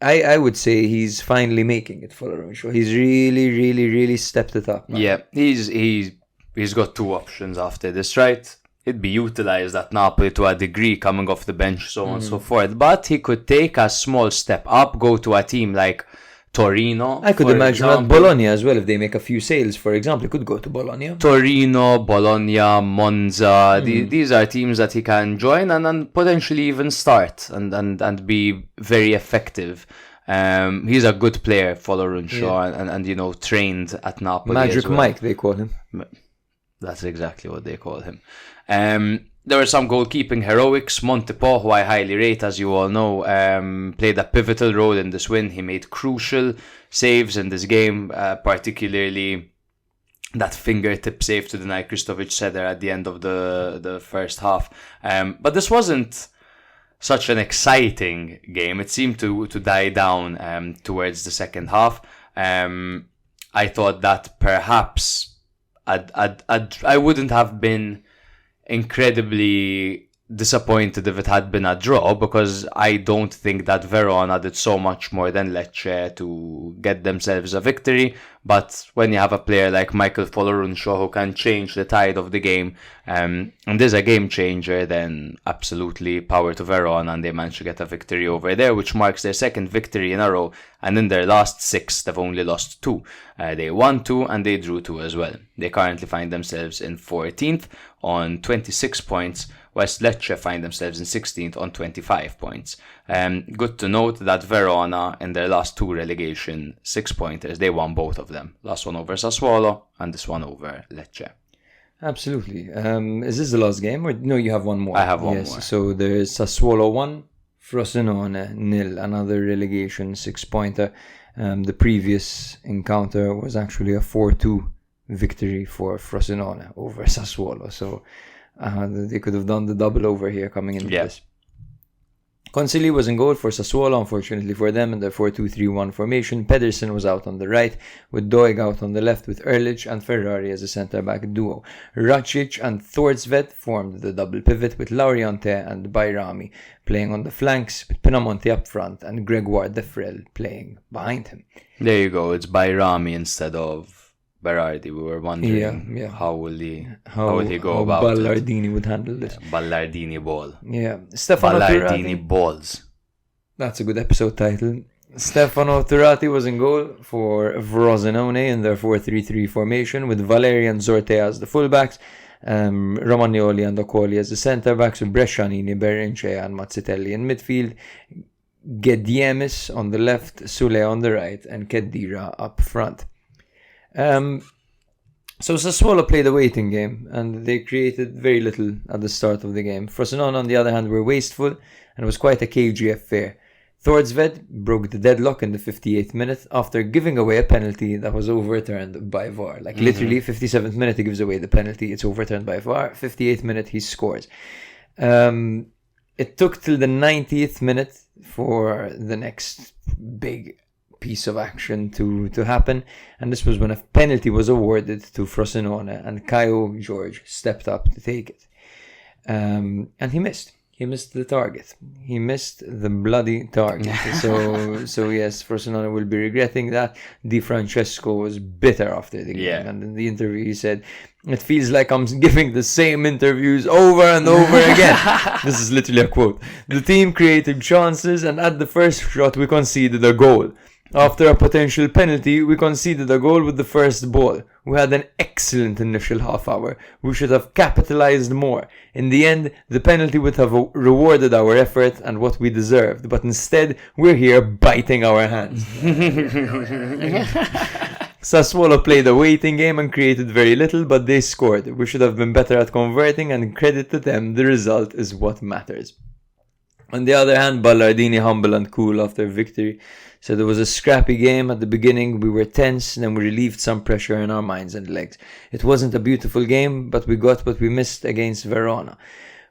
I would say he's finally making it for Folorunshaw. He's really, really, really stepped it up, man. Yeah, he's got 2 options after this, right? He'd be utilised at Napoli to a degree, coming off the bench, so on and so forth. But he could take a small step up, go to a team like Torino. I could imagine at Bologna as well, if they make a few sales, for example. He could go to Bologna. Torino, Bologna, Monza. These are teams that he can join and then potentially even start and be very effective. He's a good player, Folorunshaw, and you know, trained at Napoli. Magic as well. Mike, they call him. That's exactly what they call him. There were some goalkeeping heroics. Montepo, who I highly rate, as you all know, played a pivotal role in this win. He made crucial saves in this game, particularly that fingertip save to deny Kristovic Seder at the end of the first half. But this wasn't such an exciting game. It seemed to die down towards the second half. I thought that perhaps I wouldn't have been incredibly disappointed if it had been a draw, because I don't think that Verona did so much more than Lecce to get themselves a victory. But when you have a player like Michael Folorunshaw who can change the tide of the game, and is a game changer, then absolutely power to Verona, and they managed to get a victory over there, which marks their second victory in a row. And in their last 6, they've only lost 2. They won 2 and they drew 2 as well. They currently find themselves in 14th on 26 points, whilst Lecce find themselves in 16th on 25 points. Good to note that Verona, in their last 2 relegation 6-pointers, they won both of them. Last one over Sassuolo and this one over Lecce. Absolutely. Is this the last game? Or no, you have one more. I have one more. So there's Sassuolo 1, Frosinone 0, another relegation 6-pointer. The previous encounter was actually a 4-2 victory for Frosinone over Sassuolo. So they could have done the double over here coming into this. Consigli was in goal for Sassuolo, unfortunately for them, in their 4-2-3-1 formation. Pedersen was out on the right, with Doig out on the left with Ehrlich and Ferrari as a centre-back duo. Racic and Thordsved formed the double pivot, with Lauriante and Bayrami playing on the flanks, with Pinamonti up front and Gregoire Defrel playing behind him. There you go, it's Bayrami instead of Berardi. We were wondering how would he go about Ballardini would handle this. Ballardini ball. Yeah. Stefano Ballardini Turati. balls. That's a good episode title. Stefano Turati was in goal for Frosinone in their 4-3-3 formation, with Valerian Zortea as the fullbacks, Romagnoli and Ocoli as the centre-backs, with Brescianini, Berencea and Mazzitelli in midfield, Gediemis on the left, Sule on the right, and Kedira up front. So Sassuolo played a waiting game, and they created very little at the start of the game. Frosinone, on the other hand, were wasteful, and it was quite a cagey affair. Thordsved broke the deadlock in the 58th minute after giving away a penalty that was overturned by VAR. Literally, 57th minute he gives away the penalty, it's overturned by VAR. 58th minute he scores. It took till the 90th minute for the next big piece of action to happen, and this was when a penalty was awarded to Frosinone, and Caio George stepped up to take it, and he missed the target. He missed the bloody target. so yes, Frosinone will be regretting that. Di Francesco was bitter after the game, and in the interview he said, "It feels like I'm giving the same interviews over and over again." This is literally a quote. "The team created chances, and at the first shot we conceded a goal. After a potential penalty, we conceded a goal with the first ball. We had an excellent initial half hour. We should have capitalized more. In the end, the penalty would have rewarded our effort and what we deserved. But instead, we're here biting our hands." Sassuolo played a waiting game and created very little, but they scored. We should have been better at converting, and credit to them, the result is what matters. On the other hand, Ballardini, humble and cool after victory, said it was a scrappy game at the beginning. We were tense, and then we relieved some pressure in our minds and legs. It wasn't a beautiful game, but we got what we missed against Verona.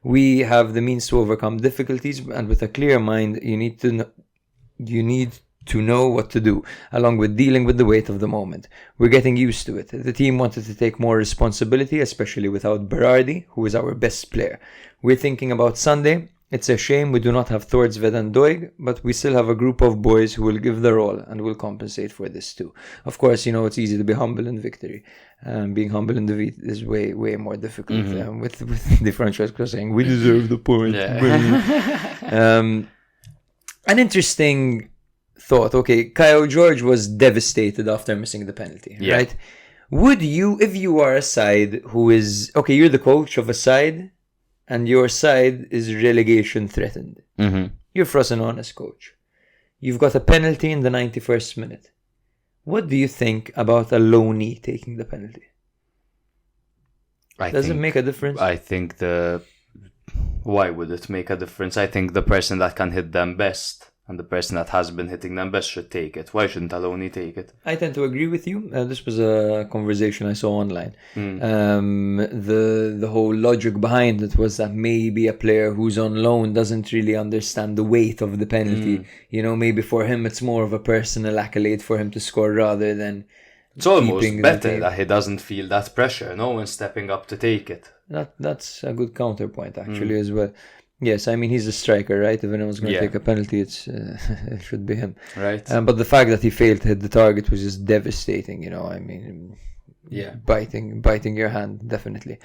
We have the means to overcome difficulties, and with a clear mind, you need to know what to do, along with dealing with the weight of the moment. We're getting used to it. The team wanted to take more responsibility, especially without Berardi, who is our best player. We're thinking about Sunday. It's a shame we do not have Thordsved and Doig, but we still have a group of boys who will give their all and will compensate for this too. Of course, it's easy to be humble in victory. Being humble in defeat is way, way more difficult. With Di Francesco saying, "We deserve the point." An interesting thought. Okay, Caio George was devastated after missing the penalty, right? Would you, if you are a side who is... Okay, you're the coach of a side, and your side is relegation threatened. You're Frosinone's coach. You've got a penalty in the 91st minute. What do you think about a loanee taking the penalty? Does it make a difference? I think why would it make a difference? I think the person that can hit them best and the person that has been hitting them best should take it. Why shouldn't Aloni take it? I tend to agree with you. This was a conversation I saw online. The whole logic behind it was that maybe a player who's on loan doesn't really understand the weight of the penalty. You know, maybe for him it's more of a personal accolade for him to score rather than it's almost better that he doesn't feel that pressure. No one's stepping up to take it. That's a good counterpoint actually as well. Yes, I mean he's a striker, right? If anyone's going to take a penalty, it should be him, right? But the fact that he failed to hit the target was just devastating. You know, I mean, biting your hand, definitely.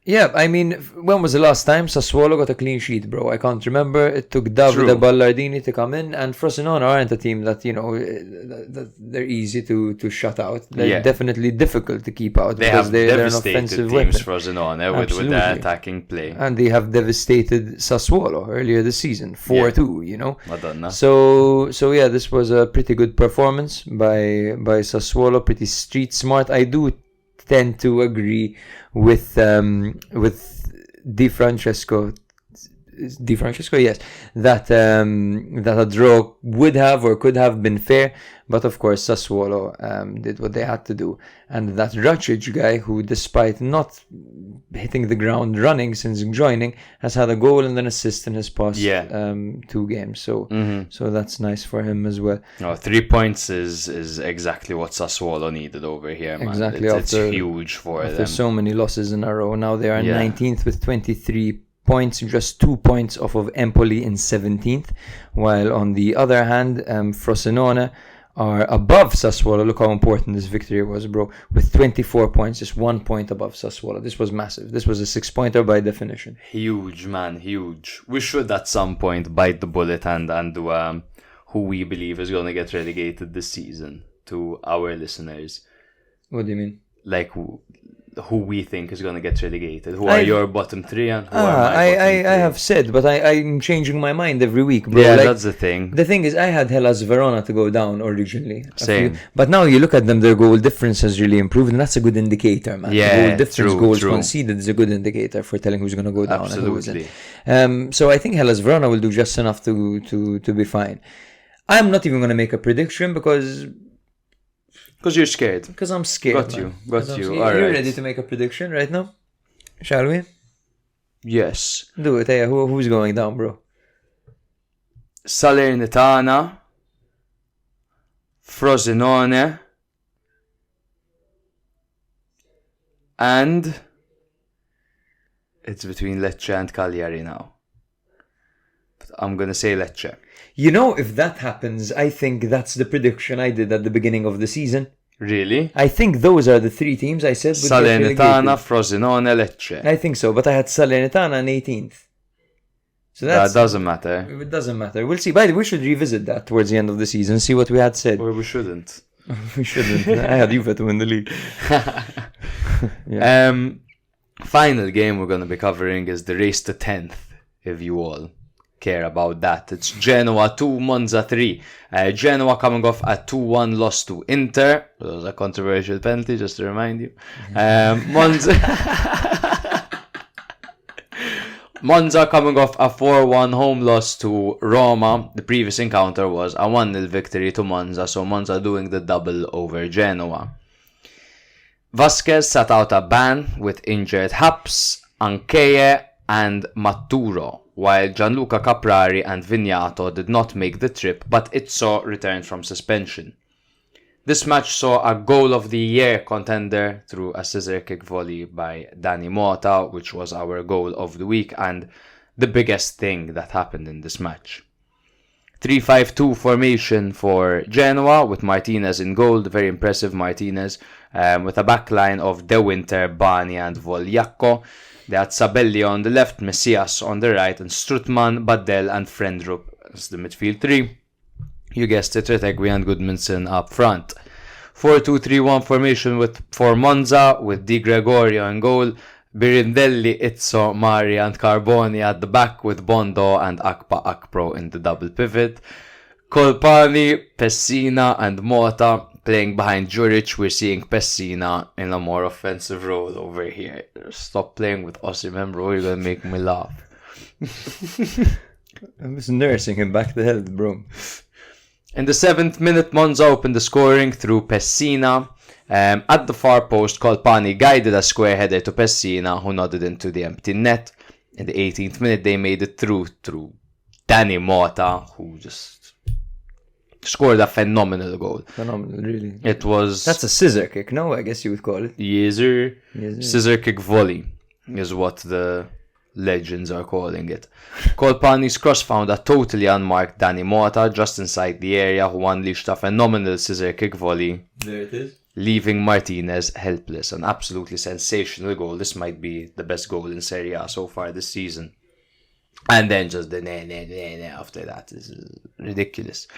Yeah, I mean, when was the last time Sassuolo got a clean sheet, bro? I can't remember. It took Davide Ballardini to come in, and Frosinone aren't a team that, you know, that they're easy to shut out. They're definitely difficult to keep out because they're an offensive teams, weapon. Frosinone, with their attacking play. And they have devastated Sassuolo earlier this season, 4-2, you know? Madonna. So yeah, this was a pretty good performance by Sassuolo, pretty street smart. I do tend to agree with Di Francesco, yes, that a draw would have or could have been fair, but of course Sassuolo did what they had to do, and that Racic guy, who despite not hitting the ground running since joining, has had a goal and an assist in his past 2 games, so that's nice for him as well. 3 points is exactly what Sassuolo needed over here, man. Exactly, it's huge for them. After so many losses in a row, now they are 19th with 23 points, just 2 points off of Empoli in 17th, while on the other hand, Frosinone are above Sassuolo. Look how important this victory was, bro, with 24 points, just 1 point above Sassuolo. This was massive. This was a 6-pointer by definition. Huge, man, huge. We should at some point bite the bullet and do who we believe is going to get relegated this season to our listeners. What do you mean? Like who we think is going to get relegated. Who are your bottom 3 and who are my bottom 3? I have said, but I'm changing my mind every week, bro. Yeah, that's the thing. The thing is, I had Hellas Verona to go down originally. Same. But now you look at them, their goal difference has really improved, and that's a good indicator, man. Yeah, goal difference, goals conceded is a good indicator for telling who's going to go down Absolutely. and who isn't. So I think Hellas Verona will do just enough to be fine. I'm not even going to make a prediction because you're scared. Because I'm scared. Got you. All right. Are you ready to make a prediction right now? Shall we? Yes. Do it. Hey, who's going down, bro? Salernitana, Frosinone, and it's between Lecce and Cagliari now. But I'm going to say Lecce. You know, if that happens, I think that's the prediction I did at the beginning of the season. Really? I think those are the 3 teams I said. Salernitana, Frosinone, Lecce. I think so, but I had Salernitana on 18th. So that doesn't matter. It doesn't matter. We'll see. By the way, we should revisit that towards the end of the season, see what we had said. Or we shouldn't. We shouldn't. I had Juve to win the league. Final game we're going to be covering is the race to 10th, if you all care about that. It's Genoa 2, Monza 3. Genoa coming off a 2-1 loss to Inter. It was a controversial penalty, just to remind you. Monza coming off a 4-1 home loss to Roma. The previous encounter was a 1-0 victory to Monza, so Monza doing the double over Genoa. Vasquez sat out a ban with injured Haps, Ankeye and Maturo, while Gianluca Caprari and Vignato did not make the trip, but Izzo returned from suspension. This match saw a goal of the year contender through a scissor kick volley by Dani Mota, which was our goal of the week and the biggest thing that happened in this match. 3-5-2 formation for Genoa with Martinez in goal, very impressive Martinez, with a backline of De Winter, Bani and Vogliacco. They had Sabelli on the left, Messias on the right, and Strutman, Baddel and Frendrup as the midfield 3. You guessed it, Retegui and Goodmanson up front. 4-2-3-1 formation for Monza with Di Gregorio in goal, Birindelli, Izzo, Mari and Carboni at the back with Bondo and Akpa Akpro in the double pivot. Colpani, Pessina and Mota playing behind Juric. We're seeing Pessina in a more offensive role over here. Stop playing with Osimhen, bro. You're going to make me laugh. I was nursing him back to health, bro. In the 7th minute, Monza opened the scoring through Pessina. At the far post, Colpani guided a square header to Pessina, who nodded into the empty net. In the 18th minute, they made it through Danny Mota, who just scored a phenomenal goal. Phenomenal, really. It was... That's a scissor kick, no? I guess you would call it. Yes, sir. Yes, sir. Scissor kick volley is what the legends are calling it. Colpani's cross found a totally unmarked Danny Mota just inside the area, who unleashed a phenomenal scissor kick volley. There it is. Leaving Martinez helpless. An absolutely sensational goal. This might be the best goal in Serie A so far this season. And then just the after that is ridiculous.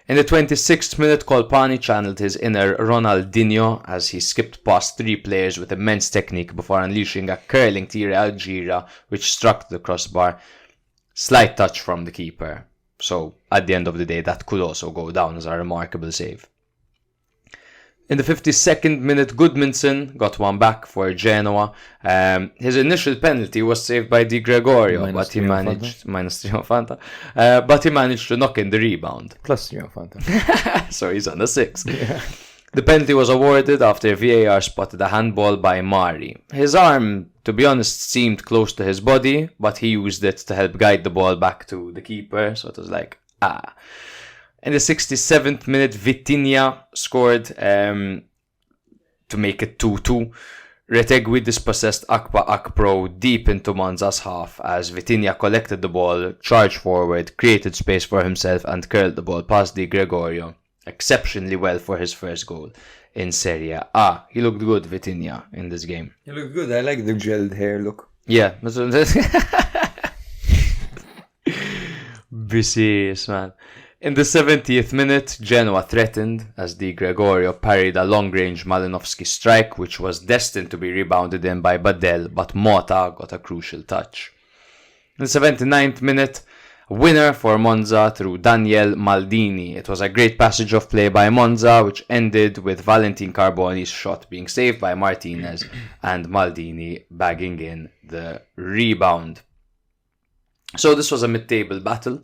In the 26th minute, Colpani channeled his inner Ronaldinho as he skipped past 3 players with immense technique before unleashing a curling tira al gira which struck the crossbar. Slight touch from the keeper. So, at the end of the day, that could also go down as a remarkable save. In the 52nd minute, Goodmanson got one back for Genoa. His initial penalty was saved by Di Gregorio, but he managed to knock in the rebound. Plus Fanta. So he's on the 6. Yeah. The penalty was awarded after VAR spotted a handball by Mari. His arm, to be honest, seemed close to his body, but he used it to help guide the ball back to the keeper, so it was like, In the 67th minute, Vitinha scored to make it 2-2. Retegui dispossessed Akpa Akpro deep into Monza's half as Vitinha collected the ball, charged forward, created space for himself and curled the ball past Di Gregorio. Exceptionally well for his first goal in Serie A. He looked good, Vitinha, in this game. He looked good. I like the gelled hair look. Yeah. BCS, man. In the 70th minute, Genoa threatened as Di Gregorio parried a long-range Malinovsky strike, which was destined to be rebounded in by Badel, but Mota got a crucial touch. In the 79th minute, winner for Monza through Daniel Maldini. It was a great passage of play by Monza, which ended with Valentin Carboni's shot being saved by Martinez and Maldini bagging in the rebound. So this was a mid-table battle.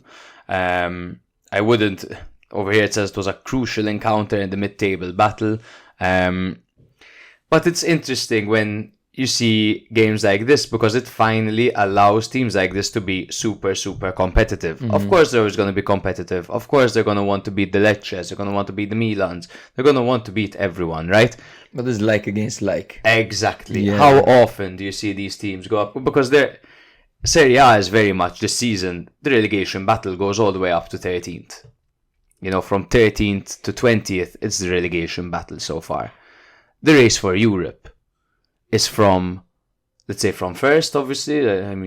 Over here it says it was a crucial encounter in the mid-table battle. But it's interesting when you see games like this because it finally allows teams like this to be super, super competitive. Mm-hmm. Of course they're always going to be competitive. Of course they're going to want to beat the Lecces. They're going to want to beat the Milans. They're going to want to beat everyone, right? But it's like against like. Exactly. Yeah. How often do you see these teams go up? Because Serie A is very much this season. The relegation battle goes all the way up to 13th. From 13th to 20th, it's the relegation battle so far. The race for Europe is from, let's say, from first, obviously,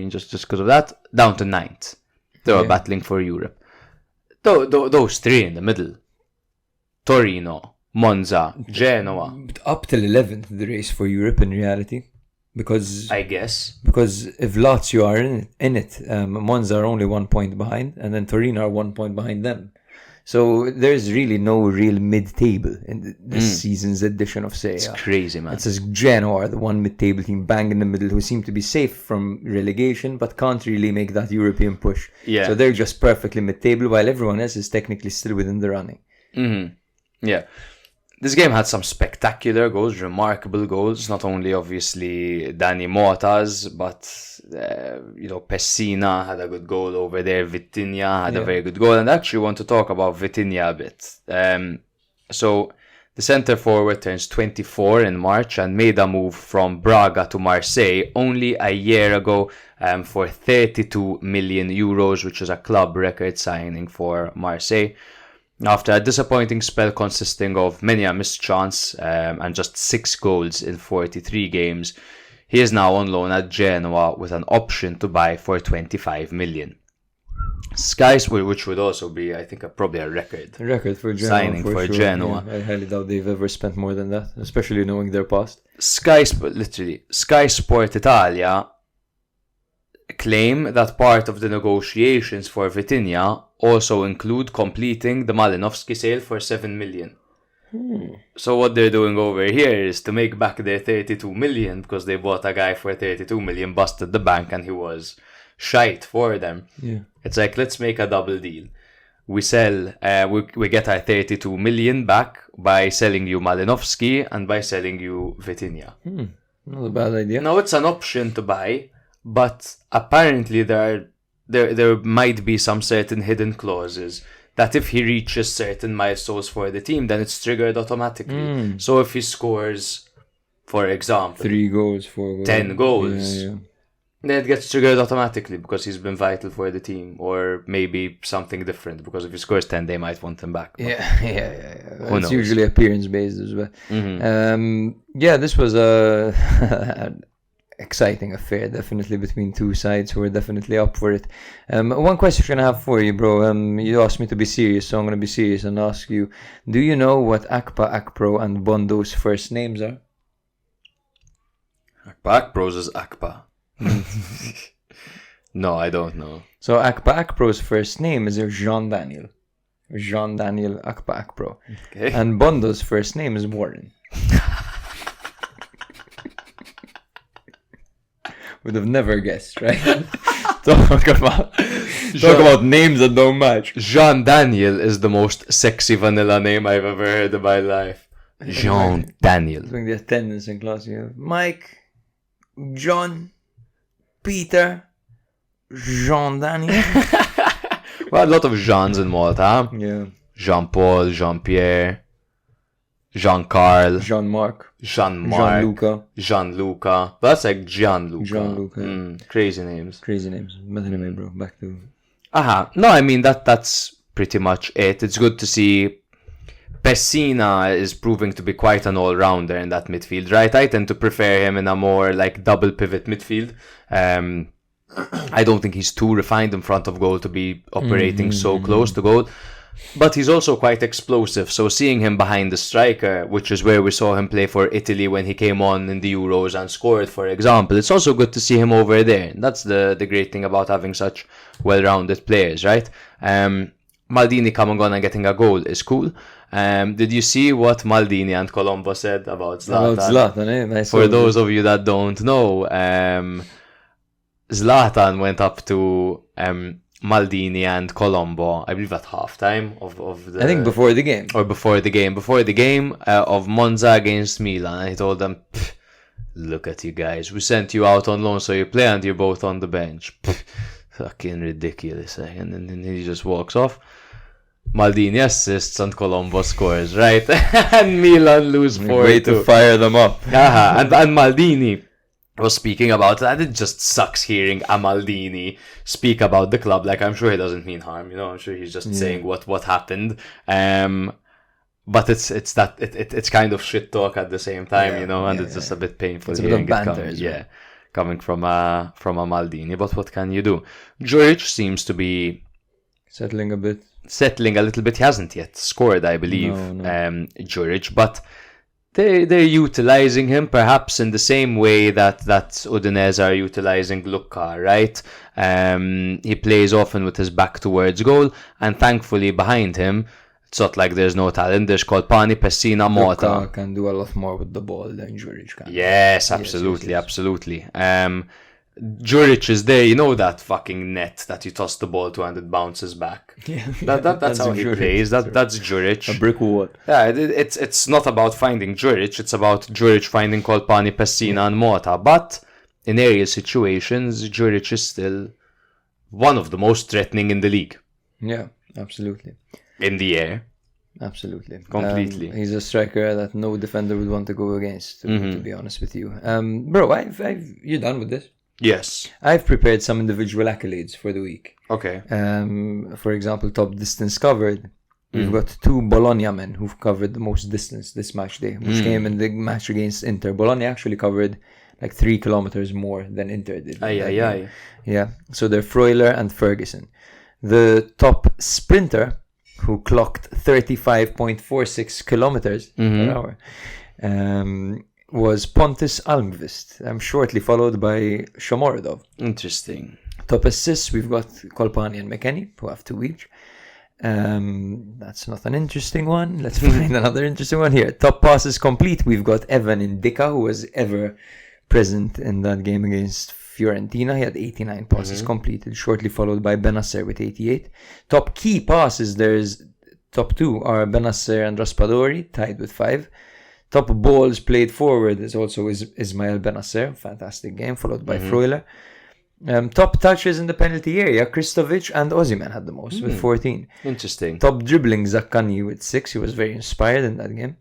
just because of that, down to 9th. They are battling for Europe. Those 3 in the middle. Torino, Monza, Genoa. Up till 11th, the race for Europe in reality. Because I guess. Because if Lazio are in it, Monza are only 1 point behind, and then Torino are 1 point behind them. So there's really no real mid-table in this season's edition of Serie A. It's crazy, man. It says Genoa are the one mid-table team bang in the middle who seem to be safe from relegation but can't really make that European push. Yeah. So they're just perfectly mid-table while everyone else is technically still within the running. Mm-hmm. Yeah. This game had some spectacular goals, remarkable goals. Not only, obviously, Danny Mota's, but, Pessina had a good goal over there. Vitinha had a very good goal. And I actually want to talk about Vitinha a bit. So, the centre forward turns 24 in March and made a move from Braga to Marseille only a year ago for 32 million euros, which is a club record signing for Marseille. After a disappointing spell consisting of many a missed chance and just 6 goals in 43 games, he is now on loan at Genoa with an option to buy for 25 million. Sky Sport, which would also be, I think, probably a record. A record for Genoa. Signing for sure. Genoa. Yeah, I highly doubt they've ever spent more than that, especially knowing their past. Sky Sport Italia claim that part of the negotiations for Vitinha also include completing the Malinovsky sale for 7 million. So what they're doing over here is to make back their 32 million, because they bought a guy for 32 million, busted the bank, and he was shite for them. Yeah. It's like, let's make a double deal. We sell, we get our 32 million back by selling you Malinovsky and by selling you Vitinha. Not a bad idea. Now, it's an option to buy, but apparently there might be some certain hidden clauses that if he reaches certain milestones for the team, then it's triggered automatically. So if he scores, for example, 3 goals, 4 goals, 10 goals, yeah. then it gets triggered automatically because he's been vital for the team, or maybe something different, because if he scores 10, they might want him back. But Yeah. Who It's knows? usually appearance based as well. This was an exciting affair, definitely, between two sides who are definitely up for it. One question I have for you, bro. You asked me to be serious, so I'm going to be serious and ask you, do you know what Akpa, Akpro and Bondo's first names are? Akpa Akpros is Akpa. No, I don't know. So Akpa Akpro's first name is Jean Daniel. Jean Daniel Akpa Akpro. Okay. And Bondo's first name is Warren. Would have never guessed, right? Talk about names that don't match. Jean Daniel is the most sexy vanilla name I've ever heard in my life. Jean Daniel. Doing the attendance in class, you know, Mike, John, Peter, Jean Daniel. Well, a lot of Jeans in Malta. Yeah. Jean-Paul, Jean-Pierre, Jean-Carl, Jean-Marc. Jean-Marc, Jean-Luca. Jean-Luca. That's like Gianluca. Gianluca. Crazy names. Crazy names. But anyway, bro, back to... No, I mean, that's pretty much it. It's good to see Pessina is proving to be quite an all-rounder in that midfield, right? I tend to prefer him in a more like double pivot midfield. I don't think he's too refined in front of goal to be operating so close to goal. But he's also quite explosive. So seeing him behind the striker, which is where we saw him play for Italy when he came on in the Euros and scored, for example, it's also good to see him over there. That's the great thing about having such well-rounded players, right? Maldini coming on and getting a goal is cool. Did you see what Maldini and Colombo said about Zlatan? About Zlatan, eh? For those of you that don't know, Zlatan went up to Maldini and Colombo, I believe at halftime of the... I think before the game. Or before the game of Monza against Milan. And he told them, look at you guys, we sent you out on loan so you play and you're both on the bench. Fucking ridiculous. And then he just walks off. Maldini assists and Colombo scores, right? And Milan lose 4-2. Way to fire them up. And Maldini was speaking about that. It just sucks hearing a Maldini speak about the club. Like, I'm sure he doesn't mean harm, you know. I'm sure he's just saying what happened. But it's kind of shit talk at the same time, you know, and it's just a bit painful. It's a bit of banter, coming from a Maldini. But what can you do? Juric seems to be settling a little bit. He hasn't yet scored, I believe, No. Juric, but they're utilizing him perhaps in the same way that Udinese are utilizing Lucca, right? He plays often with his back towards goal, and thankfully behind him, it's not like there's no talent. There's Colpani, Pessina, Mota. Lucca can do a lot more with the ball than Juric can. Yes, absolutely, absolutely. Juric is there, you know, that fucking net that you toss the ball to and it bounces back. Yeah. That's how he plays. That's Juric. A brick wall. Yeah, it's not about finding Juric, it's about Juric finding Colpani, Pessina and Mota. But in aerial situations, Juric is still one of the most threatening in the league. Yeah, absolutely. In the air. Absolutely. Completely. He's a striker that no defender would want to go against, to be honest with you. Bro, you're done with this? Yes. I've prepared some individual accolades for the week. Okay. For example, top distance covered. We've got 2 Bologna men who've covered the most distance this match day, which came in the match against Inter. Bologna actually covered like 3 kilometers more than Inter did. Aye. Yeah. So they're Freuler and Ferguson. The top sprinter, who clocked 35.46 kilometers per hour, was Pontus Almqvist, shortly followed by Shomorodov. Interesting. Top assists, we've got Kolpani and McKennie, who have 2 each. That's not an interesting one. Let's find another interesting one here. Top passes complete, we've got Evan Indika, who was ever present in that game against Fiorentina. He had 89 passes completed, shortly followed by Benasser with 88. Top key passes, there's top 2 are Benasser and Raspadori, tied with 5. Top balls played forward is also Ismail Benasser, fantastic game, followed by Freuler. Top touches in the penalty area, Kristovic and Osimhen had the most with 14. Interesting. Top dribbling, Zaccagni with 6. He was very inspired in that game.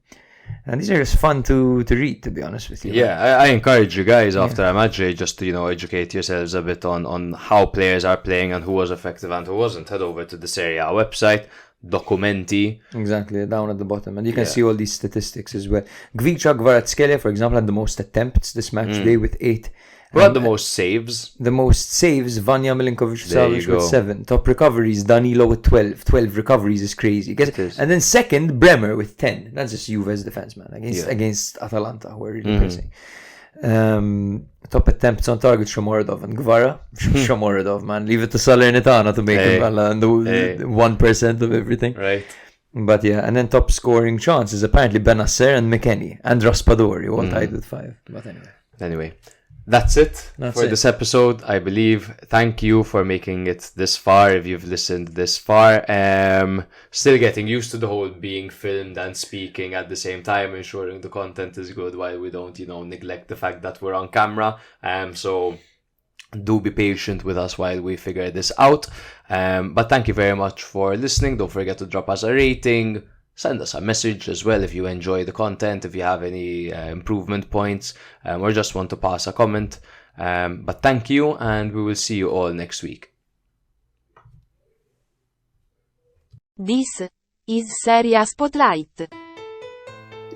And these are just fun to read, to be honest with you. Yeah, I encourage you guys after a match day just to, educate yourselves a bit on how players are playing and who was effective and who wasn't. Head over to the Serie A website, Documenti. Exactly, down at the bottom. And you can see all these statistics as well. Gvicha Kvaratskhelia, for example, had the most attempts this match day with 8. Who had the most saves? The most saves, Vanya Milinkovic-Savic with 7. Top recoveries, Danilo with 12. 12 recoveries is crazy. And then second, Bremer with 10. That's just Juve's defense, man. Against Atalanta, who are really pressing. Top attempts on target, Shomorodov and Gvara. Shomorodov, man. Leave it to Salernitana to make him the 1% of everything. Right. But yeah, and then top scoring chances, apparently Benasser and McKennie and Raspadori, all tied with 5. But Anyway. That's it for this episode, I believe. Thank you for making it this far, if you've listened this far. Still getting used to the whole being filmed and speaking at the same time, ensuring the content is good while we don't, neglect the fact that we're on camera. So do be patient with us while we figure this out. But thank you very much for listening. Don't forget to drop us a rating. Send us a message as well if you enjoy the content, if you have any improvement points, or just want to pass a comment. But thank you, and we will see you all next week. This is Serie A Spotlight.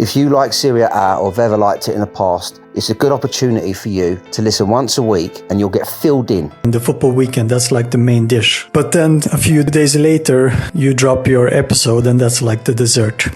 If you like Serie A or have ever liked it in the past, it's a good opportunity for you to listen once a week and you'll get filled in. In the football weekend, that's like the main dish. But then a few days later, you drop your episode and that's like the dessert.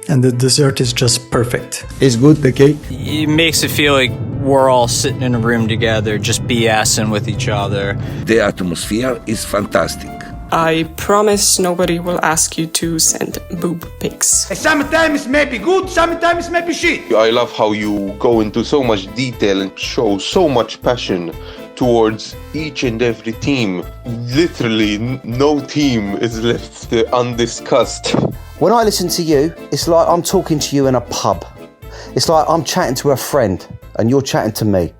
And the dessert is just perfect. It's good, the cake. It makes it feel like we're all sitting in a room together, just BSing with each other. The atmosphere is fantastic. I promise nobody will ask you to send boob pics. Sometimes maybe good, sometimes maybe shit. I love how you go into so much detail and show so much passion towards each and every team. Literally, no team is left undiscussed. When I listen to you, it's like I'm talking to you in a pub. It's like I'm chatting to a friend and you're chatting to me.